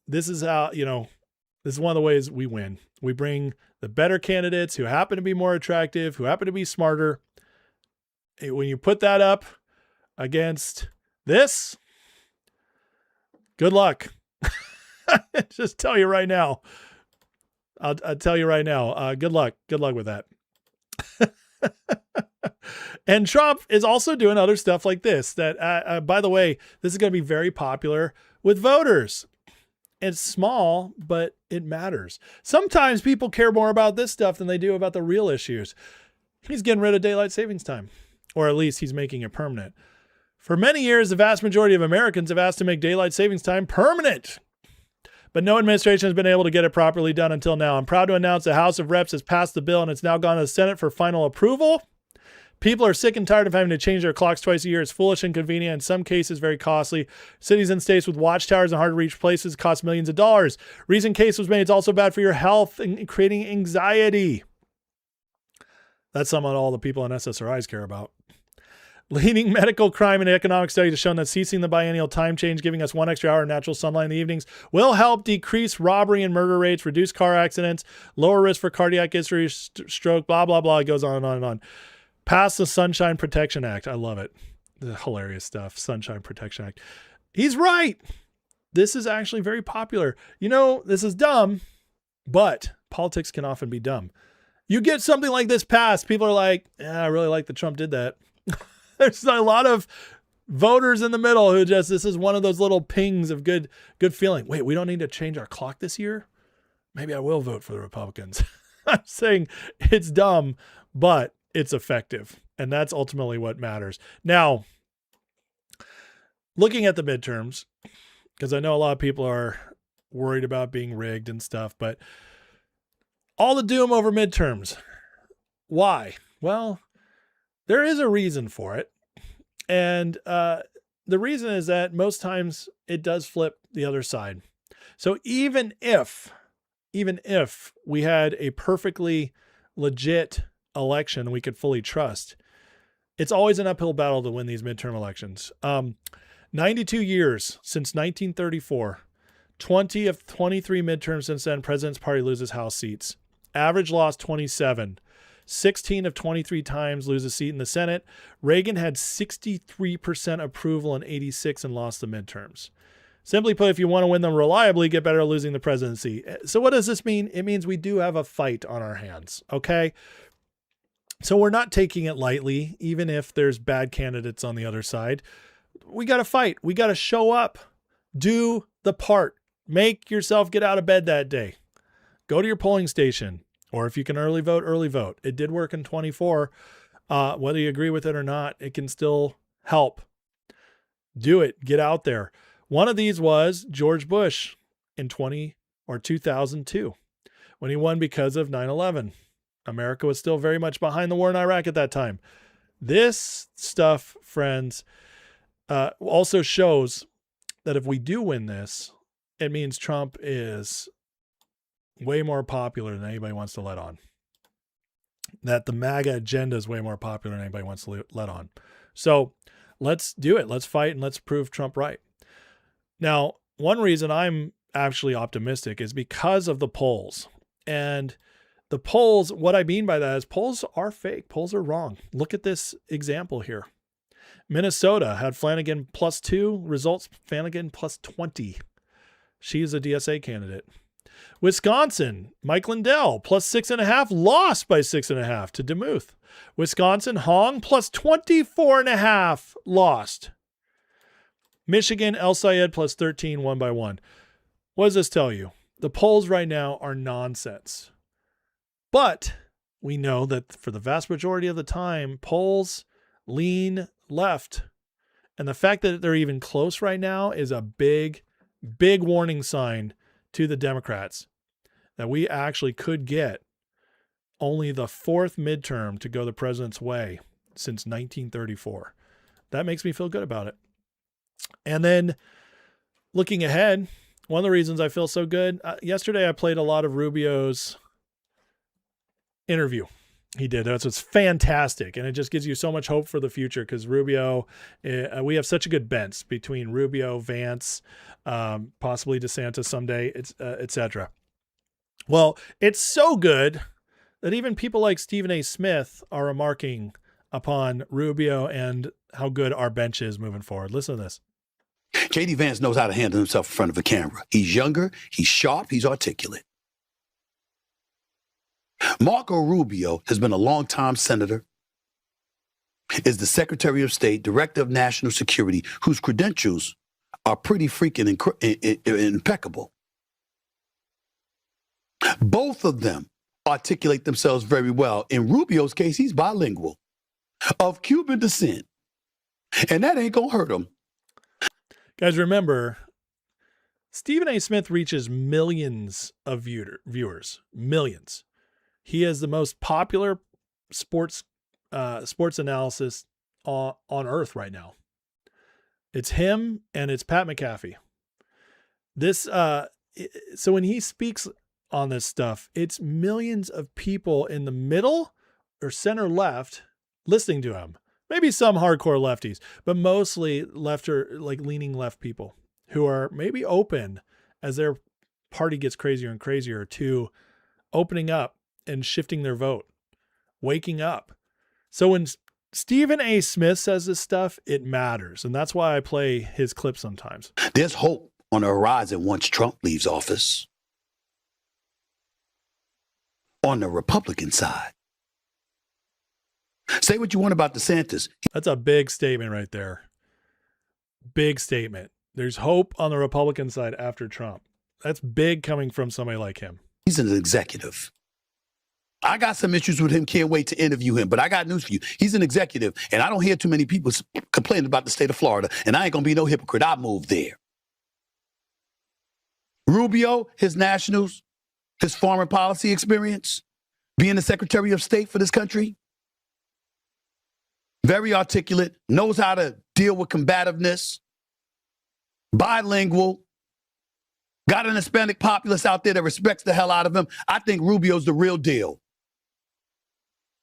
B: This is how, this is one of the ways we win. We bring the better candidates who happen to be more attractive, who happen to be smarter. When you put that up against this, good luck. Just tell you right now. I'll tell you right now. Good luck. Good luck with that. And Trump is also doing other stuff like this that, by the way, this is going to be very popular with voters. It's small, but it matters. Sometimes people care more about this stuff than they do about the real issues. He's getting rid of daylight savings time, or at least he's making it permanent. For many years, the vast majority of Americans have asked to make daylight savings time permanent. But no administration has been able to get it properly done until now. I'm proud to announce the House of Reps has passed the bill and it's now gone to the Senate for final approval. People are sick and tired of having to change their clocks twice a year. It's foolish, inconvenient, in some cases very costly. Cities and states with watchtowers and hard-to-reach places cost millions of dollars. Recent case was made. It's also bad for your health and creating anxiety. That's something all the people on SSRIs care about. Leading medical crime and economic studies have shown that ceasing the biennial time change, giving us 1 extra hour of natural sunlight in the evenings, will help decrease robbery and murder rates, reduce car accidents, lower risk for cardiac history, stroke, blah, blah, blah. It goes on and on and on. Pass the Sunshine Protection Act. I love it. The hilarious stuff. Sunshine Protection Act. He's right. This is actually very popular. This is dumb, but politics can often be dumb. You get something like this passed, people are like, I really like that Trump did that. There's a lot of voters in the middle who this is one of those little pings of good feeling. Wait, we don't need to change our clock this year? Maybe I will vote for the Republicans. I'm saying it's dumb, but it's effective. And that's ultimately what matters. Now, looking at the midterms, because I know a lot of people are worried about being rigged and stuff, but all the doom over midterms. Why? Well, there is a reason for it. And the reason is that most times it does flip the other side. So even if we had a perfectly legit election we could fully trust, it's always an uphill battle to win these midterm elections. 92 years since 1934, 20 of 23 midterms since then, President's Party loses House seats. Average loss 27. 16 of 23 times lose a seat in the Senate. Reagan had 63% approval and 86 and lost the midterms. Simply put, if you want to win them reliably, get better at losing the presidency. So what does this mean? It means we do have a fight on our hands, okay? So we're not taking it lightly, even if there's bad candidates on the other side. We got to fight. We got to show up. Do the part. Make yourself get out of bed that day. Go to your polling station. Or if you can early vote, early vote. It did work in 24. Whether you agree with it or not, it can still help. Do it. Get out there. One of these was George Bush in 2002 when he won because of 9/11. America was still very much behind the war in Iraq at that time. This stuff, friends, also shows that if we do win this, it means Trump is way more popular than anybody wants to let on. That the MAGA agenda is way more popular than anybody wants to let on. So let's do it. Let's fight and let's prove Trump right. Now, one reason I'm actually optimistic is because of the polls. And the polls, what I mean by that is polls are fake. Polls are wrong. Look at this example here. Minnesota had Flanagan +2, results Flanagan +20. She's a DSA candidate. Wisconsin, Mike Lindell +6.5, lost by 6.5 to Demuth. Wisconsin, Hong +24.5, lost. Michigan, El Sayed +13, won by 1. What does this tell you? The polls right now are nonsense. But we know that for the vast majority of the time, polls lean left. And the fact that they're even close right now is a big, big warning sign to the Democrats that we actually could get only the 4th midterm to go the president's way since 1934. That makes me feel good about it. And then looking ahead, one of the reasons I feel so good, yesterday I played a lot of Rubio's interview he did. It's fantastic. And it just gives you so much hope for the future because Rubio, we have such a good bench between Rubio, Vance, possibly DeSantis someday, et cetera. Well, it's so good that even people like Stephen A. Smith are remarking upon Rubio and how good our bench is moving forward. Listen to this.
D: J.D. Vance knows how to handle himself in front of a camera. He's younger, he's sharp, he's articulate. Marco Rubio has been a longtime senator, is the Secretary of State, Director of National Security, whose credentials are pretty freaking impeccable. Both of them articulate themselves very well. In Rubio's case, he's bilingual, of Cuban descent, and that ain't gonna hurt him.
B: Guys, remember, Stephen A. Smith reaches millions of viewers, millions. He is the most popular sports analysis on earth right now. It's him and it's Pat McAfee. So when he speaks on this stuff, it's millions of people in the middle or center left listening to him. Maybe some hardcore lefties, but mostly left or like leaning left people who are maybe open as their party gets crazier and crazier to opening up and shifting their vote, waking up. So when Stephen A. Smith says this stuff, it matters. And that's why I play his clips sometimes.
D: There's hope on the horizon once Trump leaves office. On the Republican side. Say what you want about DeSantis.
B: That's a big statement right there. Big statement. There's hope on the Republican side after Trump. That's big coming from somebody like him.
D: He's an executive. I got some issues with him. Can't wait to interview him. But I got news for you. He's an executive, and I don't hear too many people complaining about the state of Florida, and I ain't going to be no hypocrite. I moved there. Rubio, his nationals, his foreign policy experience, being the Secretary of State for this country, very articulate, knows how to deal with combativeness, bilingual, got an Hispanic populace out there that respects the hell out of him. I think Rubio's the real deal.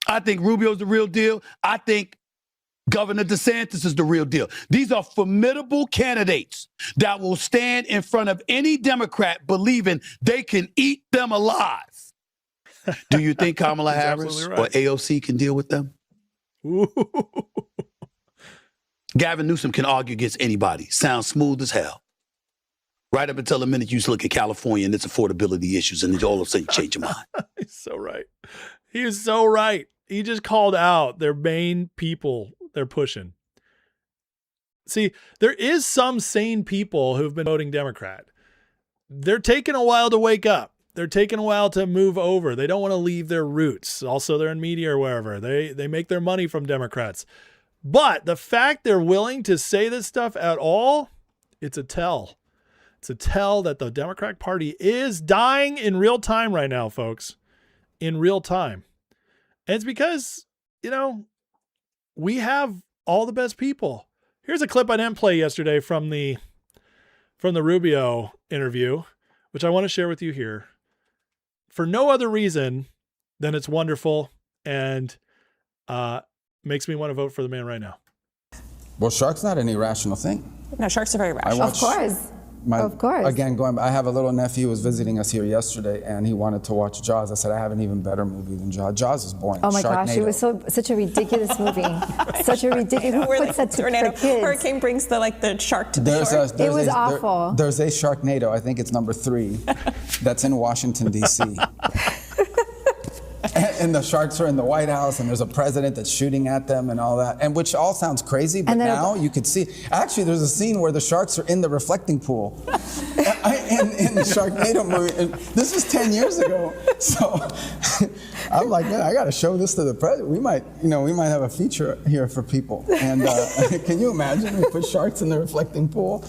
D: I think Governor DeSantis is the real deal. These are formidable candidates that will stand in front of any Democrat believing they can eat them alive. Do you think Kamala
B: He's
D: Harris
B: absolutely right.
D: or AOC can deal with them?
B: Ooh.
D: Gavin Newsom can argue against anybody. Sounds smooth as hell. Right up until the minute you look at California and its affordability issues, and then all of a sudden you change your mind.
B: He's so right. He is so right. He just called out their main people they're pushing. See, there is some sane people who've been voting Democrat. They're taking a while to wake up. They're taking a while to move over. They don't want to leave their roots. Also, they're in media or wherever. They make their money from Democrats. But the fact they're willing to say this stuff at all, it's a tell. It's a tell that the Democratic Party is dying in real time right now, folks. In real time. And it's because, we have all the best people. Here's a clip I didn't play yesterday from the Rubio interview, which I want to share with you here for no other reason than it's wonderful and makes me want to vote for the man right now.
E: Well, shark's not an irrational thing.
F: No, sharks are very rational.
E: Of course. Again, I have a little nephew who was visiting us here yesterday, and he wanted to watch Jaws. I said, I have an even better movie than Jaws. Jaws is boring.
G: Oh my gosh, it was such a ridiculous movie. Such a ridiculous. Who puts that to
F: tornado,
G: for kids?
F: Hurricane brings the shark to the shore.
G: It was awful.
E: There's a Sharknado. I think it's number 3. That's in Washington, D.C. And the sharks are in the White House, and there's a president that's shooting at them and all that, and which all sounds crazy, but now you could see. Actually, there's a scene where the sharks are in the reflecting pool in the Sharknado movie. And this was 10 years ago, so I'm like, man, I got to show this to the president. We might have a feature here for people. And can you imagine we put sharks in the reflecting pool?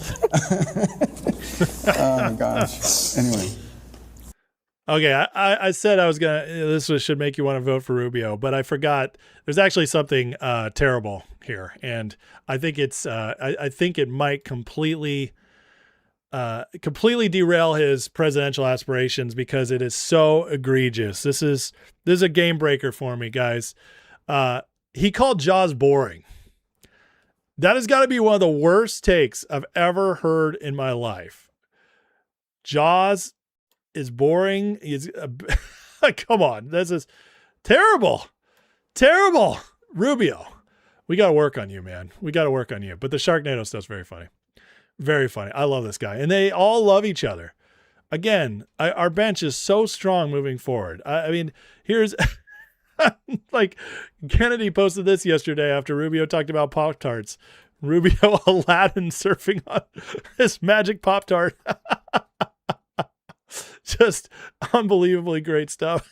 E: Oh my gosh. Anyway.
B: Okay, I said I was this should make you want to vote for Rubio, but I forgot there's actually something terrible here, and I think I think it might completely derail his presidential aspirations because it is so egregious. This is a game breaker for me, guys. He called Jaws boring. That has got to be one of the worst takes I've ever heard in my life. Jaws is boring. Come on. This is terrible. Terrible. Rubio, we got to work on you, man. We got to work on you. But the Sharknado stuff's very funny. Very funny. I love this guy. And they all love each other. Again, our bench is so strong moving forward. I mean, here's like Kennedy posted this yesterday after Rubio talked about Pop-Tarts. Rubio Aladdin surfing on his magic Pop-Tart. Just unbelievably great stuff.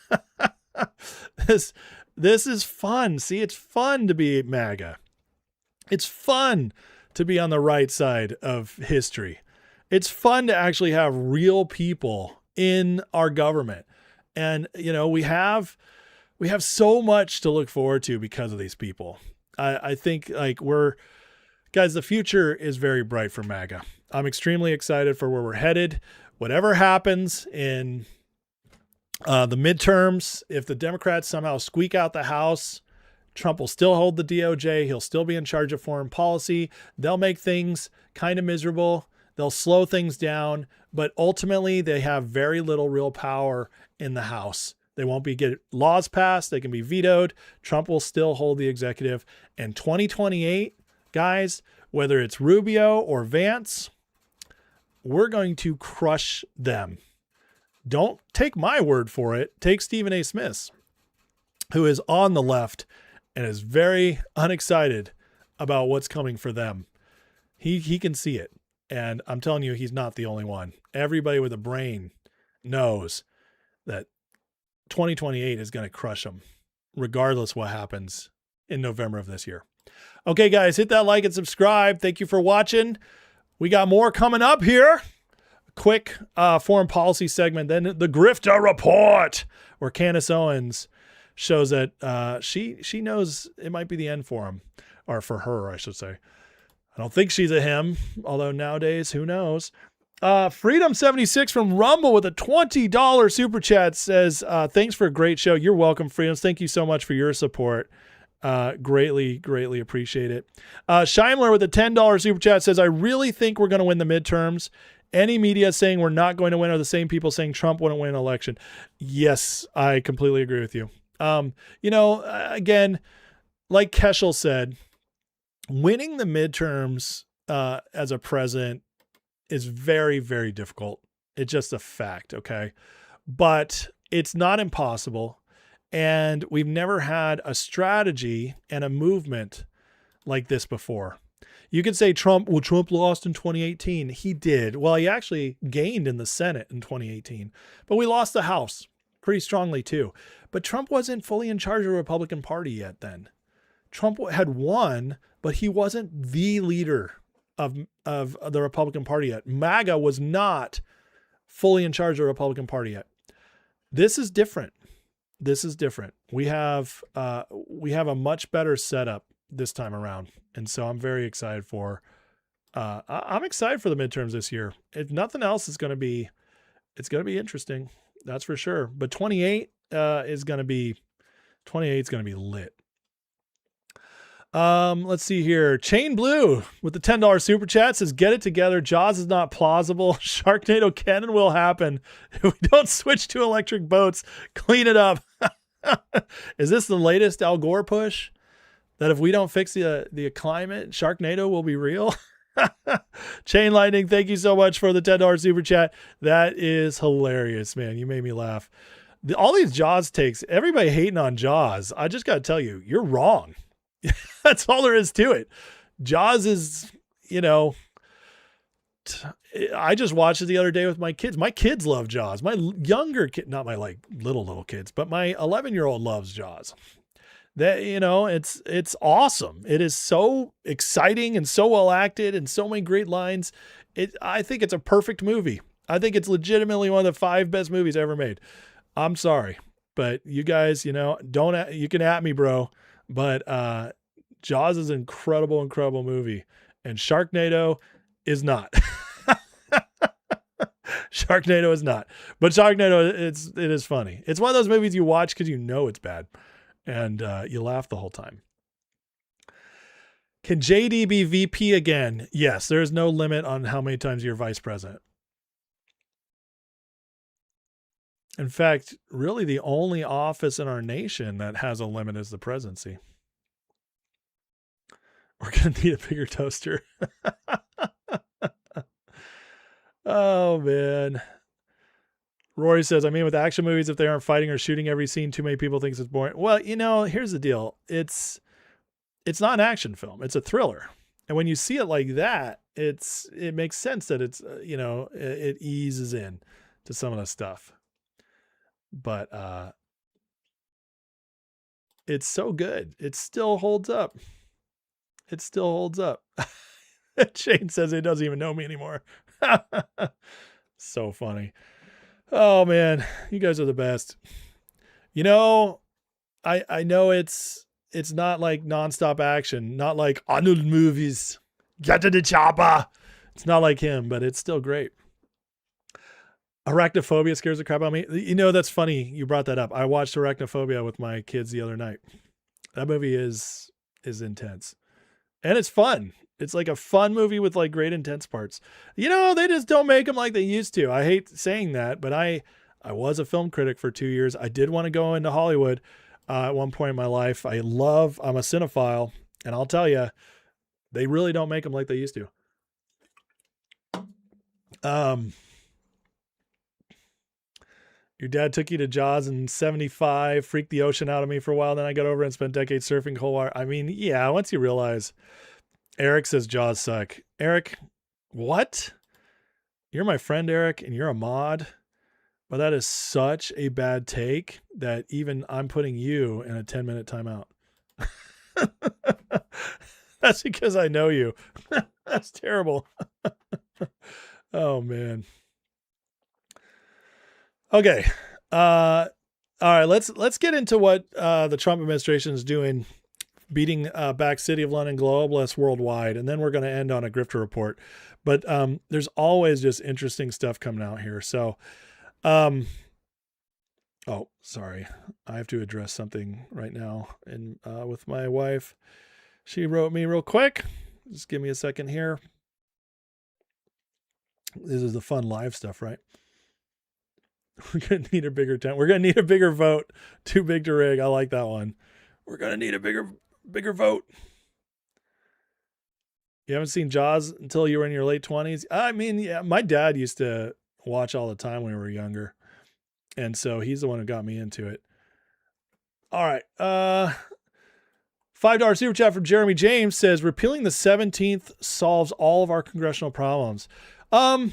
B: This is fun. See, it's fun to be MAGA. It's fun to be on the right side of history. It's fun to actually have real people in our government. And, we have so much to look forward to because of these people. I think guys, the future is very bright for MAGA. I'm extremely excited for where we're headed. Whatever happens in the midterms, if the Democrats somehow squeak out the House, Trump will still hold the DOJ. He'll still be in charge of foreign policy. They'll make things kind of miserable. They'll slow things down. But ultimately, they have very little real power in the House. They won't get laws passed. They can be vetoed. Trump will still hold the executive. And 2028, guys, whether it's Rubio or Vance, we're going to crush them. Don't take my word for it. Take Stephen A. Smith's, who is on the left and is very unexcited about what's coming for them. He can see it. And I'm telling you, he's not the only one. Everybody with a brain knows that 2028 is going to crush them, regardless what happens in November of this year. Okay, guys, hit that like and subscribe. Thank you for watching. We got more coming up here. Quick foreign policy segment. Then the Grifter Report, where Candace Owens shows that she knows it might be the end for him, or for her, I should say. I don't think she's a him, although nowadays, who knows? Freedom76 from Rumble with a $20 super chat says, thanks for a great show. You're welcome, Freedoms. Thank you so much for your support. Greatly appreciate it. Scheimler with a $10 super chat says, I really think we're going to win the midterms. any media saying we're not going to win are the same people saying Trump wouldn't win an election. Yes, I completely agree with you. Again, like Keschel said, winning the midterms as a president is very, very difficult. It's just a fact, okay? But it's not impossible. And we've never had a strategy and a movement like this before. You could say Trump lost in 2018. He did. Well, he actually gained in the Senate in 2018, but we lost the House pretty strongly too. But Trump wasn't fully in charge of the Republican Party yet then. Trump had won, but he wasn't the leader of the Republican Party yet. MAGA was not fully in charge of the Republican Party yet. This is different. This is different. We have a much better setup this time around. And so I'm very excited I'm excited for the midterms this year. If nothing else, it's going to be interesting. That's for sure. But 28 is going to be lit. Let's see here. Chain Blue with the $10 super chat says, get it together. Jaws is not plausible. Sharknado can and will happen. If we don't switch to electric boats, clean it up. Is this the latest Al Gore push? That if we don't fix the climate, Sharknado will be real? Chain Lightning, thank you so much for the $10 super chat. That is hilarious, man. You made me laugh. All these Jaws takes, everybody hating on Jaws. I just got to tell you, you're wrong. That's all there is to it. Jaws is, I just watched it the other day with my kids. My kids love Jaws. My younger kid, not my little kids, but my 11-year-old loves Jaws. That, it's awesome. It is so exciting and so well acted and so many great lines. I think it's a perfect movie. I think it's legitimately one of the 5 best movies ever made. I'm sorry, but you guys, you can at me, bro. But Jaws is an incredible movie, and Sharknado is not. Sharknado is not. But Sharknado, it is funny. It's one of those movies you watch because it's bad, and you laugh the whole time. Can JD be VP again? Yes, there is no limit on how many times you're vice president. In fact, really the only office in our nation that has a limit is the presidency. We're going to need a bigger toaster. Oh, man. Rory says, with action movies, if they aren't fighting or shooting every scene, too many people think it's boring. Well, here's the deal. It's not an action film. It's a thriller. And when you see it like that, it makes sense that it's, it eases in to some of the stuff. But it's so good. It still holds up. It still holds up. Shane says he doesn't even know me anymore. So funny. Oh man, you guys are the best. I know it's not like nonstop action, not like Arnold movies. Get to the chopper. It's not like him, but it's still great. Arachnophobia scares the crap out of me. That's funny. You brought that up. I watched Arachnophobia with my kids the other night. That movie is intense. And it's fun. It's like a fun movie with like great intense parts. They just don't make them like they used to. I hate saying that, but I was a film critic for 2 years. I did want to go into Hollywood at one point in my life. I'm a cinephile, and I'll tell you, they really don't make them like they used to. Your dad took you to Jaws in 75, freaked the ocean out of me for a while. Then I got over and spent decades surfing cold water. Yeah, once you realize. Eric says Jaws suck. Eric, what? You're my friend, Eric, and you're a mod. But that is such a bad take that even I'm putting you in a 10-minute timeout. That's because I know you. That's terrible. Oh, man. Okay. All right. Let's get into what the Trump administration is doing, beating back City of London globalists worldwide, and then we're going to end on a grifter report. But there's always just interesting stuff coming out here. So, oh, sorry, I have to address something right now, and with my wife, she wrote me real quick. Just give me a second here. This is the fun live stuff, right? We're going to need a bigger tent. We're going to need a bigger vote. Too big to rig. I like that one. We're going to need a bigger vote. You haven't seen Jaws until you were in your late 20s? I mean, yeah, my dad used to watch all the time when we were younger. And so he's the one who got me into it. All right. $5 super chat from Jeremy James says, repealing the 17th solves all of our congressional problems. I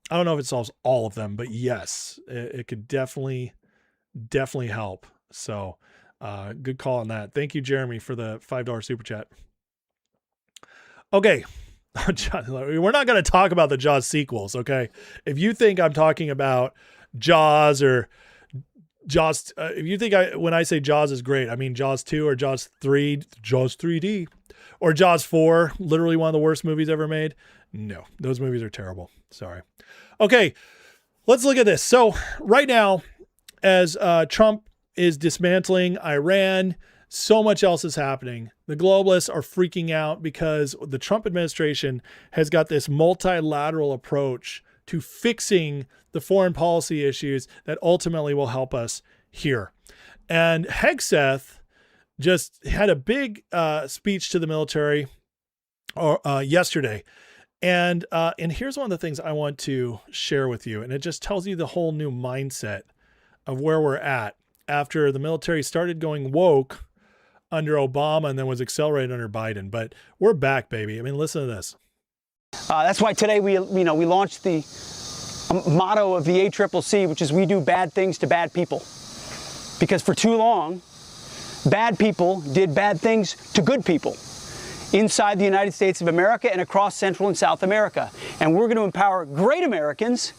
B: don't know if it solves all of them, but yes, it could definitely help. So good call on that. Thank you, Jeremy, for the $5 super chat. Okay. We're not going to talk about the Jaws sequels. Okay. If you think I'm talking about Jaws or Jaws, if you think when I say Jaws is great, I mean Jaws 2 or Jaws 3, Jaws 3D, or Jaws 4, literally one of the worst movies ever made. No, those movies are terrible. Sorry. Okay, let's look at this. So right now, as Trump is dismantling Iran, so much else is happening. The globalists are freaking out because the Trump administration has got this multilateral approach to fixing the foreign policy issues that ultimately will help us here. And Hegseth just had a big speech to the military yesterday. And here's one of the things I want to share with you. And it just tells you the whole new mindset of where we're at after the military started going woke under Obama and then was accelerated under Biden. But we're back, baby. I mean, listen to this.
I: That's why today we launched the motto of the ACCC, which is we do bad things to bad people. Because for too long, bad people did bad things to good people inside the United States of America and across Central and South America. And we're going to empower great Americans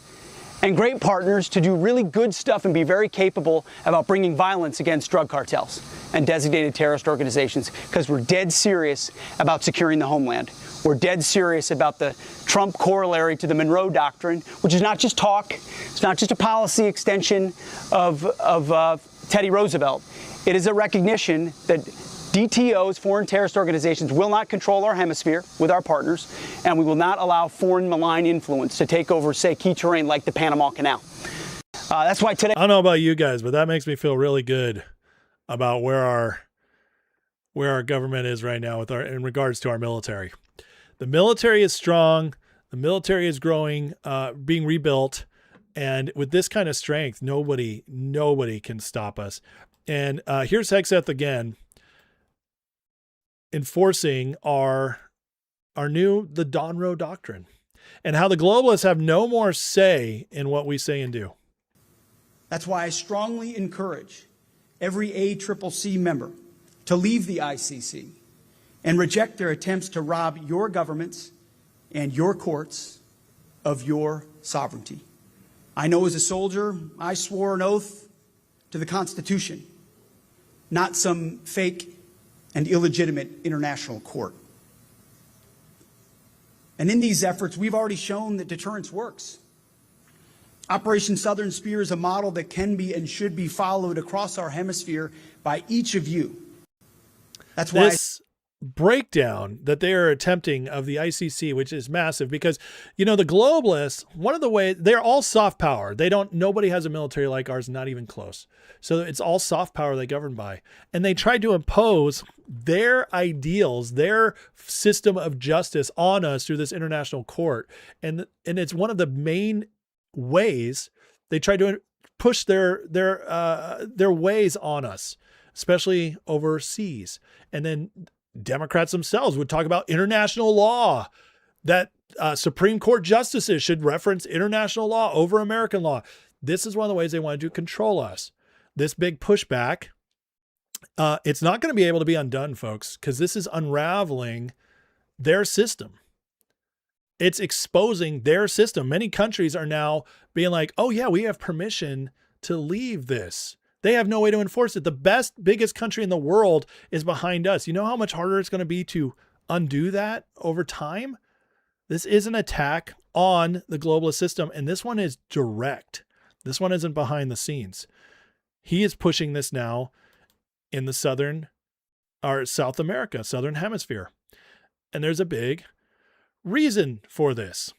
I: and great partners to do really good stuff and be very capable about bringing violence against drug cartels and designated terrorist organizations, because we're dead serious about securing the homeland. We're dead serious about the Trump corollary to the Monroe Doctrine, which is not just talk. It's not just a policy extension of Teddy Roosevelt. It is a recognition that DTOs, foreign terrorist organizations, will not control our hemisphere with our partners, and we will not allow foreign malign influence to take over, say, key terrain like the Panama Canal. That's why today...
B: I don't know about you guys, but that makes me feel really good about where our government is right now in regards to our military. The military is strong. The military is growing, being rebuilt. And with this kind of strength, nobody can stop us. And here's Hegseth again, enforcing the Monroe Doctrine and how the globalists have no more say in what we say and do.
J: That's why I strongly encourage every ACCC member to leave the ICC and reject their attempts to rob your governments and your courts of your sovereignty. I know as a soldier, I swore an oath to the Constitution, not some fake and illegitimate international court. And in these efforts, we've already shown that deterrence works. Operation Southern Spear is a model that can be and should be followed across our hemisphere by each of you. That's why
B: this breakdown that they are attempting of the ICC, which is massive, because the globalists, one of the ways, they're all soft power. Nobody has a military like ours, not even close. So it's all soft power they govern by. And they tried to impose their ideals, their system of justice on us through this international court. And it's one of the main ways they tried to push their ways on us, especially overseas. And then Democrats themselves would talk about international law, that Supreme Court justices should reference international law over American law. This is one of the ways they want to control us. This big pushback, it's not going to be able to be undone, folks, because this is unraveling their system. It's exposing their system. Many countries are now being like, oh yeah, we have permission to leave this. They have no way to enforce it. The biggest country in the world is behind us. You know how much harder it's going to be to undo that over time? This is an attack on the globalist system, and this one is direct. This one isn't behind the scenes. He is pushing this now in the South America, Southern Hemisphere. And there's a big reason for this.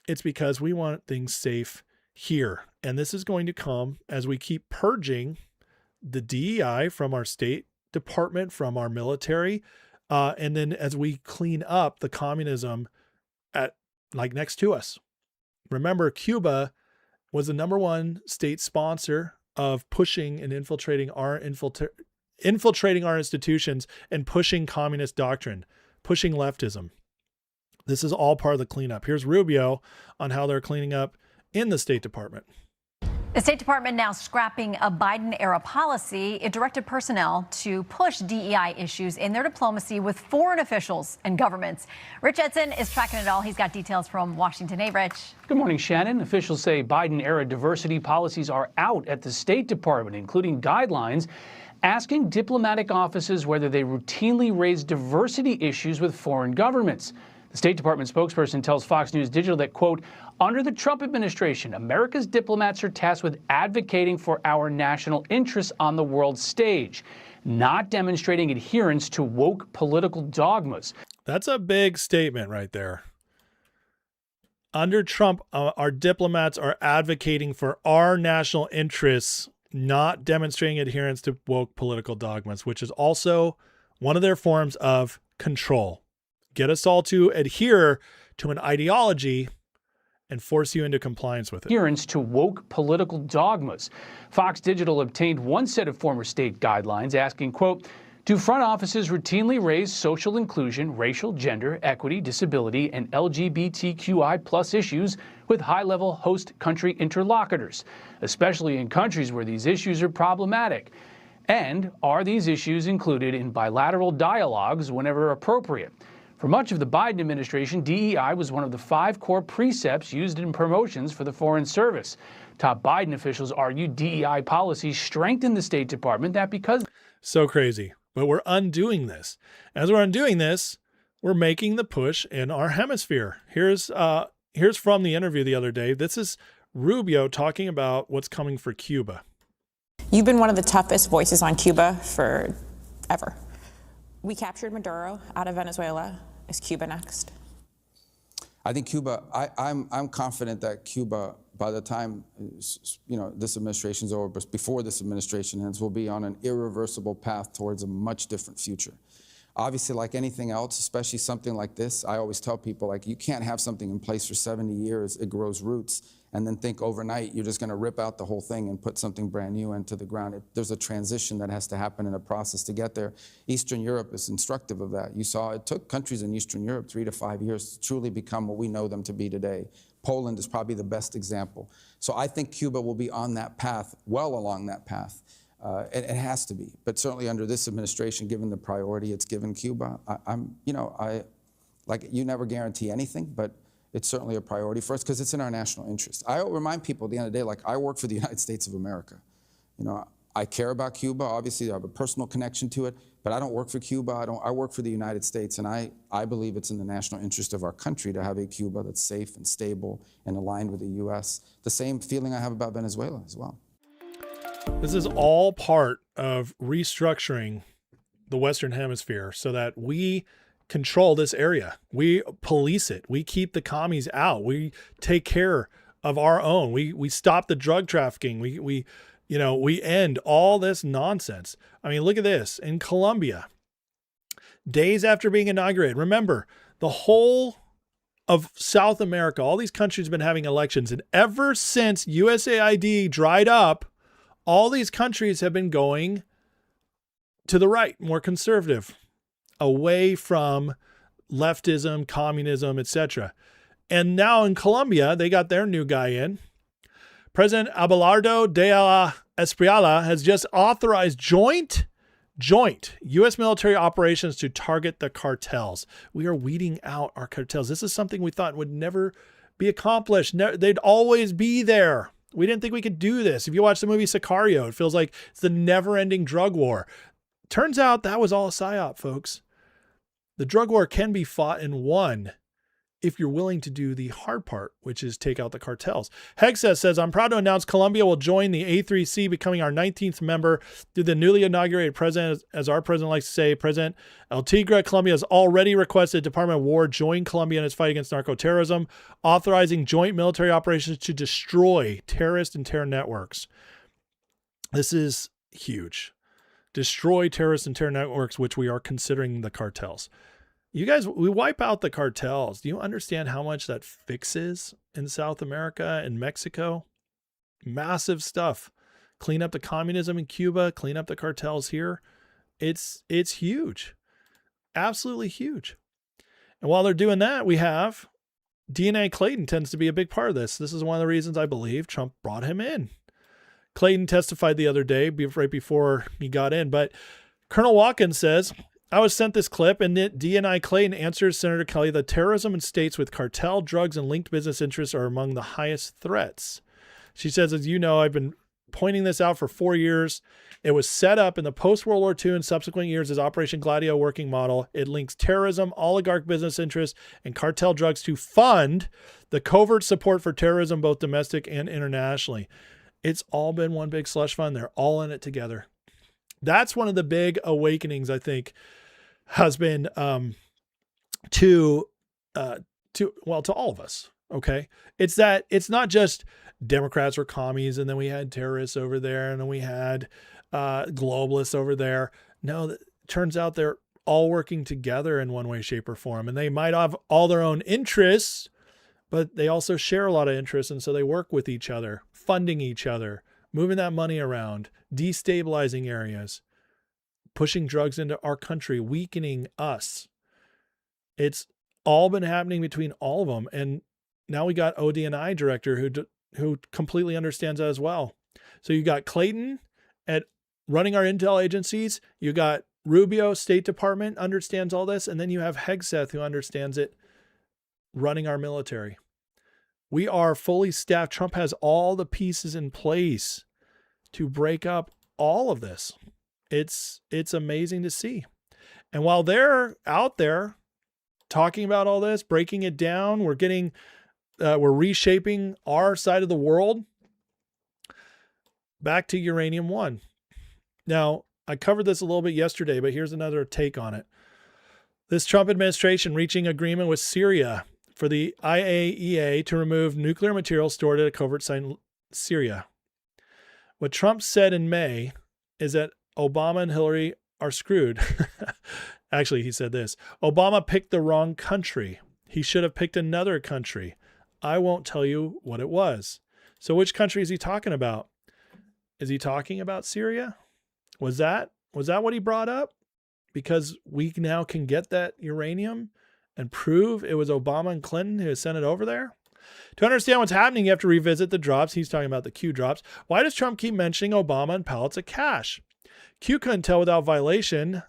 B: It's because we want things safe here. And this is going to come as we keep purging the DEI from our State Department, from our military, and then as we clean up the communism at like next to us. Remember, Cuba was the #1 state sponsor of pushing and infiltrating our institutions and pushing communist doctrine, pushing leftism. This is all part of the cleanup. Here's Rubio on how they're cleaning up in the State Department.
H: The State Department now scrapping a Biden-era policy. It directed personnel to push DEI issues in their diplomacy with foreign officials and governments. Rich Edson is tracking it all. He's got details from Washington. Hey, Rich.
K: Good morning, Shannon. Officials say Biden-era diversity policies are out at the State Department, including guidelines asking diplomatic offices whether they routinely raise diversity issues with foreign governments. The State Department spokesperson tells Fox News Digital that, quote, under the Trump administration, America's diplomats are tasked with advocating for our national interests on the world stage, not demonstrating adherence to woke political dogmas.
B: That's a big statement right there. Under Trump, our diplomats are advocating for our national interests, not demonstrating adherence to woke political dogmas, which is also one of their forms of control. Get us all to adhere to an ideology and force you into compliance with it.
K: Adherence to woke political dogmas. Fox Digital obtained one set of former state guidelines asking, quote, do front offices routinely raise social inclusion, racial, gender, equity, disability, and LGBTQI plus issues with high-level host country interlocutors, especially in countries where these issues are problematic? And are these issues included in bilateral dialogues whenever appropriate? For much of the Biden administration, DEI was one of the 5 core precepts used in promotions for the Foreign Service. Top Biden officials argue DEI policies strengthen the State Department, that because...
B: So crazy. But we're undoing this. As we're undoing this, we're making the push in our hemisphere. Here's from the interview the other day. This is Rubio talking about what's coming for Cuba.
F: You've been one of the toughest voices on Cuba forever. We captured Maduro out of Venezuela. Is Cuba next?
E: I think Cuba, I'm confident that Cuba, by the time this administration's over, but before this administration ends, will be on an irreversible path towards a much different future. Obviously, like anything else, especially something like this, I always tell people, like, you can't have something in place for 70 years, it grows roots, and then think overnight you're just going to rip out the whole thing and put something brand new into the ground. There's a transition that has to happen in a process to get there. Eastern Europe is instructive of that. You saw it took countries in Eastern Europe 3 to 5 years to truly become what we know them to be today. Poland is probably the best example. So I think Cuba will be on that path, well along that path. It has to be, but certainly under this administration, given the priority it's given Cuba, you never guarantee anything, but it's certainly a priority for us because it's in our national interest. I remind people at the end of the day, like, I work for the United States of America. I care about Cuba. Obviously, I have a personal connection to it, but I don't work for Cuba. I work for the United States, and I believe it's in the national interest of our country to have a Cuba that's safe and stable and aligned with the U.S. The same feeling I have about Venezuela as well.
B: This is all part of restructuring the Western Hemisphere so that we control this area. We police it. We keep the commies out. We take care of our own. We stop the drug trafficking. We end all this nonsense. I mean, look at this. In Colombia, days after being inaugurated, remember, the whole of South America, all these countries have been having elections. And ever since USAID dried up, all these countries have been going to the right, more conservative, away from leftism, communism, etc. And now in Colombia, they got their new guy in. President Abelardo de la Espriella has just authorized joint U.S. military operations to target the cartels. We are weeding out our cartels. This is something we thought would never be accomplished. They'd always be there. We didn't think we could do this. If you watch the movie Sicario, it feels like it's the never-ending drug war. Turns out that was all a psyop, folks. The drug war can be fought and won if you're willing to do the hard part, which is take out the cartels. Hegseth says, I'm proud to announce Colombia will join the A3C, becoming our 19th member through the newly inaugurated president. As our president likes to say, President El Tigre, Colombia has already requested Department of War join Colombia in its fight against narco-terrorism, authorizing joint military operations to destroy terrorist and terror networks. This is huge. Destroy terrorist and terror networks, which we are considering the cartels. You guys, we wipe out the cartels. Do you understand how much that fixes in South America and Mexico? Massive stuff. Clean up the communism in Cuba, clean up the cartels here. It's huge. Absolutely huge. And while they're doing that, we have DNA Clayton tends to be a big part of this. This is one of the reasons I believe Trump brought him in. Clayton testified the other day, right before he got in, but Colonel Watkins says, I was sent this clip, and DNI Clayton answers Senator Kelly that terrorism in states with cartel, drugs, and linked business interests are among the highest threats. She says, as you know, I've been pointing this out for 4 years. It was set up in the post-World War II and subsequent years as Operation Gladio working model. It links terrorism, oligarch business interests, and cartel drugs to fund the covert support for terrorism, both domestic and internationally. It's all been one big slush fund. They're all in it together. That's one of the big awakenings, I think, has been to all of us. Okay. It's that it's not just Democrats or commies, and then we had terrorists over there, and then we had globalists over there. No, it turns out they're all working together in one way, shape, or form. And they might have all their own interests, but they also share a lot of interests. And so they work with each other, funding each other, moving that money around, destabilizing areas, pushing drugs into our country, weakening us. It's all been happening between all of them. And now we got ODNI director who completely understands that as well. So you got Clayton at running our intel agencies. You got Rubio, State Department, understands all this. And then you have Hegseth, who understands it, running our military. We are fully staffed. Trump has all the pieces in place to break up all of this. It's amazing to see. And while they're out there talking about all this, breaking it down, we're reshaping our side of the world. Back to Uranium One. Now, I covered this a little bit yesterday, but here's another take on it. This Trump administration reaching agreement with Syria for the IAEA to remove nuclear material stored at a covert site in Syria. What Trump said in May is that Obama and Hillary are screwed. Actually, he said this: Obama picked the wrong country. He should have picked another country. I won't tell you what it was. So which country is he talking about? Is he talking about Syria? Was that what he brought up? Because we now can get that uranium and prove it was Obama and Clinton who sent it over there? To understand what's happening, you have to revisit the drops. He's talking about the Q drops. Why does Trump keep mentioning Obama and pallets of cash? Q couldn't tell without violation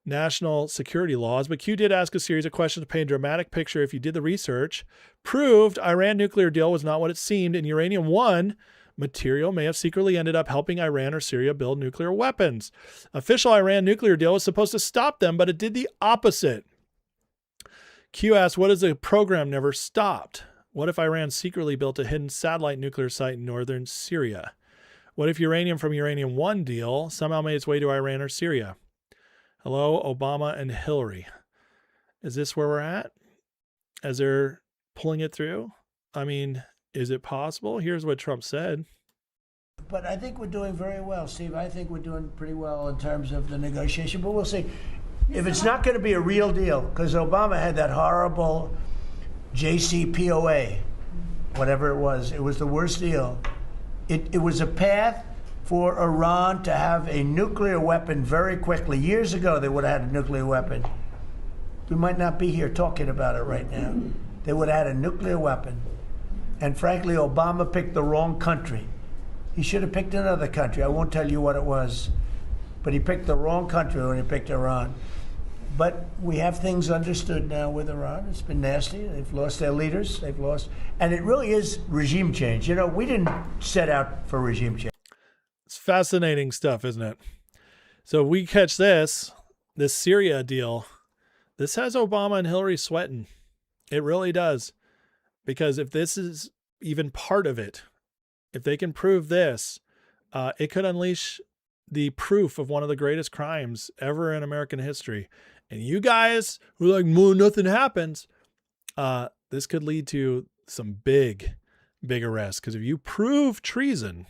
B: national security laws, but Q did ask a series of questions to paint a dramatic picture. If you did the research, proved Iran nuclear deal was not what it seemed, and Uranium One material may have secretly ended up helping Iran or Syria build nuclear weapons. Official Iran nuclear deal was supposed to stop them, but it did the opposite. Q asked, what if the program never stopped? What if Iran secretly built a hidden satellite nuclear site in northern Syria? What if uranium from Uranium One deal somehow made its way to Iran or Syria? Hello, Obama and Hillary. Is this where we're at? As they're pulling it through? I mean, is it possible? Here's what Trump said.
L: But I think we're doing very well, Steve. I think we're doing pretty well in terms of the negotiation, but we'll see. If it's not going to be a real deal, because Obama had that horrible JCPOA, whatever it was the worst deal. It was a path for Iran to have a nuclear weapon very quickly. Years ago, they would have had a nuclear weapon. We might not be here talking about it right now. They would have had a nuclear weapon. And frankly, Obama picked the wrong country. He should have picked another country. I won't tell you what it was. But he picked the wrong country when he picked Iran. But we have things understood now with Iran. It's been nasty. They've lost their leaders. They've lost. And it really is regime change. You know, we didn't set out for regime change.
B: It's fascinating stuff, isn't it? So if we catch this Syria deal, this has Obama and Hillary sweating. It really does. Because if this is even part of it, if they can prove this, it could unleash the proof of one of the greatest crimes ever in American history. And you guys who are like, nothing happens, this could lead to some big arrests. Because if you prove treason,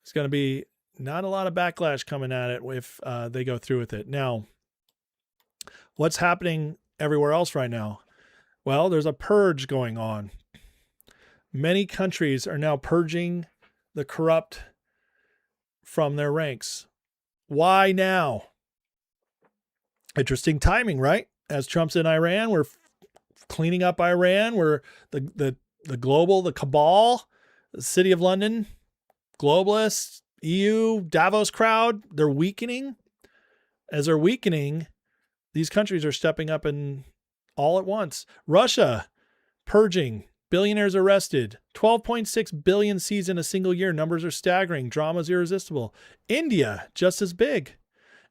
B: it's going to be not a lot of backlash coming at it if they go through with it. Now, what's happening everywhere else right now? Well, there's a purge going on. Many countries are now purging the corrupt from their ranks. Why now? Interesting timing, right? As Trump's in Iran, we're cleaning up Iran. We're the cabal, the City of London, globalists, EU, Davos crowd, they're weakening. As they're weakening, these countries are stepping up and all at once. Russia, purging, billionaires arrested, 12.6 billion seized in a single year. Numbers are staggering. Drama's irresistible. India, just as big.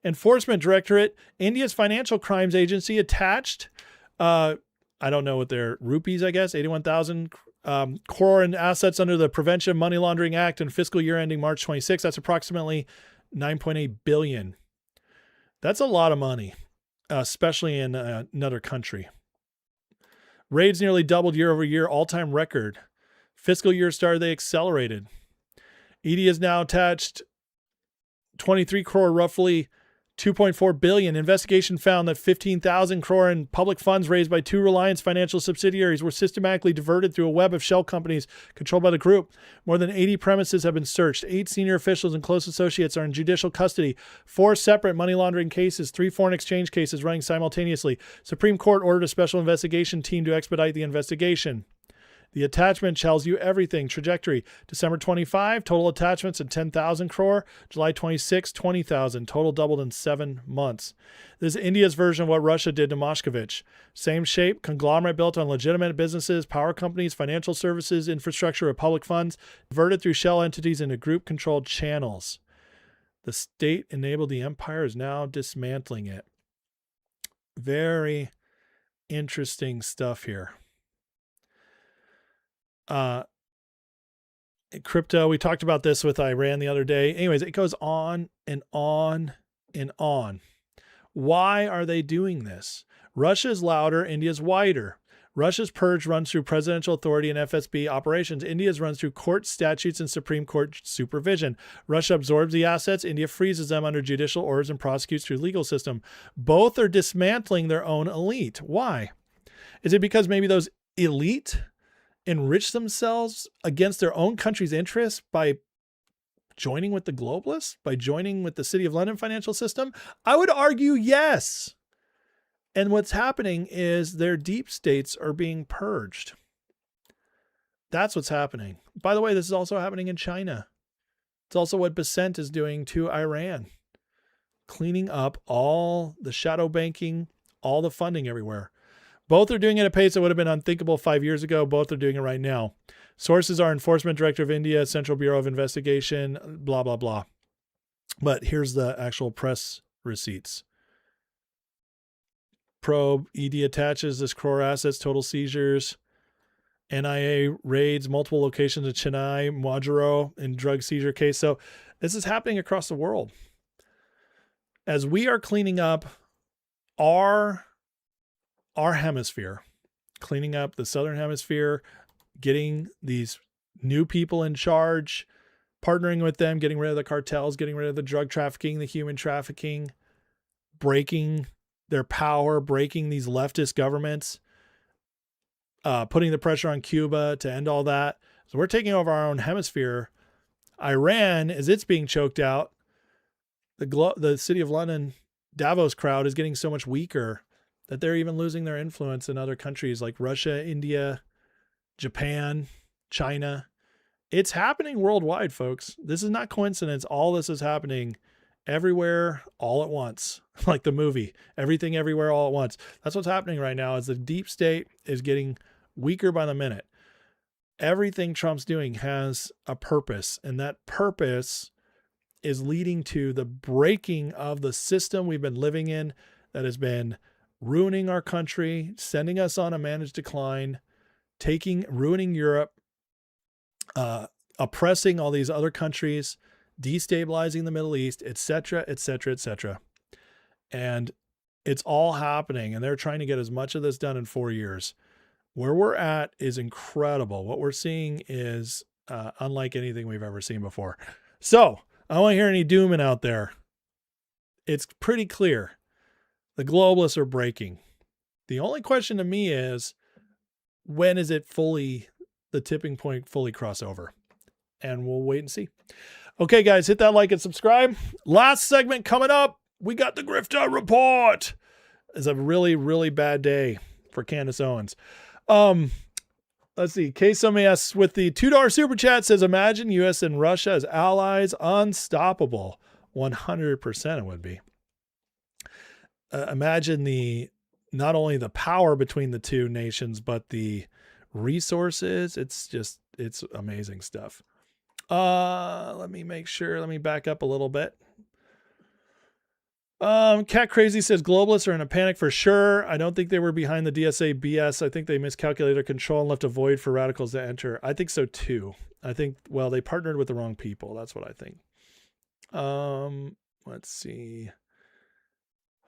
B: Enforcement Directorate, India's financial crimes agency attached, I don't know what they're, rupees, I guess, 81,000 crore in assets under the Prevention of Money Laundering Act and fiscal year ending March 26. That's approximately 9.8 billion. That's a lot of money, especially in another country. Raids nearly doubled year over year, all-time record. Fiscal year started, they accelerated. ED is now attached 23 crore, roughly 2.4 billion. Investigation found that 15,000 crore in public funds raised by 2 Reliance financial subsidiaries were systematically diverted through a web of shell companies controlled by the group. More than 80 premises have been searched. 8 senior officials and close associates are in judicial custody. 4 separate money laundering cases, 3 foreign exchange cases running simultaneously. Supreme Court ordered a special investigation team to expedite the investigation. The attachment tells you everything. Trajectory. December 25, total attachments at 10,000 crore. July 26, 20,000. Total doubled in 7 months. This is India's version of what Russia did to Moshkovich. Same shape, conglomerate built on legitimate businesses, power companies, financial services, infrastructure, or public funds, diverted through shell entities into group-controlled channels. The state enabled the empire is now dismantling it. Very interesting stuff here. Crypto, we talked about this with Iran the other day. Anyways, it goes on and on and on. Why are they doing this? Russia's louder, India's wider. Russia's purge runs through presidential authority and FSB operations. India's runs through court statutes and Supreme Court supervision. Russia absorbs the assets. India freezes them under judicial orders and prosecutes through the legal system. Both are dismantling their own elite. Why? Is it because maybe those elite enrich themselves against their own country's interests by joining with the globalists, by joining with the City of London financial system? I would argue yes. And what's happening is their deep states are being purged. That's what's happening. By the way, this is also happening in China. It's also what Bessent is doing to Iran, cleaning up all the shadow banking, all the funding everywhere. Both are doing it at a pace that would have been unthinkable 5 years ago. Both are doing it right now. Sources are Enforcement Director of India, Central Bureau of Investigation, blah, blah, blah. But here's the actual press receipts. Probe, ED attaches this crore assets, total seizures. NIA raids multiple locations in Chennai, Majuro in drug seizure case. So this is happening across the world. As we are cleaning up our hemisphere, cleaning up the Southern Hemisphere, getting these new people in charge, partnering with them, getting rid of the cartels, getting rid of the drug trafficking, the human trafficking, breaking their power, breaking these leftist governments, putting the pressure on Cuba to end all that. So we're taking over our own hemisphere. Iran, as it's being choked out, the City of London, Davos crowd is getting so much weaker that they're even losing their influence in other countries like Russia, India, Japan, China. It's happening worldwide, folks. This is not coincidence. All this is happening everywhere, all at once, like the movie, Everything Everywhere All at Once. That's what's happening right now is the deep state is getting weaker by the minute. Everything Trump's doing has a purpose, and that purpose is leading to the breaking of the system we've been living in that has been ruining our country, sending us on a managed decline, ruining Europe, oppressing all these other countries, destabilizing the Middle East, etc., etc., etc. And it's all happening, and they're trying to get as much of this done in 4 years. Where we're at is incredible. What we're seeing is unlike anything we've ever seen before. So I don't want to hear any dooming out there. It's pretty clear. The globalists are breaking. The only question to me is, when is it the tipping point fully cross over? And we'll wait and see. Okay, guys, hit that like and subscribe. Last segment coming up. We got the Grifter Report. It's a really, really bad day for Candace Owens. Let's see. Queso asks with the $2 super chat says, imagine U.S. and Russia as allies. Unstoppable. 100% it would be. Imagine not only the power between the two nations, but the resources. It's amazing stuff. Let me make sure. Let me back up a little bit. Cat Crazy says globalists are in a panic for sure. I don't think they were behind the DSA BS. I think they miscalculated their control and left a void for radicals to enter. I think so too. I think, well, they partnered with the wrong people. That's what I think. Let's see.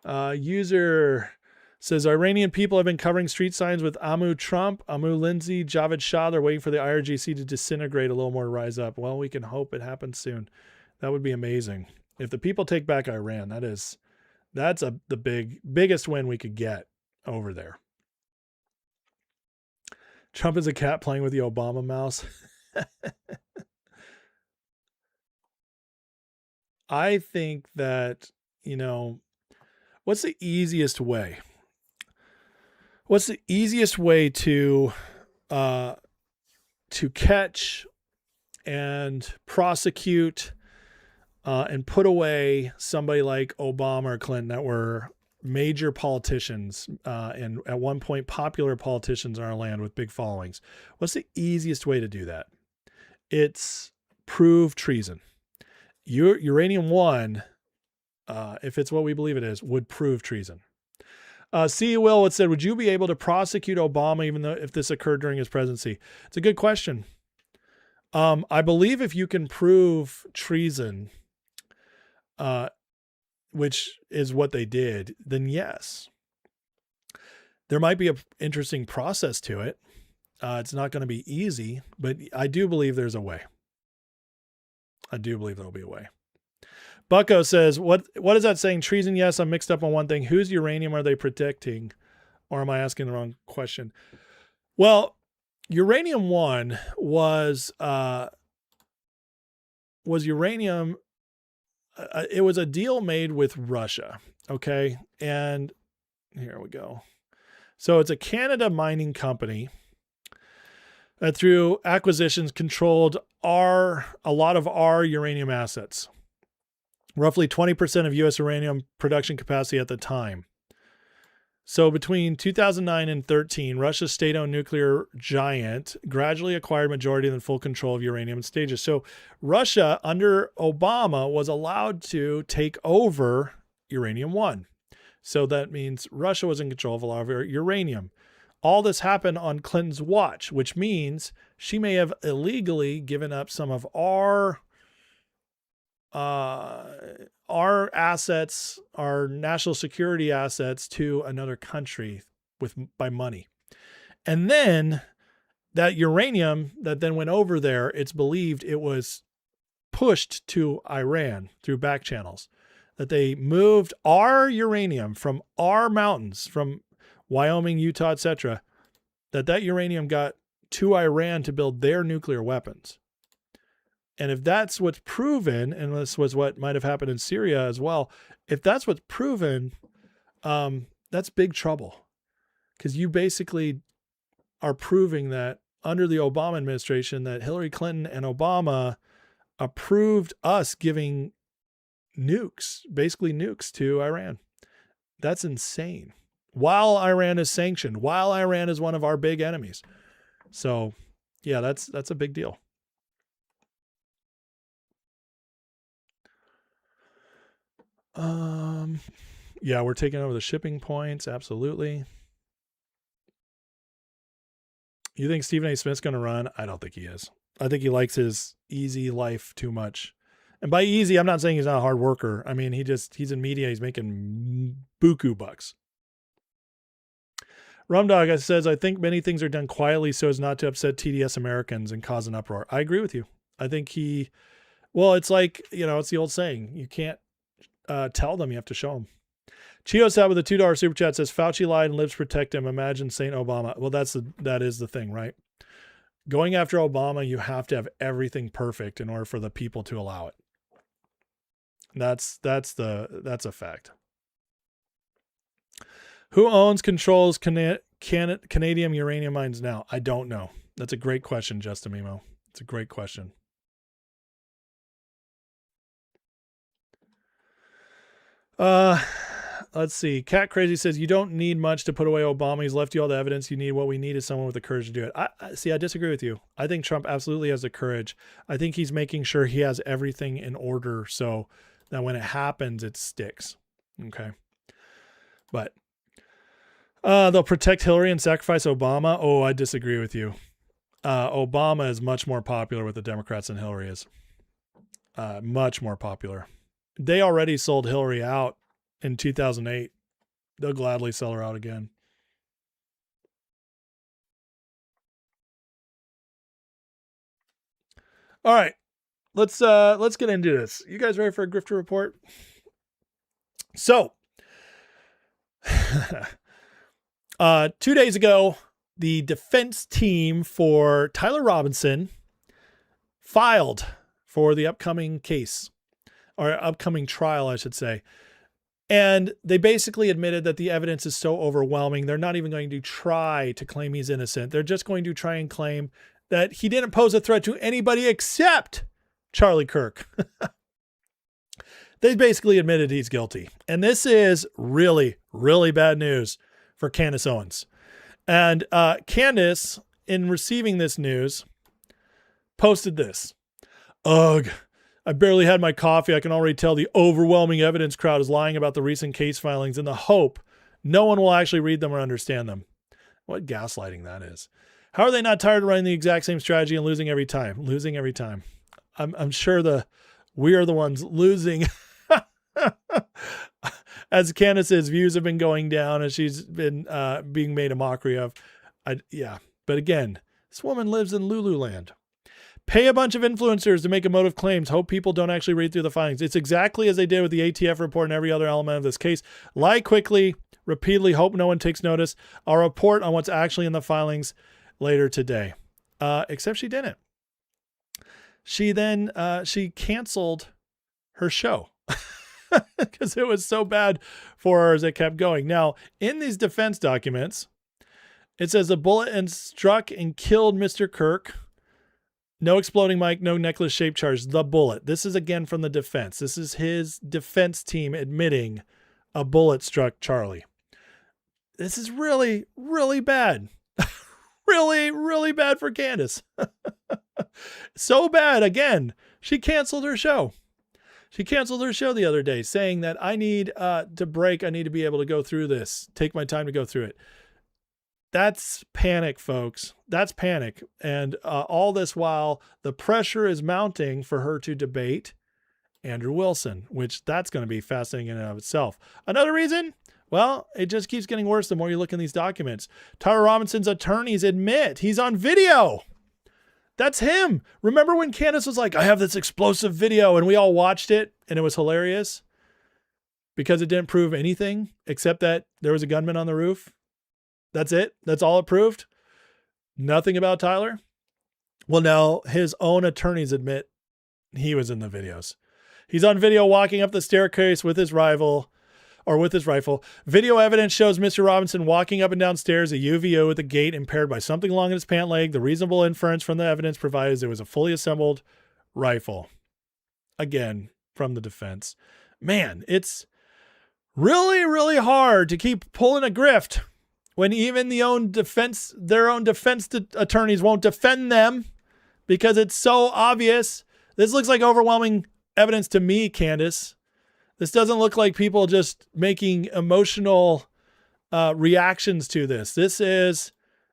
B: User says Iranian people have been covering street signs with Amu Trump, Amu Lindsay, Javed Shah. They're waiting for the IRGC to disintegrate a little more, rise up. Well, we can hope it happens soon. That would be amazing. If the people take back Iran, that's the biggest win we could get over there. Trump is a cat playing with the Obama mouse. I think that, what's the easiest way? What's the easiest way to catch and prosecute and put away somebody like Obama or Clinton that were major politicians and at one point popular politicians in our land with big followings? What's the easiest way to do that? It's prove treason. Uranium One, if it's what we believe it is, would prove treason. C. Will said, would you be able to prosecute Obama even though if this occurred during his presidency? It's a good question. I believe if you can prove treason, which is what they did, then yes. There might be an interesting process to it. It's not going to be easy, but I do believe there's a way. I do believe there'll be a way. Bucko says, what is that saying? Treason? Yes, I'm mixed up on one thing. Whose uranium are they protecting? Or am I asking the wrong question? Well, Uranium One was uranium. It was a deal made with Russia. Okay. And here we go. So it's a Canada mining company that through acquisitions controlled a lot of our uranium assets. Roughly 20% of U.S. uranium production capacity at the time. So between 2009 and 13, Russia's state-owned nuclear giant gradually acquired majority and full control of uranium stages. So Russia, under Obama, was allowed to take over Uranium One. So that means Russia was in control of a lot of uranium. All this happened on Clinton's watch, which means she may have illegally given up some of our assets, our national security assets to another country by money. And then that uranium that then went over there, it's believed it was pushed to Iran through back channels, that they moved our uranium from our mountains, from Wyoming, Utah, etc., that uranium got to Iran to build their nuclear weapons. And if that's what's proven, and this was what might have happened in Syria as well, if that's what's proven, that's big trouble. Because you basically are proving that under the Obama administration, that Hillary Clinton and Obama approved us giving basically nukes to Iran. That's insane. While Iran is sanctioned, while Iran is one of our big enemies. So yeah, that's a big deal. Yeah, we're taking over the shipping points. Absolutely. You think Stephen A. Smith's going to run? I don't think he is. I think he likes his easy life too much. And by easy, I'm not saying he's not a hard worker. I mean, he's in media. He's making buku bucks. Rumdog says, I think many things are done quietly so as not to upset TDS Americans and cause an uproar. I agree with you. I think it's like, it's the old saying. You can't tell them, you have to show them. Chiosat with a $2 super chat says, Fauci lied and lives protect him. Imagine St. Obama. Well, that is the thing, right? Going after Obama, you have to have everything perfect in order for the people to allow it. That's a fact. Who owns, controls Canadian uranium mines now? I don't know. That's a great question, Justin Mimo. It's a great question. Let's see. Cat Crazy says, you don't need much to put away Obama. He's left you all the evidence you need. What we need is someone with the courage to do it. I disagree with you. I think Trump absolutely has the courage. I think he's making sure he has everything in order so that when it happens, it sticks. Okay. But they'll protect Hillary and sacrifice Obama. Oh, I disagree with you. Obama is much more popular with the Democrats than Hillary is. Much more popular. They already sold Hillary out in 2008. They'll gladly sell her out again. All right. Let's get into this. You guys ready for a grifter report? So 2 days ago, the defense team for Tyler Robinson filed for the upcoming case, or upcoming trial, I should say. And they basically admitted that the evidence is so overwhelming, they're not even going to try to claim he's innocent. They're just going to try and claim that he didn't pose a threat to anybody except Charlie Kirk. They basically admitted he's guilty. And this is really, really bad news for Candace Owens. And Candace, in receiving this news, posted this. Ugh. I barely had my coffee. I can already tell the overwhelming evidence crowd is lying about the recent case filings in the hope no one will actually read them or understand them. What gaslighting that is. How are they not tired of running the exact same strategy and losing every time? Losing every time. I'm sure we are the ones losing. As Candace's views have been going down, as she's been being made a mockery of. Yeah. But again, this woman lives in Lululand. Pay a bunch of influencers to make emotive claims. Hope people don't actually read through the filings. It's exactly as they did with the ATF report and every other element of this case. Lie quickly, repeatedly, hope no one takes notice. I'll report on what's actually in the filings later today. Except she didn't. She then, she canceled her show because it was so bad for her as it kept going. Now, in these defense documents, it says a bullet struck and killed Mr. Kirk. No exploding mic, no necklace-shaped charge. The bullet. This is again from the defense. This is his defense team admitting a bullet struck Charlie. This is really, really bad. Really, really bad for Candace. So bad, again, she canceled her show. She canceled her show the other day saying that I need to break. I need to be able to go through this. Take my time to go through it. That's panic, folks. That's panic. And all this while the pressure is mounting for her to debate Andrew Wilson, which that's going to be fascinating in and of itself. Another reason? Well, it just keeps getting worse the more you look in these documents. Tyler Robinson's attorneys admit he's on video. That's him. Remember when Candace was like, I have this explosive video, and we all watched it and it was hilarious because it didn't prove anything except that there was a gunman on the roof? That's it. That's all it proved. Nothing about Tyler. Well, now his own attorneys admit he was in the videos. He's on video walking up the staircase with his rifle. Video evidence shows Mr. Robinson walking up and down stairs at UVO with the gait impaired by something along in his pant leg. The reasonable inference from the evidence provided is it was a fully assembled rifle. Again, from the defense. Man, it's really, really hard to keep pulling a grift when even their own defense attorneys won't defend them because it's so obvious. This looks like overwhelming evidence to me, Candace. This doesn't look like people just making emotional reactions to this. This is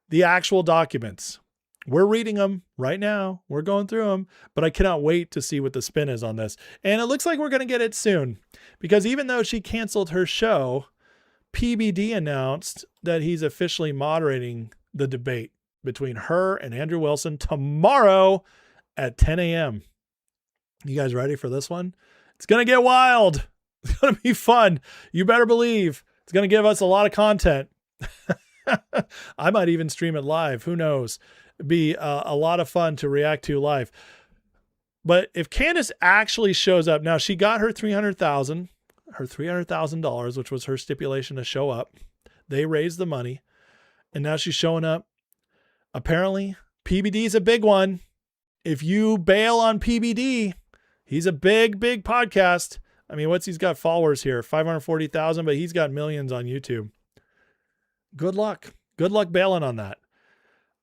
B: the actual documents. We're reading them right now. We're going through them, but I cannot wait to see what the spin is on this. And it looks like we're going to get it soon, because even though she canceled her show, PBD announced that he's officially moderating the debate between her and Andrew Wilson tomorrow at 10 a.m. You guys ready for this one? It's going to get wild. It's going to be fun. You better believe it's going to give us a lot of content. I might even stream it live. Who knows? It'd be a lot of fun to react to live. But if Candace actually shows up, now she got her $300,000, which was her stipulation to show up. They raised the money, and now she's showing up. Apparently, PBD is a big one. If you bail on PBD, he's a big, big podcast. I mean, he's got followers here? 540,000, but he's got millions on YouTube. Good luck. Good luck bailing on that.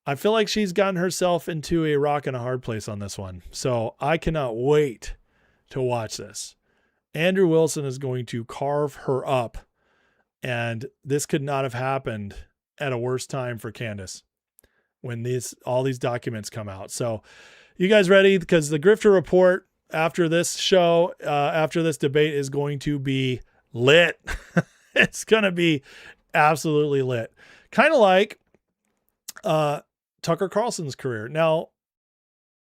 B: I feel like she's gotten herself into a rock and a hard place on this one. So I cannot wait to watch this. Andrew Wilson is going to carve her up. And this could not have happened at a worse time for Candace when all these documents come out. So you guys ready? Because the Grifter Report after this show, after this debate, is going to be lit. It's going to be absolutely lit. Kind of like Tucker Carlson's career. Now,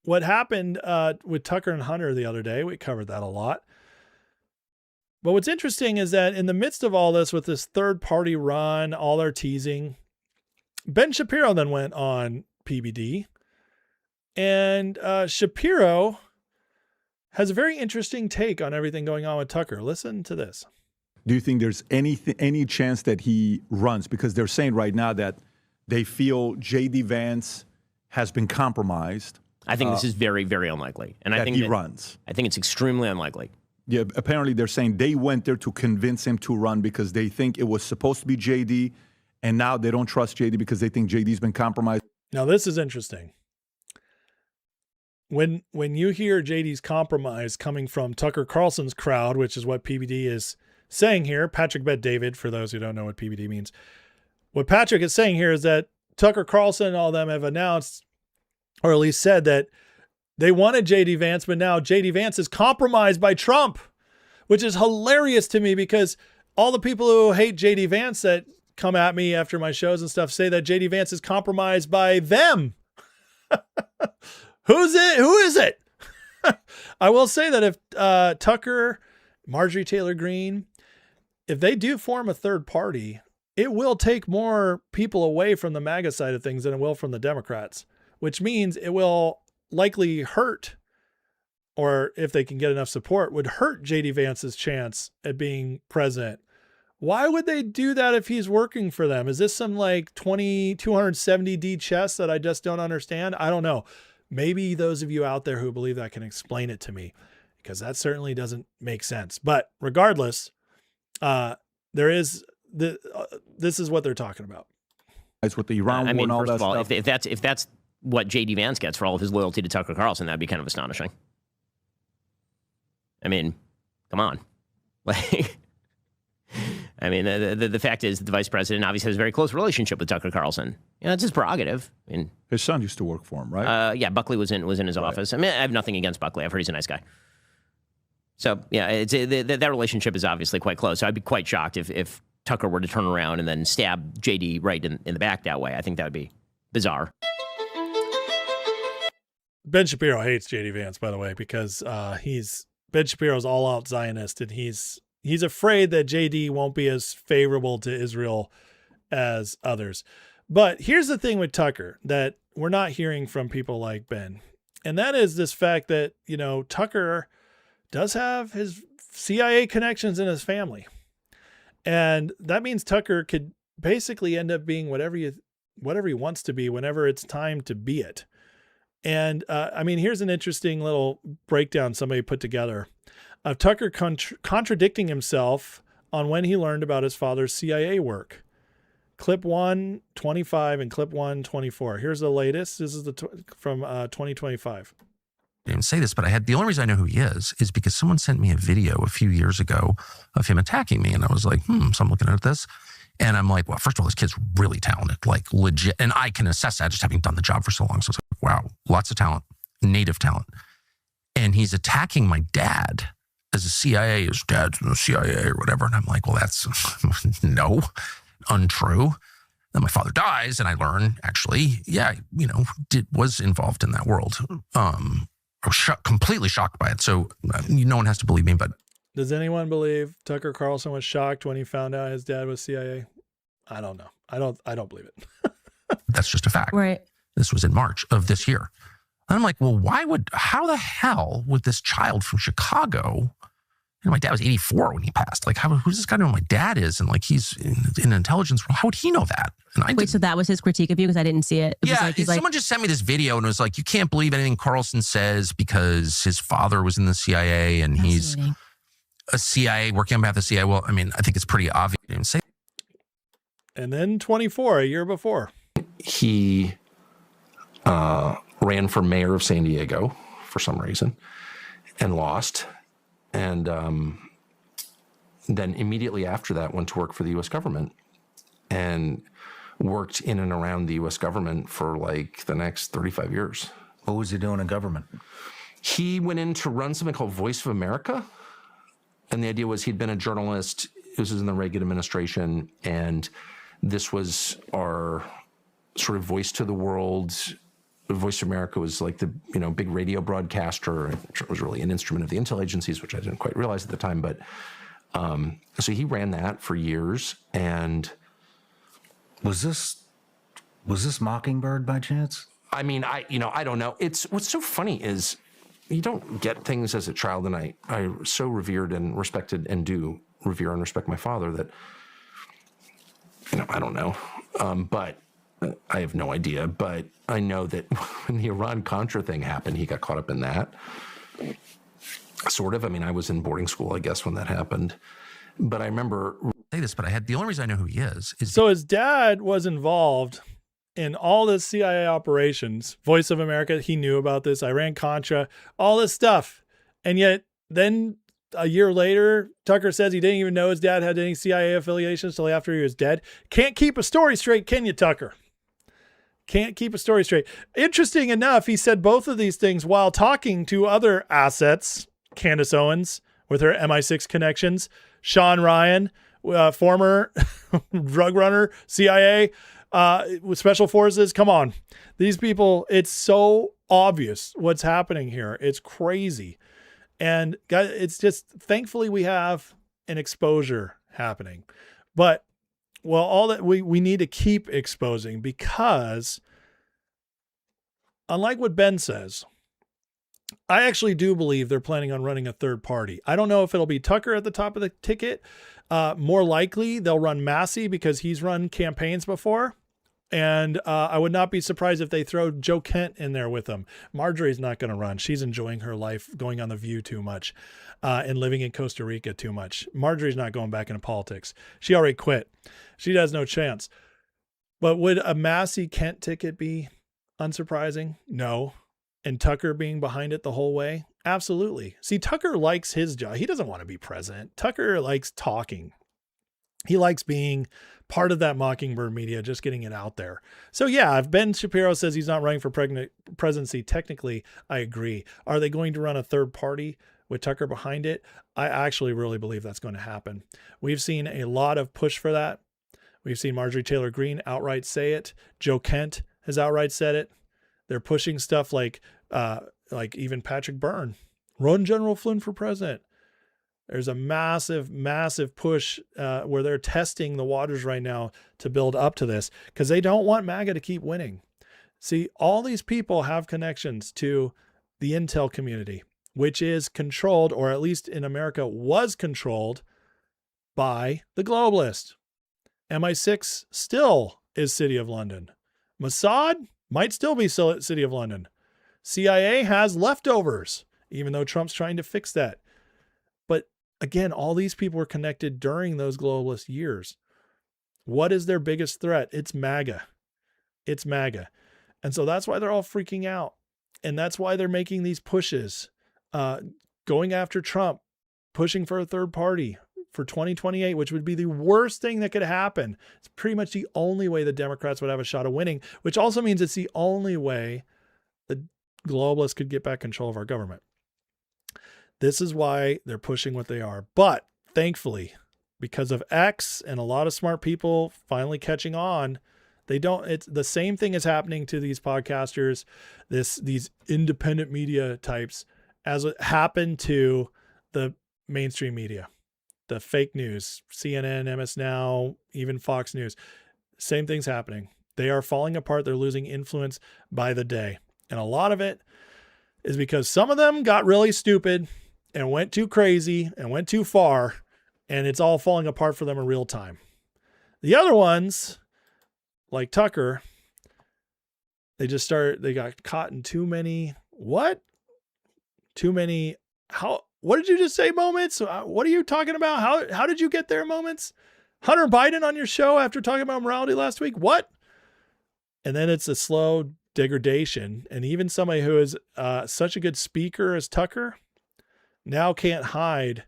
B: what happened with Tucker and Hunter the other day, we covered that a lot. But what's interesting is that in the midst of all this, with this third party run, all their teasing, Ben Shapiro then went on PBD. And Shapiro has a very interesting take on everything going on with Tucker. Listen to this.
M: Do you think there's any chance that he runs? Because they're saying right now that they feel J.D. Vance has been compromised.
N: I think this is very, very unlikely. And I think
M: he runs.
N: I think it's extremely unlikely.
M: Yeah, apparently they're saying they went there to convince him to run because they think it was supposed to be J.D., and now they don't trust J.D. because they think J.D.'s been compromised.
B: Now, this is interesting. When you hear J.D.'s compromise coming from Tucker Carlson's crowd, which is what PBD is saying here, Patrick Bet David, for those who don't know what PBD means, what Patrick is saying here is that Tucker Carlson and all of them have announced, or at least said, that they wanted J.D. Vance, but now J.D. Vance is compromised by Trump, which is hilarious to me because all the people who hate J.D. Vance that come at me after my shows and stuff say that J.D. Vance is compromised by them. Who is it? I will say that if Tucker, Marjorie Taylor Greene, if they do form a third party, it will take more people away from the MAGA side of things than it will from the Democrats, which means it will likely hurt, or if they can get enough support, would hurt J.D. Vance's chance at being president. Why would they do that if he's working for them? Is this some like 270D chess that I just don't understand? I don't know. Maybe those of you out there who believe that can explain it to me, because that certainly doesn't make sense. But regardless, this is what they're talking about.
M: That's what the Iran war and all
N: first
M: that
N: of all,
M: stuff.
N: if that's what J.D. Vance gets for all of his loyalty to Tucker Carlson, that'd be kind of astonishing. I mean, come on. I mean, the fact is that the vice president obviously has a very close relationship with Tucker Carlson. You know, it's his prerogative. I mean,
M: his son used to work for him, right?
N: Yeah, Buckley was in his office. I mean, I have nothing against Buckley. I've heard he's a nice guy. So, yeah, that relationship is obviously quite close. So I'd be quite shocked if Tucker were to turn around and then stab J.D. right in the back that way. I think that would be bizarre.
B: Ben Shapiro hates J.D. Vance, by the way, because Ben Shapiro's all-out Zionist, and he's afraid that J.D. won't be as favorable to Israel as others. But here's the thing with Tucker that we're not hearing from people like Ben, and that is this fact that, you know, Tucker does have his CIA connections in his family. And that means Tucker could basically end up being whatever he wants to be whenever it's time to be it. And I mean, here's an interesting little breakdown somebody put together of Tucker contradicting himself on when he learned about his father's CIA work. Clip 125 and clip 124. Here's the latest. This is from 2025.
O: didn't say this, but the only reason I know who he is because someone sent me a video a few years ago of him attacking me. And I was like, so I'm looking at this. And I'm like, well, first of all, this kid's really talented, like legit. And I can assess that just having done the job for so long. So it's like, wow, lots of talent, native talent. And he's attacking my dad as a CIA, his dad's in the CIA or whatever. And I'm like, well, that's no, untrue. Then my father dies and I learn actually, was involved in that world. I was completely shocked by it. So no one has to believe me, but.
B: Does anyone believe Tucker Carlson was shocked when he found out his dad was CIA? I don't know. I don't believe it.
O: That's just a fact.
G: Right.
O: This was in March of this year. And I'm like, well, how the hell would this child from Chicago, my dad was 84 when he passed. Like, who's this guy know who my dad is? And like, he's in intelligence. How would he know that? And
P: Wait, so that was his critique of you? Because I didn't see it.
O: Someone just sent me this video and it was like, you can't believe anything Carlson says because his father was in the CIA and he's a CIA working on behalf of the CIA. Well, I mean, I think it's pretty obvious. You didn't say.
B: And then 24, a year before.
O: He ran for mayor of San Diego for some reason and lost. And then immediately after that went to work for the U.S. government and worked in and around the U.S. government for like the next 35 years.
Q: What was he doing in government?
O: He went in to run something called Voice of America. And the idea was he'd been a journalist. This was in the Reagan administration. And this was our sort of voice to the world. Voice of America was like the big radio broadcaster. It was really an instrument of the intel agencies, which I didn't quite realize at the time. But so he ran that for years. And
Q: was this Mockingbird by chance?
O: I mean, I don't know. What's so funny is you don't get things as a child, and I so revered and respected and do revere and respect my father that I don't know, but I have no idea. But I know that when the Iran-Contra thing happened, he got caught up in that. Sort of. I mean, I was in boarding school, I guess, when that happened. But I remember say this, but the only reason I know who he is
B: so his dad was involved in all this CIA operations. Voice of America, he knew about this. Iran-Contra, all this stuff. And yet then a year later, Tucker says he didn't even know his dad had any CIA affiliations till after he was dead. Can't keep a story straight, can you, Tucker? Can't keep a story straight. Interesting enough, he said both of these things while talking to other assets. Candace Owens with her MI6 connections. Sean Ryan, former drug runner, CIA, with special forces. Come on. These people, it's so obvious what's happening here. It's crazy. And guys, it's just, thankfully we have an exposure happening. But well, all that we need to keep exposing, because unlike what Ben says, I actually do believe they're planning on running a third party. I don't know if it'll be Tucker at the top of the ticket. More likely they'll run Massey because he's run campaigns before. And I would not be surprised if they throw Joe Kent in there with them. Marjorie's not going to run. She's enjoying her life, going on The View too much, and living in Costa Rica too much. Marjorie's not going back into politics. She already quit. She has no chance. But would a Massey Kent ticket be unsurprising? No. And Tucker being behind it the whole way? Absolutely. See, Tucker likes his job. He doesn't want to be president. Tucker likes talking. He likes being part of that Mockingbird media, just getting it out there. So yeah, if Ben Shapiro says he's not running for presidency, technically, I agree. Are they going to run a third party with Tucker behind it? I actually really believe that's going to happen. We've seen a lot of push for that. We've seen Marjorie Taylor Greene outright say it. Joe Kent has outright said it. They're pushing stuff like even Patrick Byrne, run General Flynn for president. There's a massive, massive push where they're testing the waters right now to build up to this, because they don't want MAGA to keep winning. See, all these people have connections to the intel community, which is controlled, or at least in America was controlled, by the globalists. MI6 still is City of London. Mossad might still be City of London. CIA has leftovers, even though Trump's trying to fix that. But again, all these people were connected during those globalist years. What is their biggest threat? It's MAGA. It's MAGA. And so that's why they're all freaking out. And that's why they're making these pushes, going after Trump, pushing for a third party for 2028, which would be the worst thing that could happen. It's pretty much the only way the Democrats would have a shot of winning, which also means it's the only way the globalists could get back control of our government. This is why they're pushing what they are. But thankfully, because of X and a lot of smart people finally catching on, it's the same thing is happening to these podcasters, these independent media types, as it happened to the mainstream media, the fake news, CNN, MS Now, even Fox News. Same thing's happening. They are falling apart. They're losing influence by the day. And a lot of it is because some of them got really stupid and went too crazy and went too far, and it's all falling apart for them in real time. The other ones, like Tucker, they got caught in too many what did you just say moments? What are you talking about? How did you get there moments? Hunter Biden on your show after talking about morality last week? What? And then it's a slow degradation. And even somebody who is such a good speaker as Tucker now can't hide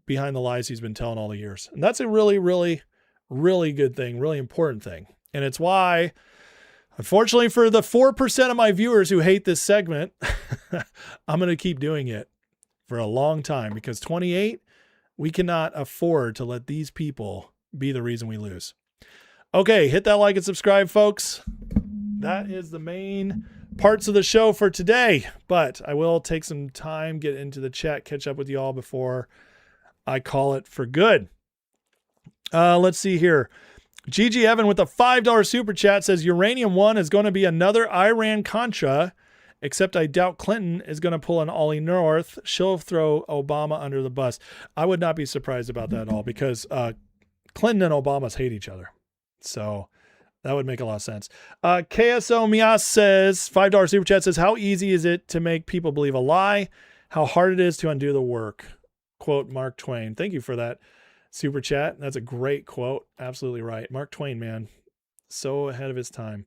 B: behind the lies he's been telling all the years. And that's a really, really, really good thing, really important thing. And it's why, unfortunately for the 4% of my viewers who hate this segment, I'm going to keep doing it for a long time, because 28, we cannot afford to let these people be the reason we lose. Okay, hit that like and subscribe, folks. That is the main parts of the show for today, but I will take some time, get into the chat, catch up with you all before I call it for good. Let's see here. Gigi Evan with a $5 super chat says Uranium One is going to be another Iran-Contra, except I doubt Clinton is going to pull an Ollie North. She'll throw Obama under the bus. I would not be surprised about that at all, because Clinton and Obama hate each other. So that would make a lot of sense. KSO Mias says, $5 super chat says, how easy is it to make people believe a lie? How hard it is to undo the work. Quote Mark Twain. Thank you for that super chat. That's a great quote. Absolutely right. Mark Twain, man. So ahead of his time.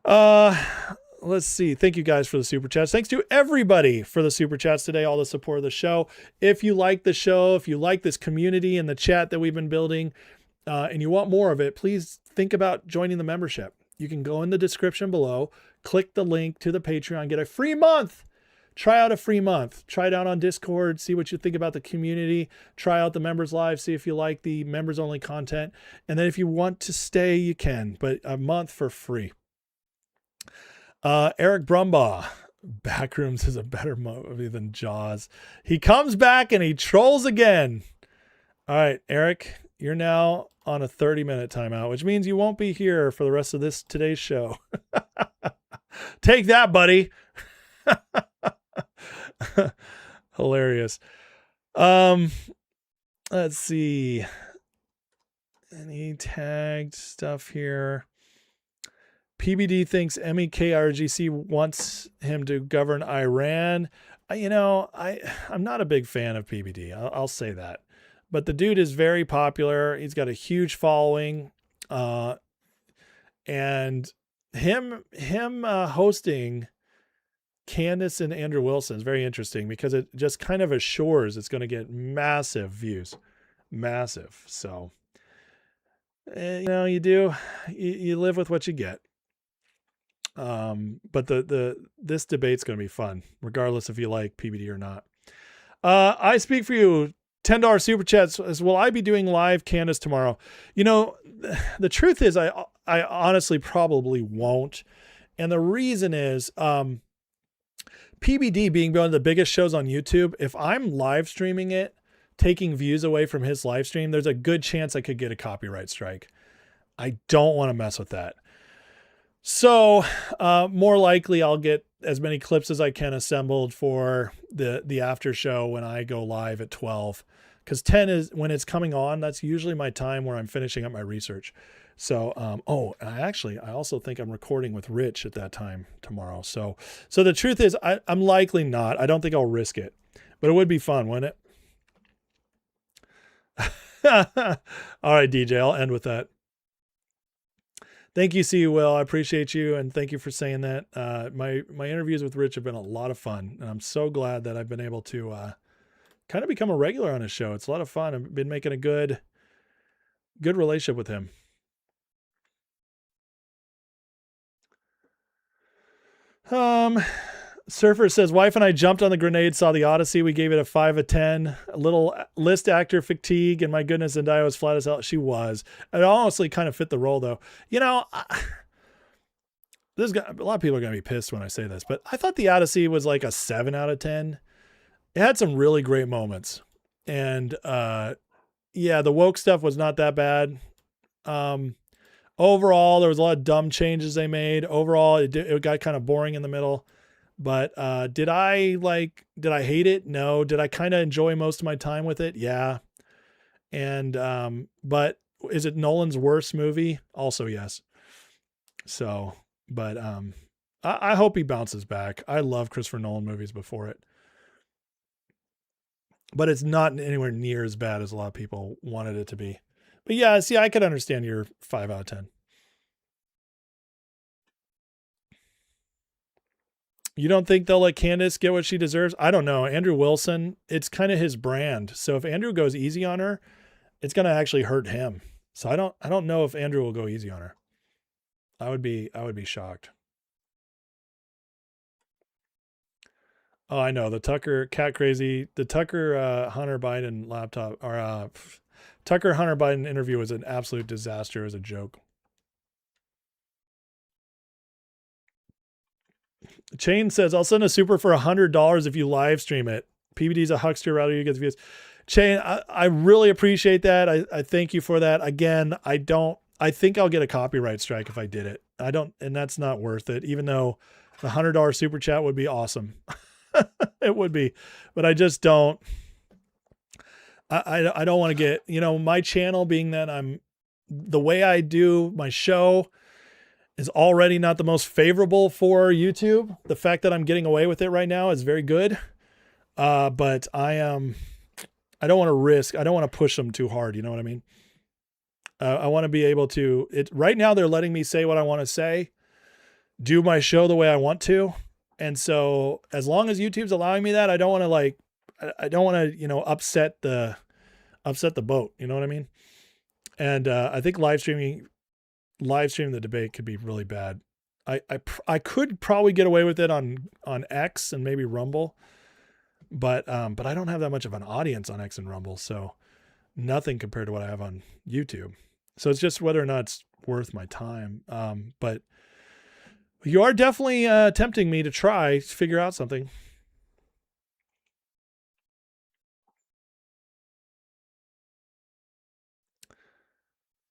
B: Let's see. Thank you guys for the super chats. Thanks to everybody for the super chats today, all the support of the show. If you like the show, if you like this community and the chat that we've been building, and you want more of it, please think about joining the membership. You can go in the description below, click the link to the Patreon, get a free month. Try out a free month. Try it out on Discord. See what you think about the community. Try out the members live. See if you like the members only content. And then if you want to stay, you can, but a month for free. Eric Brumbaugh. Backrooms is a better movie than Jaws. He comes back and he trolls again. All right, Eric, you're now on a 30-minute timeout, which means you won't be here for the rest of today's show. Take that, buddy. Hilarious. Let's see. Any tagged stuff here? PBD thinks MEKRGC wants him to govern Iran. I'm not a big fan of PBD. I'll say that. But the dude is very popular. He's got a huge following. And him hosting Candace and Andrew Wilson is very interesting, because it just kind of assures it's going to get massive views. Massive. So, you live with what you get. But this debate's going to be fun, regardless if you like PBD or not. I speak for you. $10 super chats says, will I be doing live Candace tomorrow? The truth is I honestly probably won't. And the reason is, PBD being one of the biggest shows on YouTube, if I'm live streaming it, taking views away from his live stream, there's a good chance I could get a copyright strike. I don't want to mess with that. So more likely I'll get as many clips as I can assembled for the after show when I go live at 12, because 10 is when it's coming on. That's usually my time where I'm finishing up my research. So, I also think I'm recording with Rich at that time tomorrow. So the truth is I'm likely not. I don't think I'll risk it, but it would be fun, wouldn't it? All right, DJ, I'll end with that. Thank you, see Will. I appreciate you, and thank you for saying that. My interviews with Rich have been a lot of fun, and I'm so glad that I've been able to kind of become a regular on his show. It's a lot of fun. I've been making a good relationship with him. Surfer says, wife and I jumped on the grenade, saw the Odyssey. We gave it a 5 of 10. A little list actor fatigue, and my goodness, Zendaya was flat as hell. She was. It honestly kind of fit the role, though. You know, a lot of people are going to be pissed when I say this, but I thought the Odyssey was like a 7 out of 10. It had some really great moments. And yeah, the woke stuff was not that bad. Overall, there was a lot of dumb changes they made. Overall, it got kind of boring in the middle. But did I hate it? No. Did I kind of enjoy most of my time with it? Yeah. And but is it Nolan's worst movie? Also, yes. So, but I hope he bounces back. I love Christopher Nolan movies before it. But it's not anywhere near as bad as a lot of people wanted it to be. But yeah, see, I could understand your 5 out of 10. You don't think they'll let Candace get what she deserves? I don't know. Andrew Wilson, it's kind of his brand. So if Andrew goes easy on her, it's going to actually hurt him. So I don't know if Andrew will go easy on her. I would be shocked. Oh, I know. The Tucker Hunter Biden laptop or Tucker Hunter Biden interview was an absolute disaster. It was a joke. Chain says, I'll send a super for $100 if you live stream it. PBD's a huckster, rather you get the views. Chain, I really appreciate that. I thank you for that. Again, I think I'll get a copyright strike if I did it. And that's not worth it, even though the $100 super chat would be awesome. It would be, but I just don't. I don't want to get, my channel being that the way I do my show is already not the most favorable for YouTube. The fact that I'm getting away with it right now is very good. But I don't want to push them too hard. You know what I mean? I want to be able to, right now they're letting me say what I want to say, do my show the way I want to. And so as long as YouTube's allowing me that, I don't want to upset the boat. You know what I mean? And I think live streaming the debate could be really bad. I could probably get away with it on X and maybe Rumble, but I don't have that much of an audience on X and Rumble, so nothing compared to what I have on YouTube. So it's just whether or not it's worth my time. But you are definitely tempting me to try to figure out something.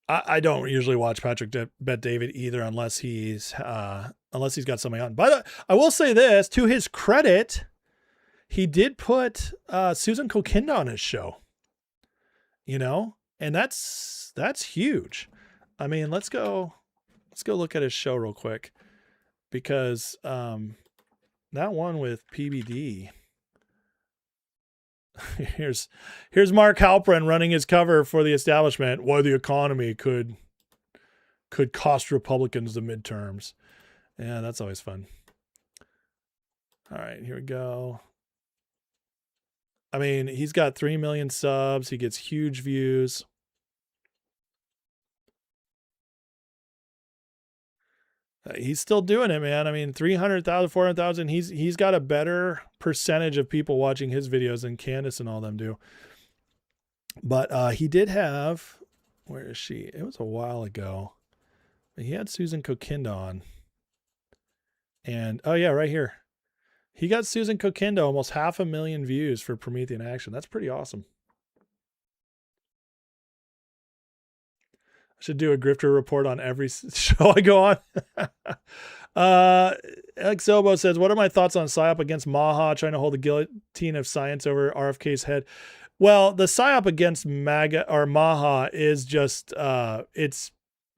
B: I don't usually watch Patrick Bet David either, unless he's got something on. But I will say this, to his credit, he did put Susan Kokinda on his show. And that's huge. I mean, let's go look at his show real quick, because that one with PBD. Here's Mark Halperin running his cover for The Establishment, why the economy could cost Republicans the midterms. Yeah, that's always fun. All right, here we go. I mean, he's got 3 million subs. He gets huge views. He's still doing it, man. I mean, 300,000, 400,000. He's got a better percentage of people watching his videos than Candace and all them do. But he did have, where is she? It was a while ago. But he had Susan Kokinda on. And, oh yeah, right here. He got Susan Kokinda almost 500,000 views for Promethean Action. That's pretty awesome. Should do a grifter report on every show I go on. Alex Obo says, what are my thoughts on PSYOP against Maha trying to hold the guillotine of science over RFK's head? Well, the PSYOP against MAGA or Maha is just, it's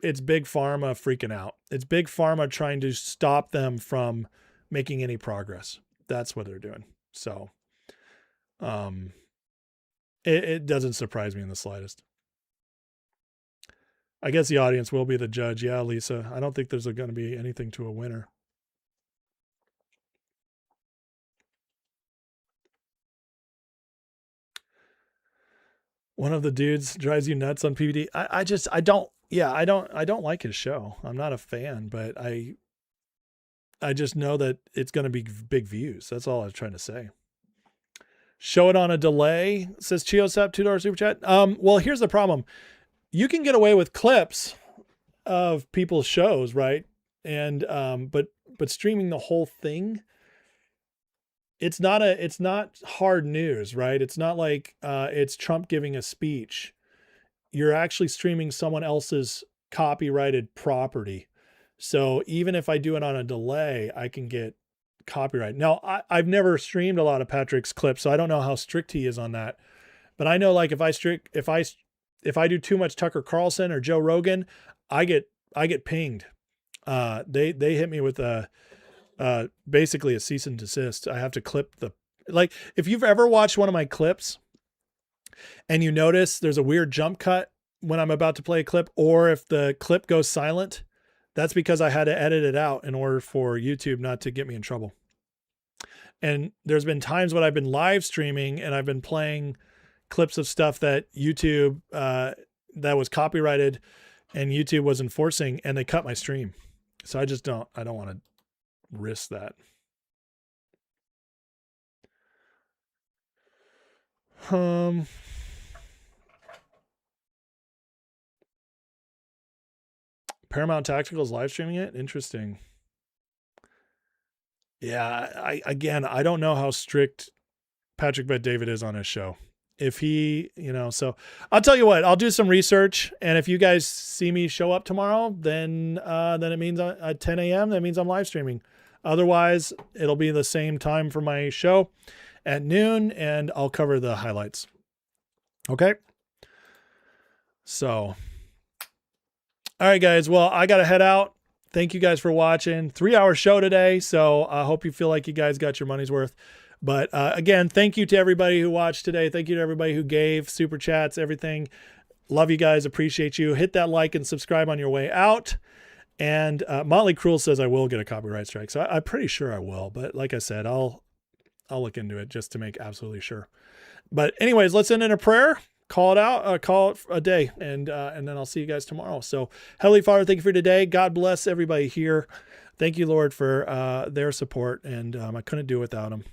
B: big pharma freaking out. It's big pharma trying to stop them from making any progress. That's what they're doing. So, it doesn't surprise me in the slightest. I guess the audience will be the judge. Yeah, Lisa. I don't think there's going to be anything to a winner. One of the dudes drives you nuts on PBD. I don't like his show. I'm not a fan, but I just know that it's going to be big views. That's all I was trying to say. Show it on a delay, says Chiosap, $2 super chat. Well, here's the problem. You can get away with clips of people's shows, right? And but streaming the whole thing, it's not hard news, right? It's not like it's Trump giving a speech. You're actually streaming someone else's copyrighted property. So even if I do it on a delay, I can get copyright. Now, I've never streamed a lot of Patrick's clips, so I don't know how strict he is on that. But I know, like, if I do too much Tucker Carlson or Joe Rogan, I get pinged. They hit me with basically a cease and desist. I have to clip like, if you've ever watched one of my clips and you notice there's a weird jump cut when I'm about to play a clip, or if the clip goes silent, that's because I had to edit it out in order for YouTube not to get me in trouble. And there's been times when I've been live streaming and I've been playing clips of stuff that YouTube, that was copyrighted and YouTube was enforcing, and they cut my stream. So I don't want to risk that. Paramount Tactical's live streaming it. Interesting. Yeah. I don't know how strict Patrick Bet David is on his show. If he, so I'll tell you what, I'll do some research. And if you guys see me show up tomorrow, then it means at 10 a.m. that means I'm live streaming. Otherwise, it'll be the same time for my show at noon, and I'll cover the highlights. Okay. So, all right, guys. Well, I got to head out. Thank you guys for watching. 3-hour show today. So I hope you feel like you guys got your money's worth. But again, thank you to everybody who watched today. Thank you to everybody who gave super chats, everything. Love you guys. Appreciate you. Hit that like and subscribe on your way out. And Motley Cruel says I will get a copyright strike. So I'm pretty sure I will. But like I said, I'll look into it just to make absolutely sure. But anyways, let's end in a prayer. Call it out. Call it a day. And then I'll see you guys tomorrow. So Heavenly Father, thank you for today. God bless everybody here. Thank you, Lord, for their support. And I couldn't do it without them.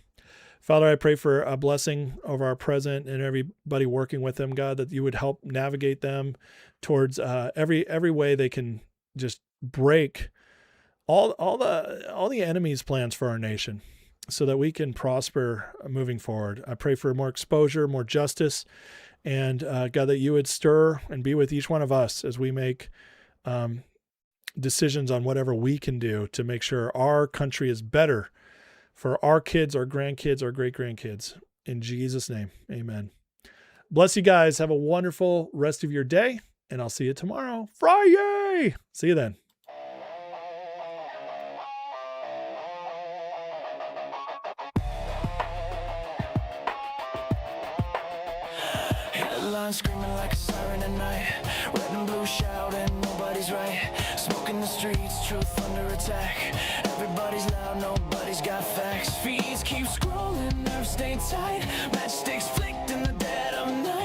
B: Father, I pray for a blessing over our president and everybody working with them, God, that you would help navigate them towards every way they can just break all the enemy's plans for our nation so that we can prosper moving forward. I pray for more exposure, more justice, and God, that you would stir and be with each one of us as we make decisions on whatever we can do to make sure our country is better for our kids, our grandkids, our great-grandkids. In Jesus' name, amen. Bless you guys. Have a wonderful rest of your day, and I'll see you tomorrow, Friday. See you then.
R: Headlines screaming like a siren at night. Red and blue shouting, nobody's right. Smoke in the streets, truth under attack. Everybody's loud, nobody's got facts. Feeds keep scrolling, nerves stay tight. Matchsticks flicked in the dead of night.